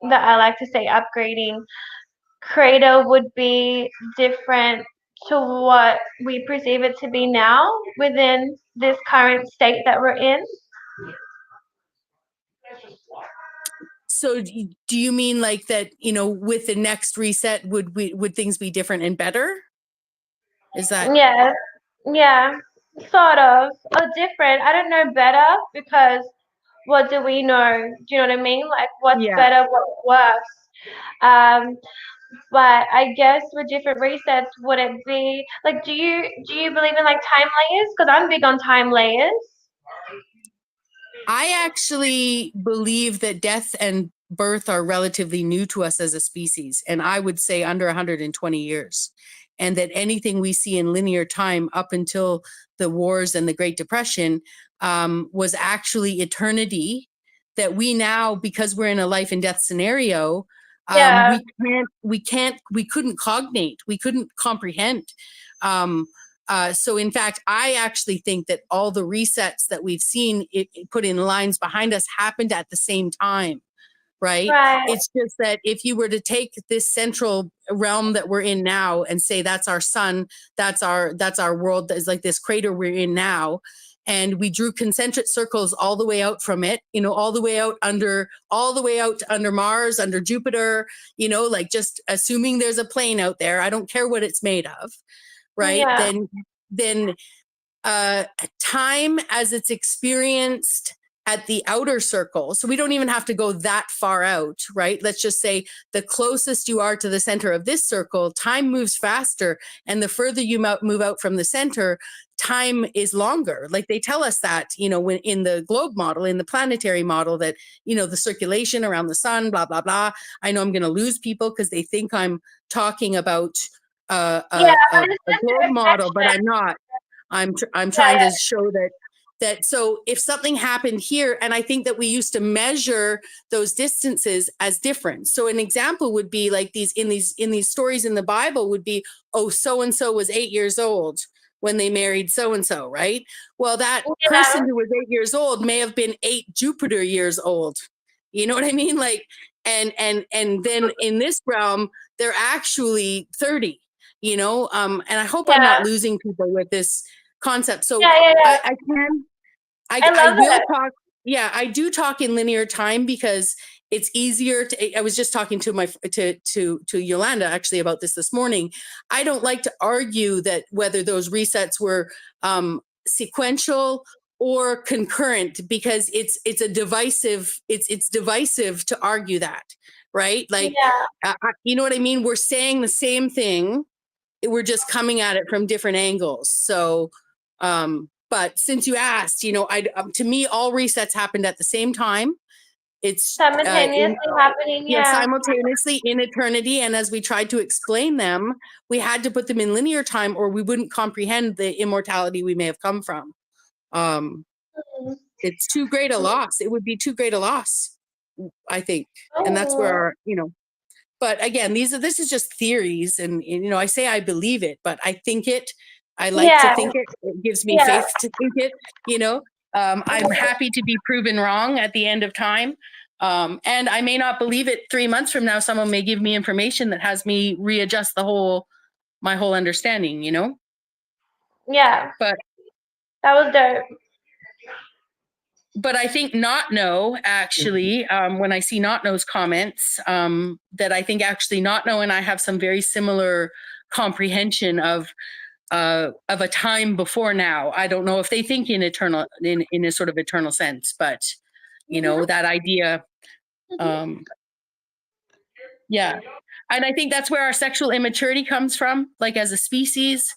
that I like to say upgrading, Credo would be different to what we perceive it to be now within this current state that we're in? So do you mean like that, with the next reset, would things be different and better? Is that? Yeah, sort of, or different. I don't know better, because what do we know? Do you know what I mean? Like, what's better, what's worse? But I guess with different resets, would it be like, do you believe in like time layers? Because I'm big on time layers. I actually believe that death and birth are relatively new to us as a species, and I would say under 120 years. And that anything we see in linear time up until the wars and the Great Depression was actually eternity. That we now, because we're in a life and death scenario, Yeah. we couldn't cognate, we couldn't comprehend. So in fact, I actually think that all the resets that we've seen it put in lines behind us happened at the same time, right? It's just that if you were to take this central realm that we're in now and say that's our sun, that's our world, that is like this crater we're in now, and we drew concentric circles all the way out from it, all the way out to under Mars, under Jupiter, like just assuming there's a plane out there, I don't care what it's made of, right? Yeah. Then time as it's experienced at the outer circle. So we don't even have to go that far out, right? Let's just say the closest you are to the center of this circle, time moves faster. And the further you move out from the center, time is longer. Like they tell us that, when in the globe model, in the planetary model, that, the circulation around the sun, blah, blah, blah. I know I'm going to lose people because they think I'm talking about a globe model, but I'm not. I'm trying to show that so if something happened here, and I think that we used to measure those distances as different. So an example would be like these stories in the Bible would be, oh, so and so was 8 years old when they married so and so, right? Well, that person who was 8 years old may have been 8 Jupiter years old. You know what I mean? Like, and then in this realm, they're actually 30. And I hope I'm not losing people with this concept. So I will talk. Yeah, I do talk in linear time because it's easier to. I was just talking to Yolanda actually about this morning. I don't like to argue that whether those resets were sequential or concurrent, because it's a divisive. It's divisive to argue that, right? Like, you know what I mean? We're saying the same thing. We're just coming at it from different angles. So, but since you asked, to me, all resets happened at the same time. It's simultaneously happening. Yeah. Simultaneously in eternity. And as we tried to explain them, we had to put them in linear time, or we wouldn't comprehend the immortality we may have come from. It's too great a loss. It would be too great a loss, I think. And that's where but again, this is just theories, and I say I believe it, but I think it. I like to think it. It gives me faith to think it. I'm happy to be proven wrong at the end of time, and I may not believe it 3 months from now. Someone may give me information that has me readjust my whole understanding. Yeah. But that was dope. But I think Not Know, actually, when I see Not Know's comments, that I think actually Not Know and I have some very similar comprehension of a time before now. I don't know if they think in a sort of eternal sense, but that idea, yeah. And I think that's where our sexual immaturity comes from, like as a species,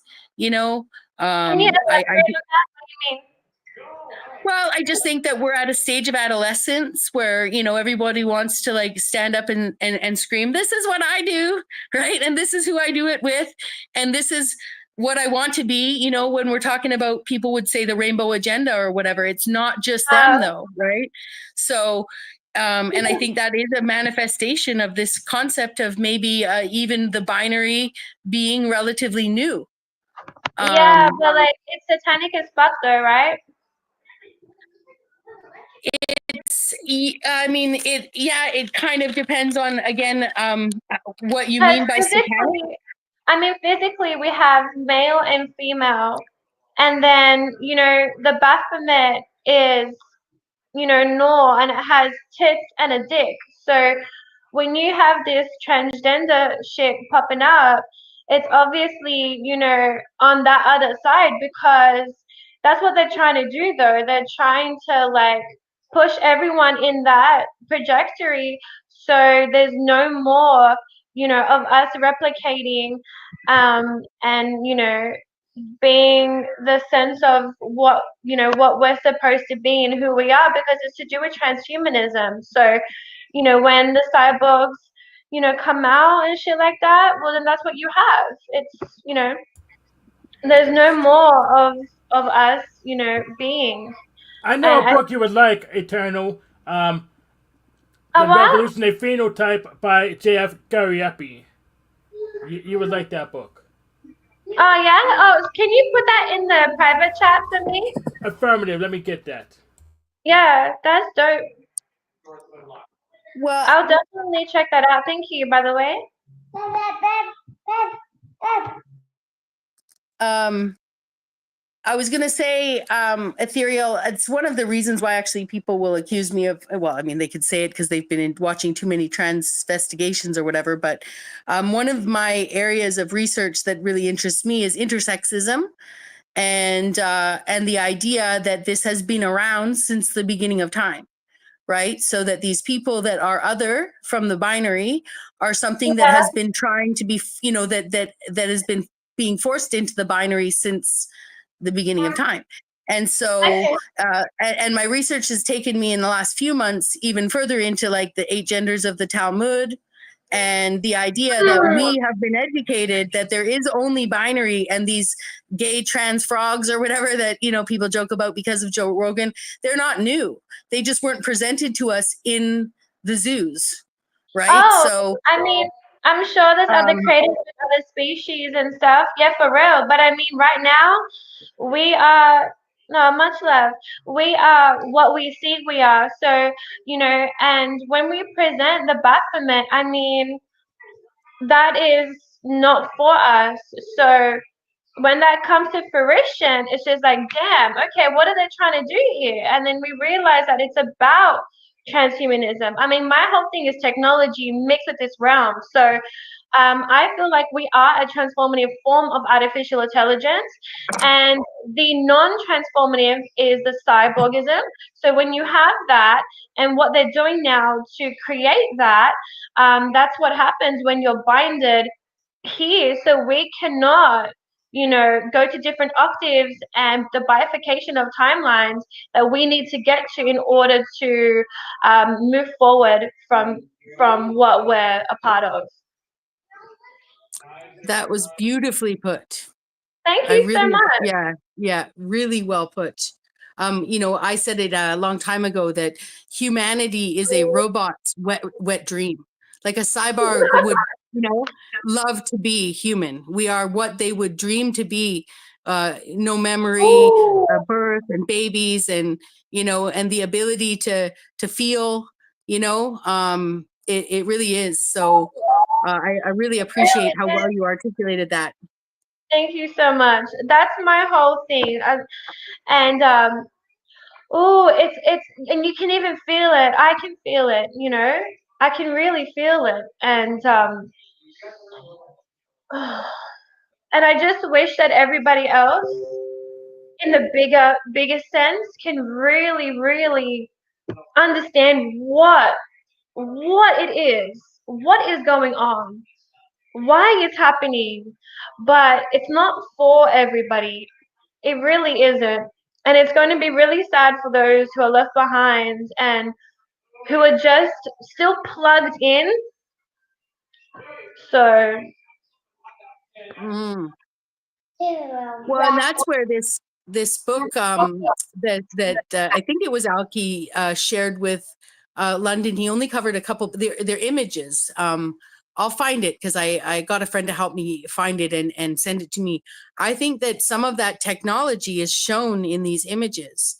Well, I just think that we're at a stage of adolescence where, everybody wants to like stand up and scream, this is what I do, right? And this is who I do it with. And this is what I want to be, when we're talking about, people would say the rainbow agenda or whatever. It's not just them though, right? So, and I think that is a manifestation of this concept of maybe even the binary being relatively new. Yeah, but like it's satanic as fuck though, right? It kind of depends on, again, what you mean by satanic. Physically we have male and female, and then the Baphomet is Nor, and it has tits and a dick. So when you have this transgender shit popping up, it's obviously on that other side, because that's what they're trying to do though. They're trying to like push everyone in that trajectory So there's no more, of us replicating, and being the sense of what we're supposed to be and who we are, because it's to do with transhumanism. So, when the cyborgs, come out and shit like that, well, then that's what you have. It's, there's no more of us, being. I know And a book you would like, Eternal. The what? Revolutionary Phenotype by J.F. Gariepi. You would like that book. Oh yeah. Oh, can you put that in the private chat for me? Affirmative. Let me get that. Yeah, that's dope. Well, I'll definitely check that out. Thank you, by the way. I was gonna say, ethereal. It's one of the reasons why actually people will accuse me of. Well, I mean, they could say it because they've been watching too many transvestigations or whatever. But one of my areas of research that really interests me is intersexism, and the idea that this has been around since the beginning of time. Right, so that these people that are other from the binary are something that has been trying to be, that has been being forced into the binary since the beginning of time. And so, and my research has taken me in the last few months even further into like the 8 genders of the Talmud, and the idea that we have been educated that there is only binary, and these gay trans frogs or whatever that people joke about because of Joe Rogan, they're not new. They just weren't presented to us in the zoos, right? Oh, so I mean, I'm sure there's other creators with other species and stuff. Yeah, for real. But I mean, right now, we are, no, much love. We are what we see we are. So, and when we present the Baphomet, I mean, that is not for us. So when that comes to fruition, it's just like, damn, okay, what are they trying to do here? And then we realize that it's about transhumanism. I mean, my whole thing is technology mixed with this realm. So I feel like we are a transformative form of artificial intelligence, and the non-transformative is the cyborgism. So when you have that, and what they're doing now to create that, that's what happens when you're binded here. So we cannot, go to different octaves and the bifurcation of timelines that we need to get to in order to move forward from what we're a part of. that was beautifully put. Thank you so much. Yeah, really well put. I said it a long time ago that humanity is a robot's wet dream. Like a cyborg would, love to be human. We are what they would dream to be. No memory, birth and babies, and and the ability to feel. It really is. So I really appreciate how well you articulated that. Thank you so much. That's my whole thing. And it's and you can even feel it. I can feel it, I can really feel it. And and I just wish that everybody else in the bigger sense can really, really understand what what is going on, why it's happening. But it's not for everybody. It really isn't. And it's going to be really sad for those who are left behind and who are just still plugged in. So Well, and that's where this book that I think it was Alki shared with London. He only covered a couple their images. I'll find it because I got a friend to help me find it and send it to me. I think that some of that technology is shown in these images.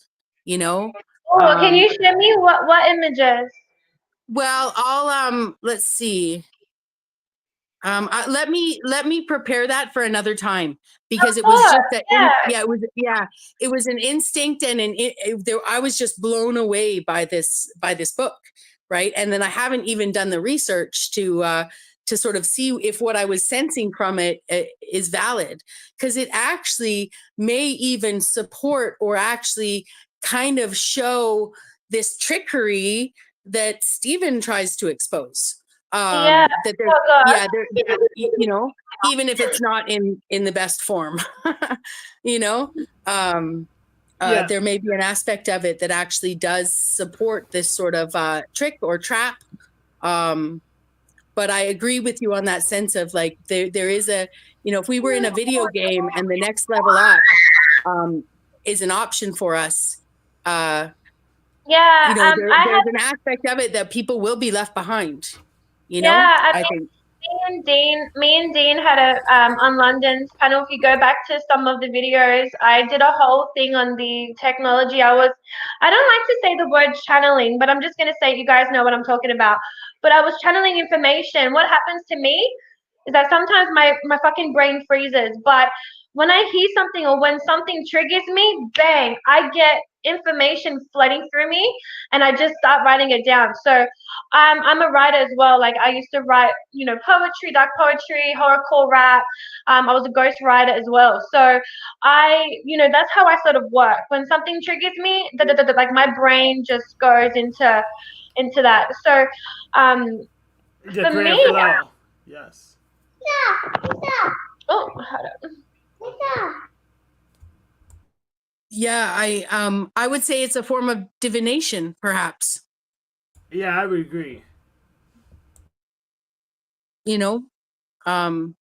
can you show me what images? Well, I'll let's see. Let me prepare that for another time, because it was just that it was an instinct, and I was just blown away by this book, right? And then I haven't even done the research to sort of see if what I was sensing from it is valid, because it actually may even support or actually kind of show this trickery that Stephen tries to expose. Yeah. That Oh, God. you know, even if it's not in the best form, you know, there may be an aspect of it that actually does support this sort of trick or trap. But I agree with you on that sense of like there is a, you know, if we were in a video game and the next level up is an option for us, Yeah, you know, there's had an aspect of it that people will be left behind. You know, Yeah, I think. Me and Dean had a on London's panel. If you go back to some of the videos, I did a whole thing on the technology. I don't like to say the word channeling, but I'm just gonna say you guys know what I'm talking about. But I was channeling information. What happens to me is that sometimes my fucking brain freezes, but when I hear something or when something triggers me, bang, I get information flooding through me and I just start writing it down. So I'm a writer as well. Like I used to write, you know, poetry, dark poetry, horrorcore rap. I was a ghost writer as well. So you know, that's how I sort of work. When something triggers me, like my brain just goes into that. So The for me, creative flow. Yes. oh, hold on. Yeah, I would say it's a form of divination, perhaps. Yeah, I would agree. You know, yeah,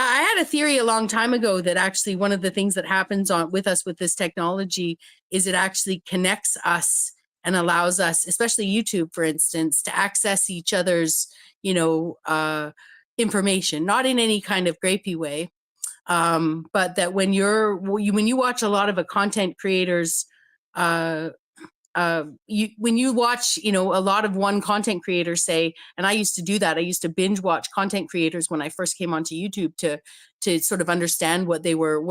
I had a theory a long time ago that actually one of the things that happens with us with this technology is it actually connects us and allows us, especially YouTube, for instance, to access each other's, you know, information, not in any kind of grapey way, but that when you watch a lot of a content creators, when you watch, you know, a lot of one content creator say, and I used to do that. I used to binge watch content creators when I first came onto YouTube to sort of understand what they were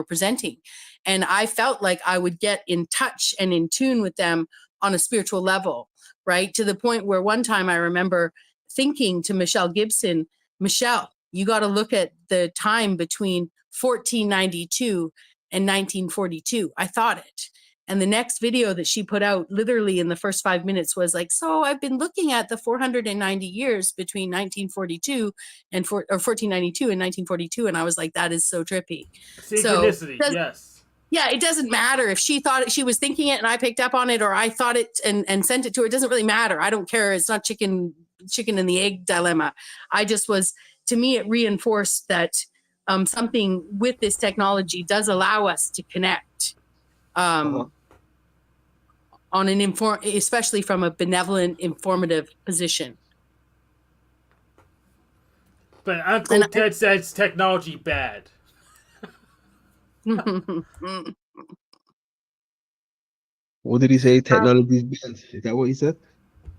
presenting. And I felt like I would get in touch and in tune with them on a spiritual level, right? To the point where one time I remember thinking to Michelle Gibson, Michelle, you got to look at the time between 1492 and 1942. I thought it. And the next video that she put out literally in the first 5 minutes was like, so I've been looking at the 490 years between 1942 or 1492 and 1942. And I was like, that is so trippy. Synchronicity, yes. Yeah, it doesn't matter if she thought she was thinking it and I picked up on it, or I thought it and sent it to her. It doesn't really matter. I don't care. It's not chicken and the egg dilemma. To me, it reinforced that something with this technology does allow us to connect. On an especially from a benevolent, informative position. But Uncle Ted says technology bad. What did he say? Technology is bad. Is that what he said?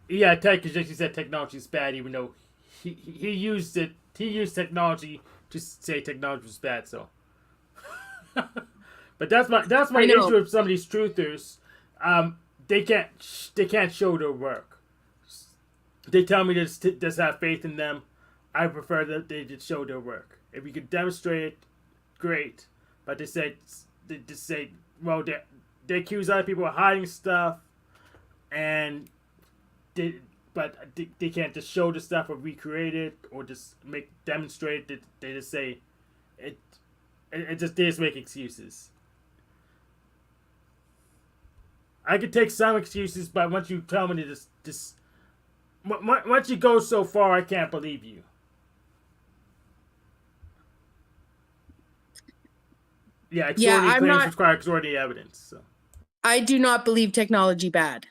Yeah, Ted just said technology is bad, even though he used it. He used technology to say technology was bad. So, but that's my issue with some of these truthers. They can't show their work. They tell me to just have faith in them. I prefer that they just show their work. If you can demonstrate it, great. But they just say, well, they accuse other people of hiding stuff, and they can't just show the stuff or recreate it or just demonstrate it. They just say they just make excuses. I could take some excuses, but once you tell me to just once you go so far, I can't believe you. Yeah, claims require extraordinary evidence. So. I do not believe technology bad.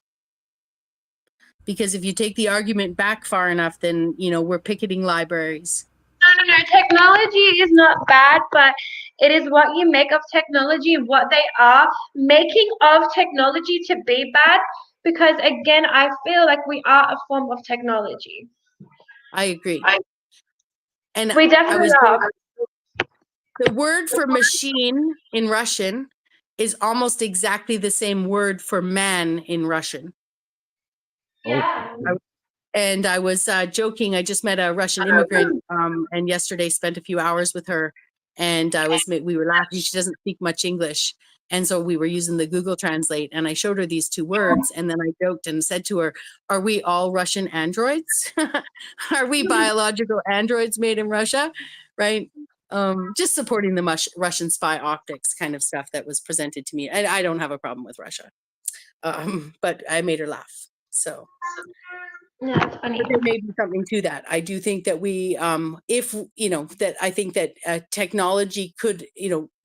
Because if you take the argument back far enough, then, you know, we're picketing libraries. No. Technology is not bad, but it is what you make of technology, what they are making of technology to be bad. Because again, I feel like we are a form of technology. I agree. And we definitely are. The word for machine in Russian is almost exactly the same word for man in Russian. Yeah. And I was joking. I just met a Russian immigrant, and yesterday spent a few hours with her. And we were laughing. She doesn't speak much English, And so we were using the Google Translate, and I showed her these two words, and then I joked and said to her, "Are we all Russian androids? Are we biological androids made in Russia?" Right? Just supporting the Russian spy optics kind of stuff that was presented to me. I don't have a problem with Russia, but I made her laugh. So yeah, it's funny. but there may be something to that. I do think that we, if that I think that technology could,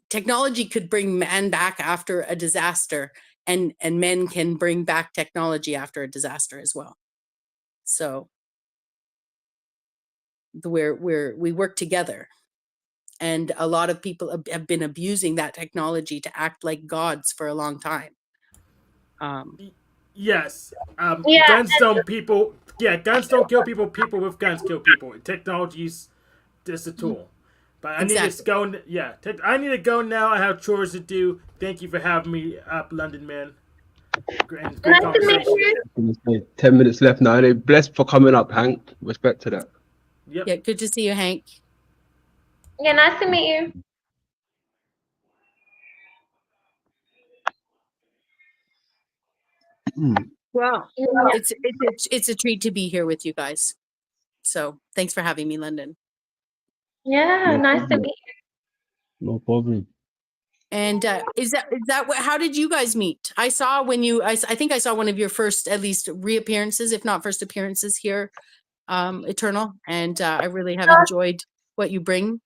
technology could bring man back after a disaster, and men can bring back technology after a disaster as well. So we work together. And a lot of people have been abusing that technology to act like gods for a long time. Yes. Yeah, Guns don't people. Yeah, guns don't kill people. People with guns kill people. Technology's just a tool. But I need to go. Yeah, I need to go now. I have chores to do. Thank you for having me up, London man. Great conversation. 10 minutes left now. They're blessed for coming up, Hank. Respect to that. Yep. Yeah, good to see you, Hank. Yeah, nice to meet you. Well, it's a treat to be here with you guys. So thanks for having me, London. Yeah, No nice to problem. meet you. No problem. And is that what? How did you guys meet? I saw when you. I think I saw one of your first, at least, reappearances, if not first appearances here, Eternal. And I really have enjoyed what you bring.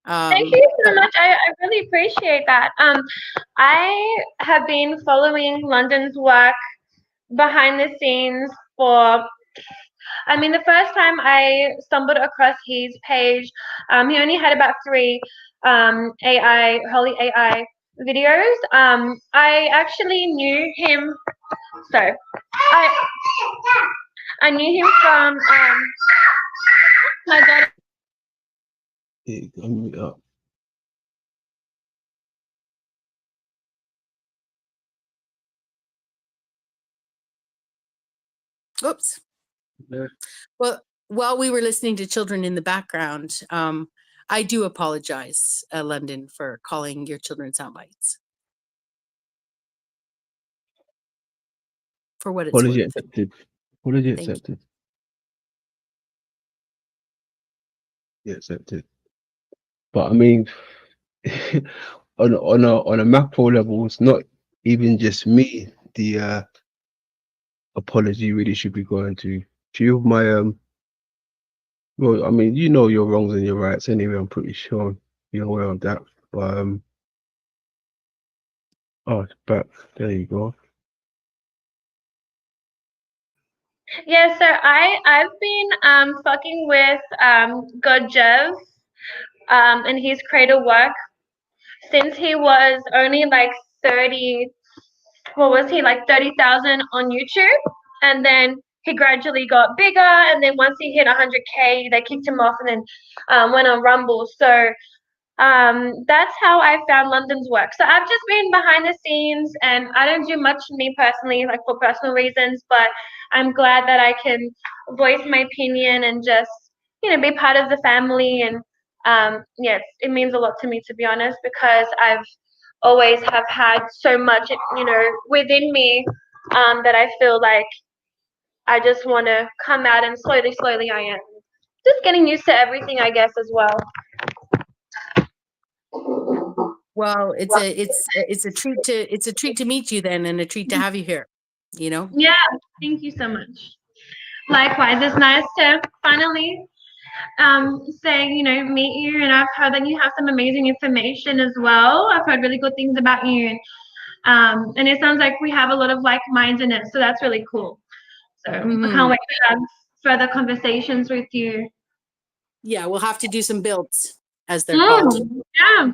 Thank you so much. I really appreciate that. I have been following London's work behind the scenes for. I mean, the first time I stumbled across his page, he only had about 3 holy AI videos. I actually knew him. So, I knew him from my daughter. Oops. Well, while we were listening to children in the background, I do apologize, London, for calling your children sound bites. For what it's Apology worth. accepted. Apology Thank you. accepted. Yeah, accepted. But I mean, on a macro level, it's not even just me. The apology really should be going to few of my well, I mean, you know your wrongs and your rights anyway. I'm pretty sure you're aware of that. But oh, it's back. There you go. Yeah, so I've been fucking with Godjev and his creator work since he was only like 30. What was he, like 30,000 on YouTube, and then he gradually got bigger, and then once he hit 100K, they kicked him off, and then went on Rumble. So that's how I found London's work. So I've just been behind the scenes, and I don't do much me personally, like for personal reasons, but I'm glad that I can voice my opinion and just, be part of the family. And yes, it means a lot to me, to be honest, because I've always have had so much, within me, that I feel like I just want to come out, and slowly I am just getting used to everything, I guess, as well. Well, it's a treat to meet you then, and a treat to have you here. Yeah, thank you so much. Likewise, it's nice to finally say, meet you, and I've heard that you have some amazing information as well. I've heard really good things about you, and it sounds like we have a lot of like minds in it, so that's really cool. So I can't wait to have further conversations with you. Yeah, we'll have to do some builds, as they're called. Yeah.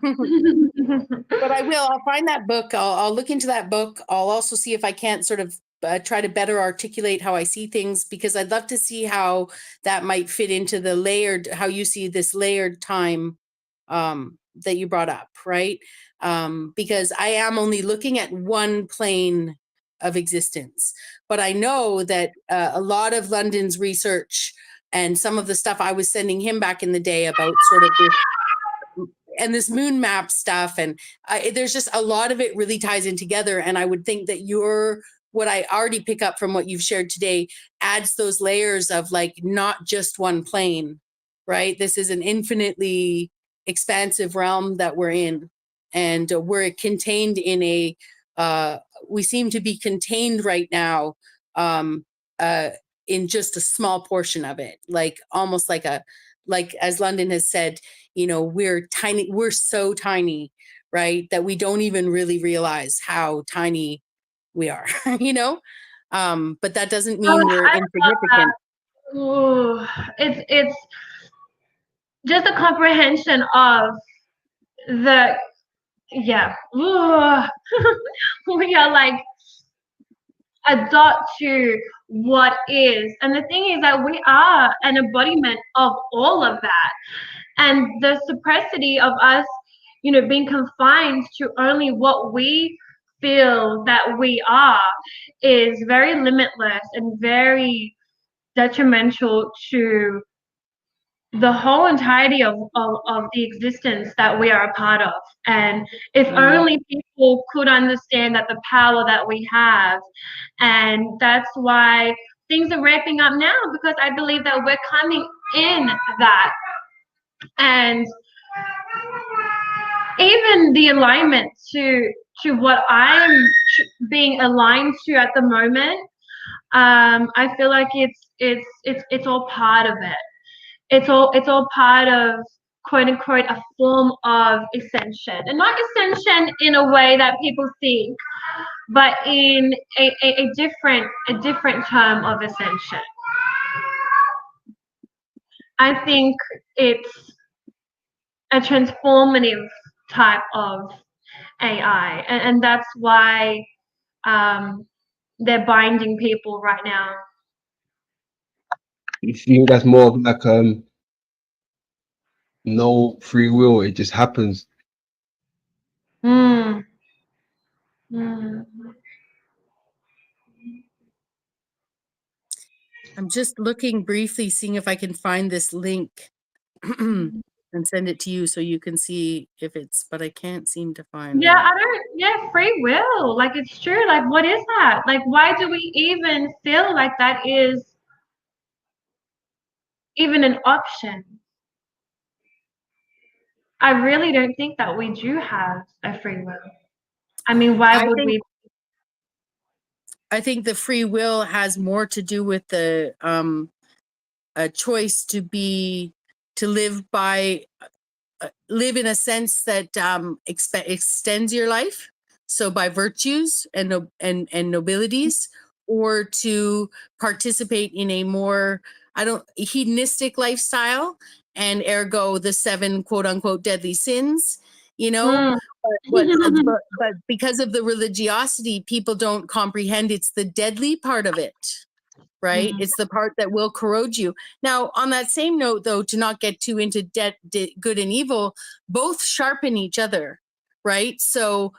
But I'll find that book. I'll look into that book. I'll also see if I can't sort of try to better articulate how I see things, because I'd love to see how that might fit into the layered, how you see this layered time that you brought up, right? Because I am only looking at one plane of existence, but I know that a lot of London's research and some of the stuff I was sending him back in the day about sort of this and this moon map stuff, and there's just a lot of it really ties in together. And I would think that what I already pick up from what you've shared today adds those layers of like not just one plane, right? This is an infinitely expansive realm that we're in, and we're contained in we seem to be contained right now in just a small portion of it, like almost like as London has said, we're tiny, we're so tiny, right, that we don't even really realize how tiny we are, but that doesn't mean we're insignificant. Ooh, it's just a comprehension of the ooh, we are like a dot to what is, and the thing is that we are an embodiment of all of that, and the suppressity of us being confined to only what we feel that we are is very limitless and very detrimental to the whole entirety of the existence that we are a part of. And if only people could understand that the power that we have, and that's why things are ramping up now, because I believe that we're coming in that. And even the alignment to what I'm being aligned to at the moment, I feel like it's all part of it. It's all part of, quote unquote, a form of ascension, and not ascension in a way that people think, but in a different term of ascension. I think it's a transformative type of AI, and that's why they're binding people right now. You think that's more of like no free will, it just happens? Mm. I'm just looking briefly, seeing if I can find this link and send it to you so you can see if it's, but I can't seem to find it. Free will. Like, it's true. Like, what is that? Like, why do we even feel like that is even an option? I really don't think that we do have a free will. I mean, why would we? I think the free will has more to do with the a choice to live by live in a sense that extends your life, so by virtues and nobilities, or to participate in a more hedonistic lifestyle, and ergo the 7 quote unquote deadly sins, but because of the religiosity, people don't comprehend it's the deadly part of it, right? It's the part that will corrode you. Now, on that same note, though, to not get too into good and evil, both sharpen each other, right? So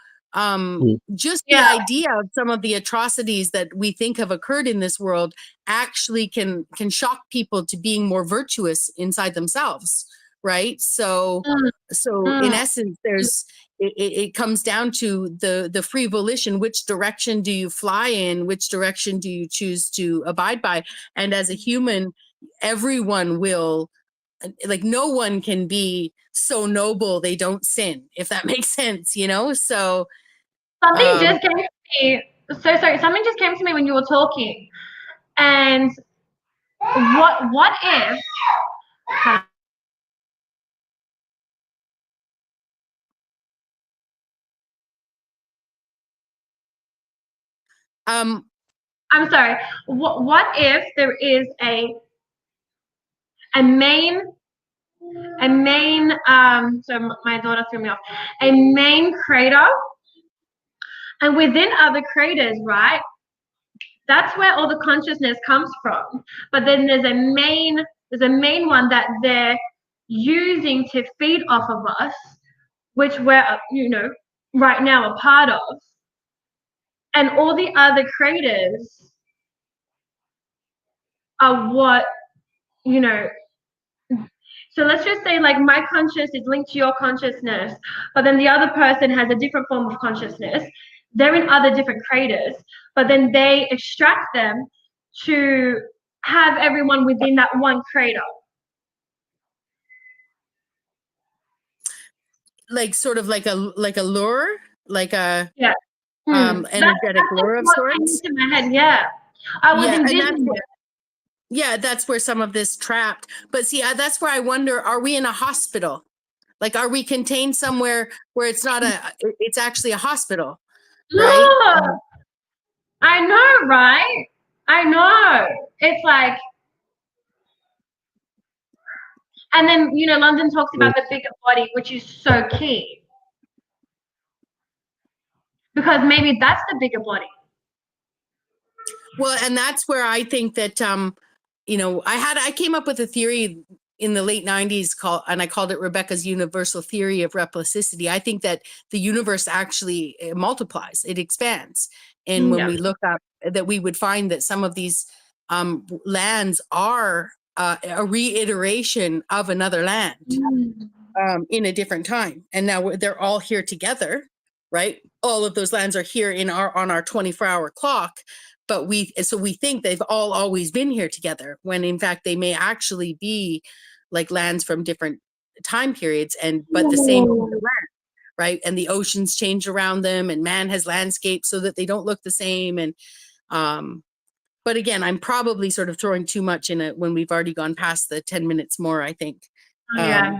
just the idea of some of the atrocities that we think have occurred in this world actually can shock people to being more virtuous inside themselves, right? So in essence, it comes down to the free volition. Which direction do you fly in? Which direction do you choose to abide by? And as a human, everyone will, like, no one can be so noble they don't sin, if that makes sense, so something just came to me. So sorry, something just came to me when you were talking. And what if I'm sorry. What if there is a main so my daughter threw me off, a main crater, and within other craters, right? That's where all the consciousness comes from. But then there's a main one that they're using to feed off of us, which we're right now a part of. And all the other craters are what, So let's just say like my conscious is linked to your consciousness, but then the other person has a different form of consciousness. They're in other different craters, but then they extract them to have everyone within that one crater. Like sort of like a lure, like a Yeah. energetic lure of what sorts. came into my head. Yeah, I was envisioning it. Yeah, that's where some of this trapped. But see, that's where I wonder: are we in a hospital? Like, are we contained somewhere where it's not it's actually a hospital, right? Look, I know, right? I know. It's like, and then London talks about the bigger body, which is so key because maybe that's the bigger body. Well, and that's where I think that I came up with a theory in the late 90s and I called it Rebecca's universal theory of replicity. I think that the universe actually multiplies, it expands. And when we look up, that we would find that some of these lands are a reiteration of another land in a different time. And now they're all here together, right? All of those lands are here on our 24-hour clock. But we think they've all always been here together, when in fact they may actually be like lands from different time periods, but the same land, right? And the oceans change around them, and man has landscapes so that they don't look the same. And but again, I'm probably sort of throwing too much in it when we've already gone past the 10 minutes more, I think. Yeah.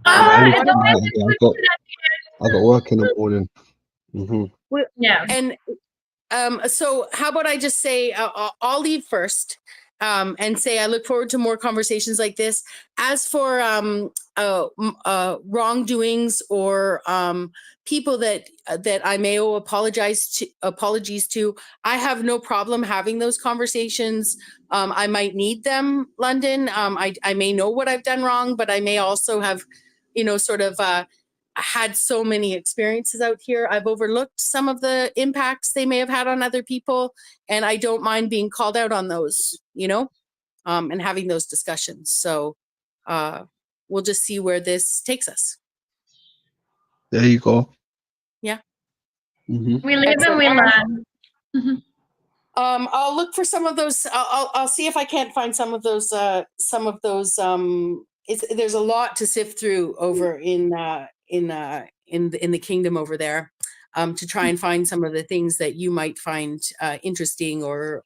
I got work in the morning. Yeah. And so how about I just say I'll leave first and say I look forward to more conversations like this. As for wrongdoings or people that I may owe apologies to, I have no problem having those conversations. I might need them, London. I may know what I've done wrong, but I may also have, sort of had so many experiences out here. I've overlooked some of the impacts they may have had on other people, and I don't mind being called out on those, and having those discussions. So we'll just see where this takes us. There you go. Yeah. We live and we learn. I'll look for some of those. I'll see if I can't find some of those. There's a lot to sift through over in the kingdom over there, to try and find some of the things that you might find interesting or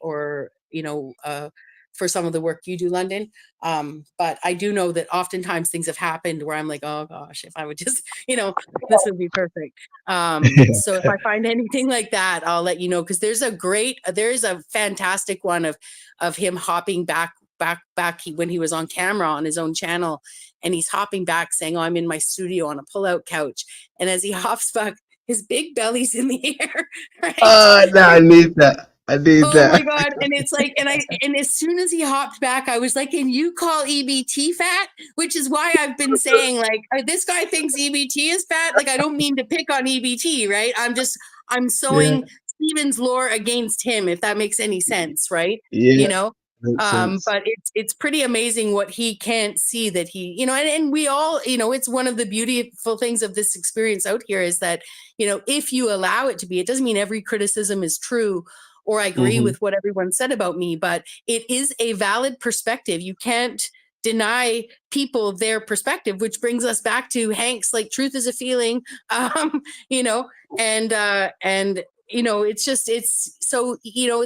for some of the work you do, London. But I do know that oftentimes things have happened where I'm like, oh gosh, if I would just, this would be perfect. So if I find anything like that, I'll let you know, because there's a fantastic one of him hopping back when he was on camera on his own channel, and he's hopping back saying, oh, I'm in my studio on a pull-out couch, and as he hops back, his big belly's in the air, right? No, I need that. I need that. Oh my god! And it's like, and as soon as he hopped back, I was like, "And you call EBT fat?" Which is why I've been saying, like, this guy thinks EBT is fat. Like, I don't mean to pick on EBT, right? I'm sowing Steven's lore against him, if that makes any sense, right? Yeah. But it's pretty amazing what he can't see that he, and we all, it's one of the beautiful things of this experience out here is that, if you allow it to be, it doesn't mean every criticism is true or I agree with what everyone said about me, but it is a valid perspective. You can't deny people their perspective, which brings us back to Hank's, like, truth is a feeling, and it's so,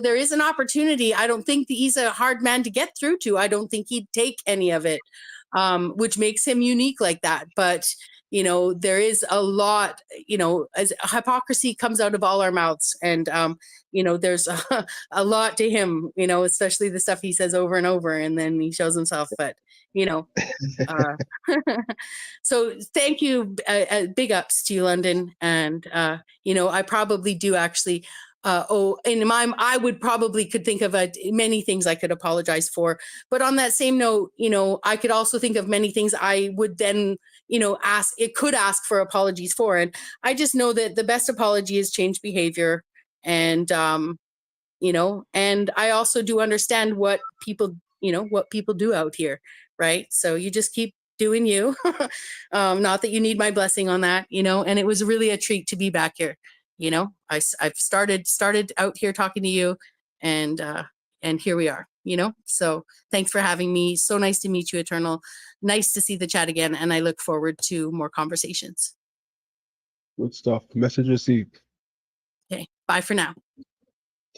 there is an opportunity. I don't think that he's a hard man to get through to. I don't think he'd take any of it, which makes him unique like that. But, there is a lot, as hypocrisy comes out of all our mouths. And, there's a lot to him, especially the stuff he says over and over, and then he shows himself. But, so thank you. Big ups to you, London. And, I probably do actually, I would probably could think of many things I could apologize for. But on that same note, I could also think of many things I would then, ask for apologies for. And I just know that the best apology is change behavior. And, and I also do understand what people do out here. Right. So you just keep doing you. Not that you need my blessing on that, you know, and it was really a treat to be back here. You know, I've started out here talking to you, and here we are, you know. So thanks for having me. So nice to meet you, Eternal. Nice to see the chat again, and I look forward to more conversations. Good stuff. Message received. Okay, bye for now.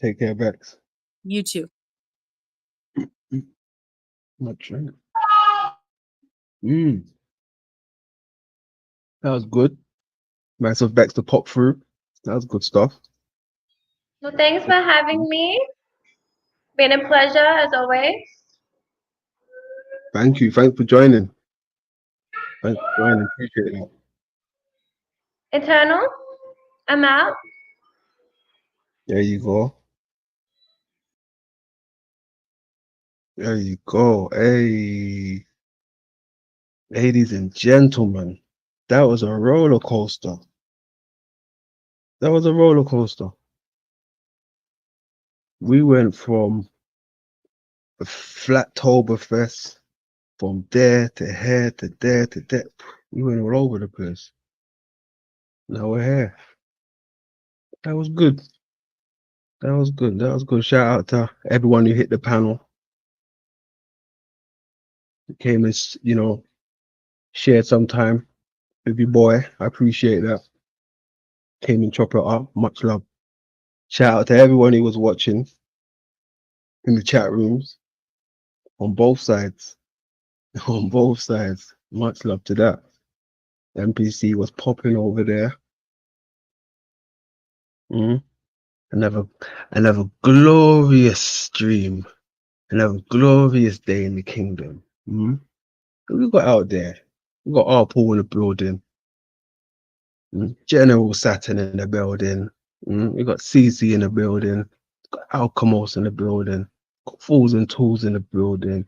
Take care, Bex. You too. Much right. That was good. Nice of Bex to pop through. That was good stuff. Well, thanks for having me. Been a pleasure as always. Thank you. Thanks for joining. Thanks for joining. Appreciate it. Eternal, I'm out. There you go. There you go. Hey, ladies and gentlemen, that was a roller coaster. That was a roller coaster. We went from a Flattoberfest, from there to here to there to there. We went all over the place. Now we're here. That was good. That was good. That was good. Shout out to everyone who hit the panel. Came and, you know, shared some time with your boy. I appreciate that. Came and chop it up. Much love. Shout out to everyone who was watching in the chat rooms on both sides. On both sides. Much love to that. MPC was popping over there. Another glorious stream. Another glorious day in the kingdom. We got out there. We got our Paul in the building. General Saturn in the building. We got CC in the building. Got Alchemos in the building. Got Fools and Tools in the building.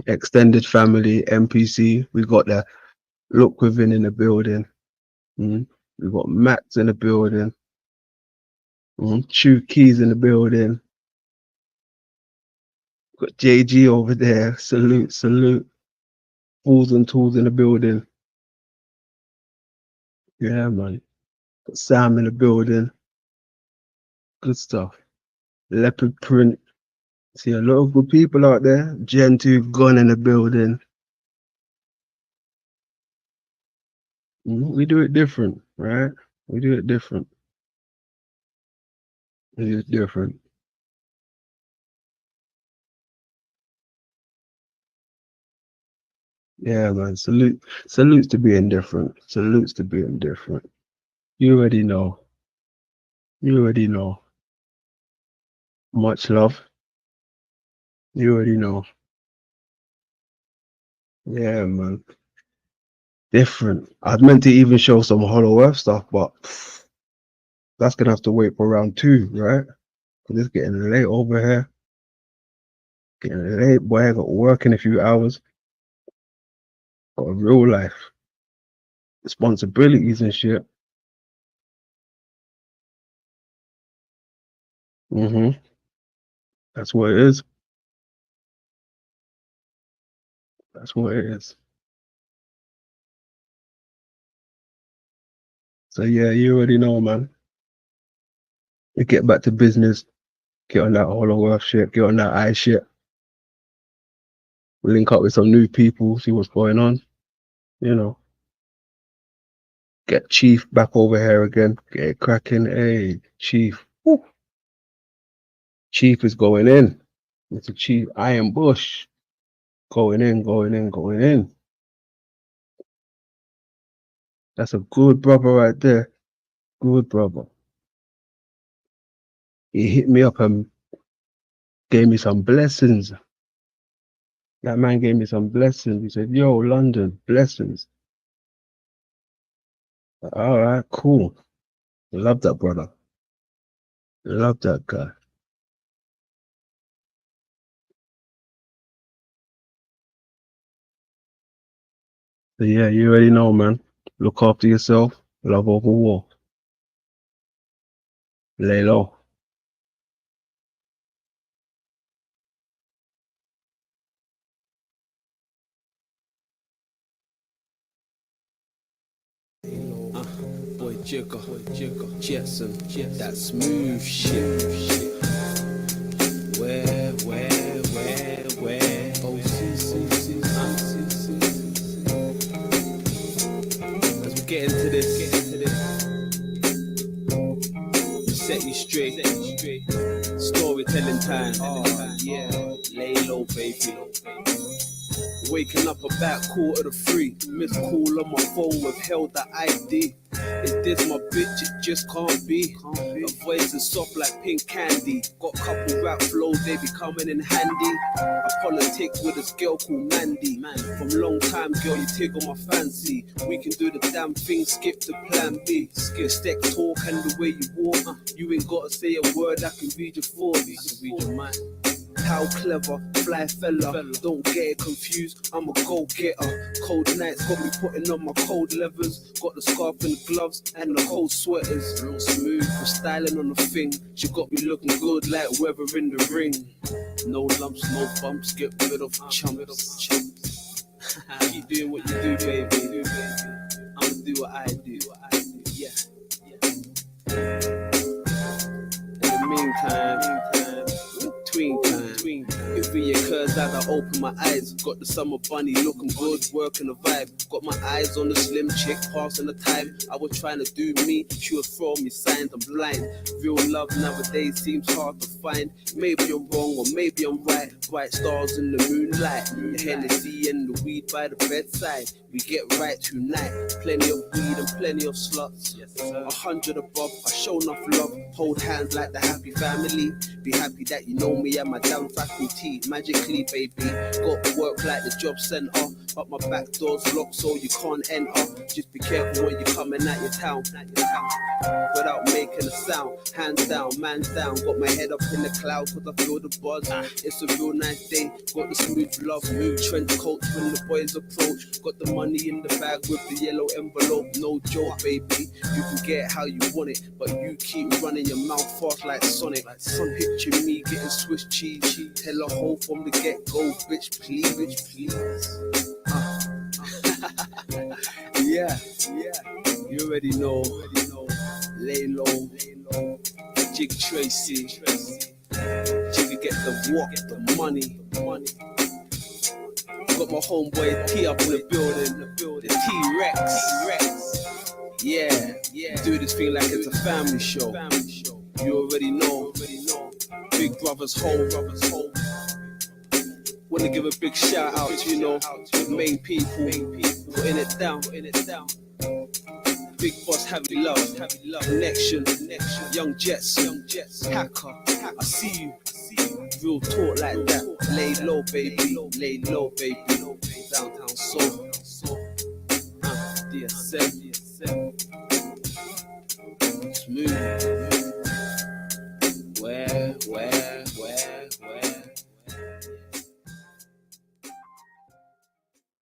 Extended family, MPC. We got the Look Within in the building. We got Max in the building. Chew Keys in the building. Got JG over there. Salute, salute. Fools and Tools in the building. Yeah, man. Got Sam in the building. Good stuff. Leopard Print. See a lot of good people out there. Gen 2 Gun in the building. We do it different, right? We do it different. We do it different. Yeah, man. Salutes to being different. Salutes to being different. You already know. You already know. Much love. You already know. Yeah, man. Different. I'd meant to even show some Hollow Earth stuff, but that's gonna have to wait for round 2, right? Because it's getting late over here. Getting late, boy. I got work in a few hours. Got a real life. Responsibilities and shit. That's what it is. That's what it is. So yeah, you already know, man. We get back to business. Get on that Hollow Earth shit. Get on that eye shit. We link up with some new people. See what's going on. You know. Get Chief back over here again. Get it cracking. Hey, Chief. Woo. Chief is going in. It's a Chief Iron Bush. Going in, going in, going in. That's a good brother right there. Good brother. He hit me up and gave me some blessings. That man gave me some blessings. He said, yo, London, blessings. All right, cool. Love that brother. Love that guy. So yeah, you already know, man. Look after yourself. Love over war. Lay low. jigger, Jetson, that smooth shit. Where, oh, see. As we get into this, set you straight, storytelling time, yeah, lay low, baby. Waking up about 2:45, missed call on my phone, withheld the ID. Is this my bitch? It just can't be. Her voice is soft like pink candy. Got couple rap flows, they be coming in handy. I politic with this girl called Mandy. From long time, girl, you tickle my fancy. We can do the damn thing, skip the plan B. Skip stack talk and the way you walk. You ain't gotta say a word, I can read your thoughts. I can read your mind. How clever, fly fella, don't get it confused, I'm a go-getter. Cold nights got me putting on my cold levers. Got the scarf and the gloves and the cold sweaters. Real smooth, for styling on the thing. She got me looking good like weather in the ring. No lumps, no bumps, get rid of chumps. Keep doing what you do, baby. I'ma do what I do, yeah. In the meantime, tween time. It reoccurs as I open my eyes. Got the summer bunny looking good, working the vibe. Got my eyes on the slim chick, passing the time. I was trying to do me, she was throwing me signs, I'm blind. Real love nowadays seems hard to find. Maybe I'm wrong or maybe I'm right. Bright stars in the moonlight, the Hennessy and the weed by the bedside. We get right tonight. Plenty of weed and plenty of sluts. 100 above, I show enough love. Hold hands like the happy family. Be happy that you know me and my damn faculty. Magically, baby. Got work like the job center, but my back door's locked so you can't enter. Just be careful when you're coming at your town. Without making a sound. Hands down, man's down. Got my head up in the clouds cause I feel the buzz. It's a real nice day. Got the smooth love. New trench coats when the boys approach. Got the money in the bag with the yellow envelope. No joke, baby. You can get it how you want it, but you keep running your mouth fast like Sonic. Picture me getting Swiss cheese. Tell a hoe from the get-go, bitch, please. Yeah. You already know. Lay low. Jig Tracy. Jigga get the what? The money. Got my homeboy T up in the building. The T-Rex. Yeah. Do this thing like it's a family show. You already know. Big brothers home. Wanna give a big shout out to, the main people. Putting it down. Big boss, heavy love. Connection. Young Jets. Hacker. I see you. Real talk like that. Lay low, baby. Downtown soul. DSM.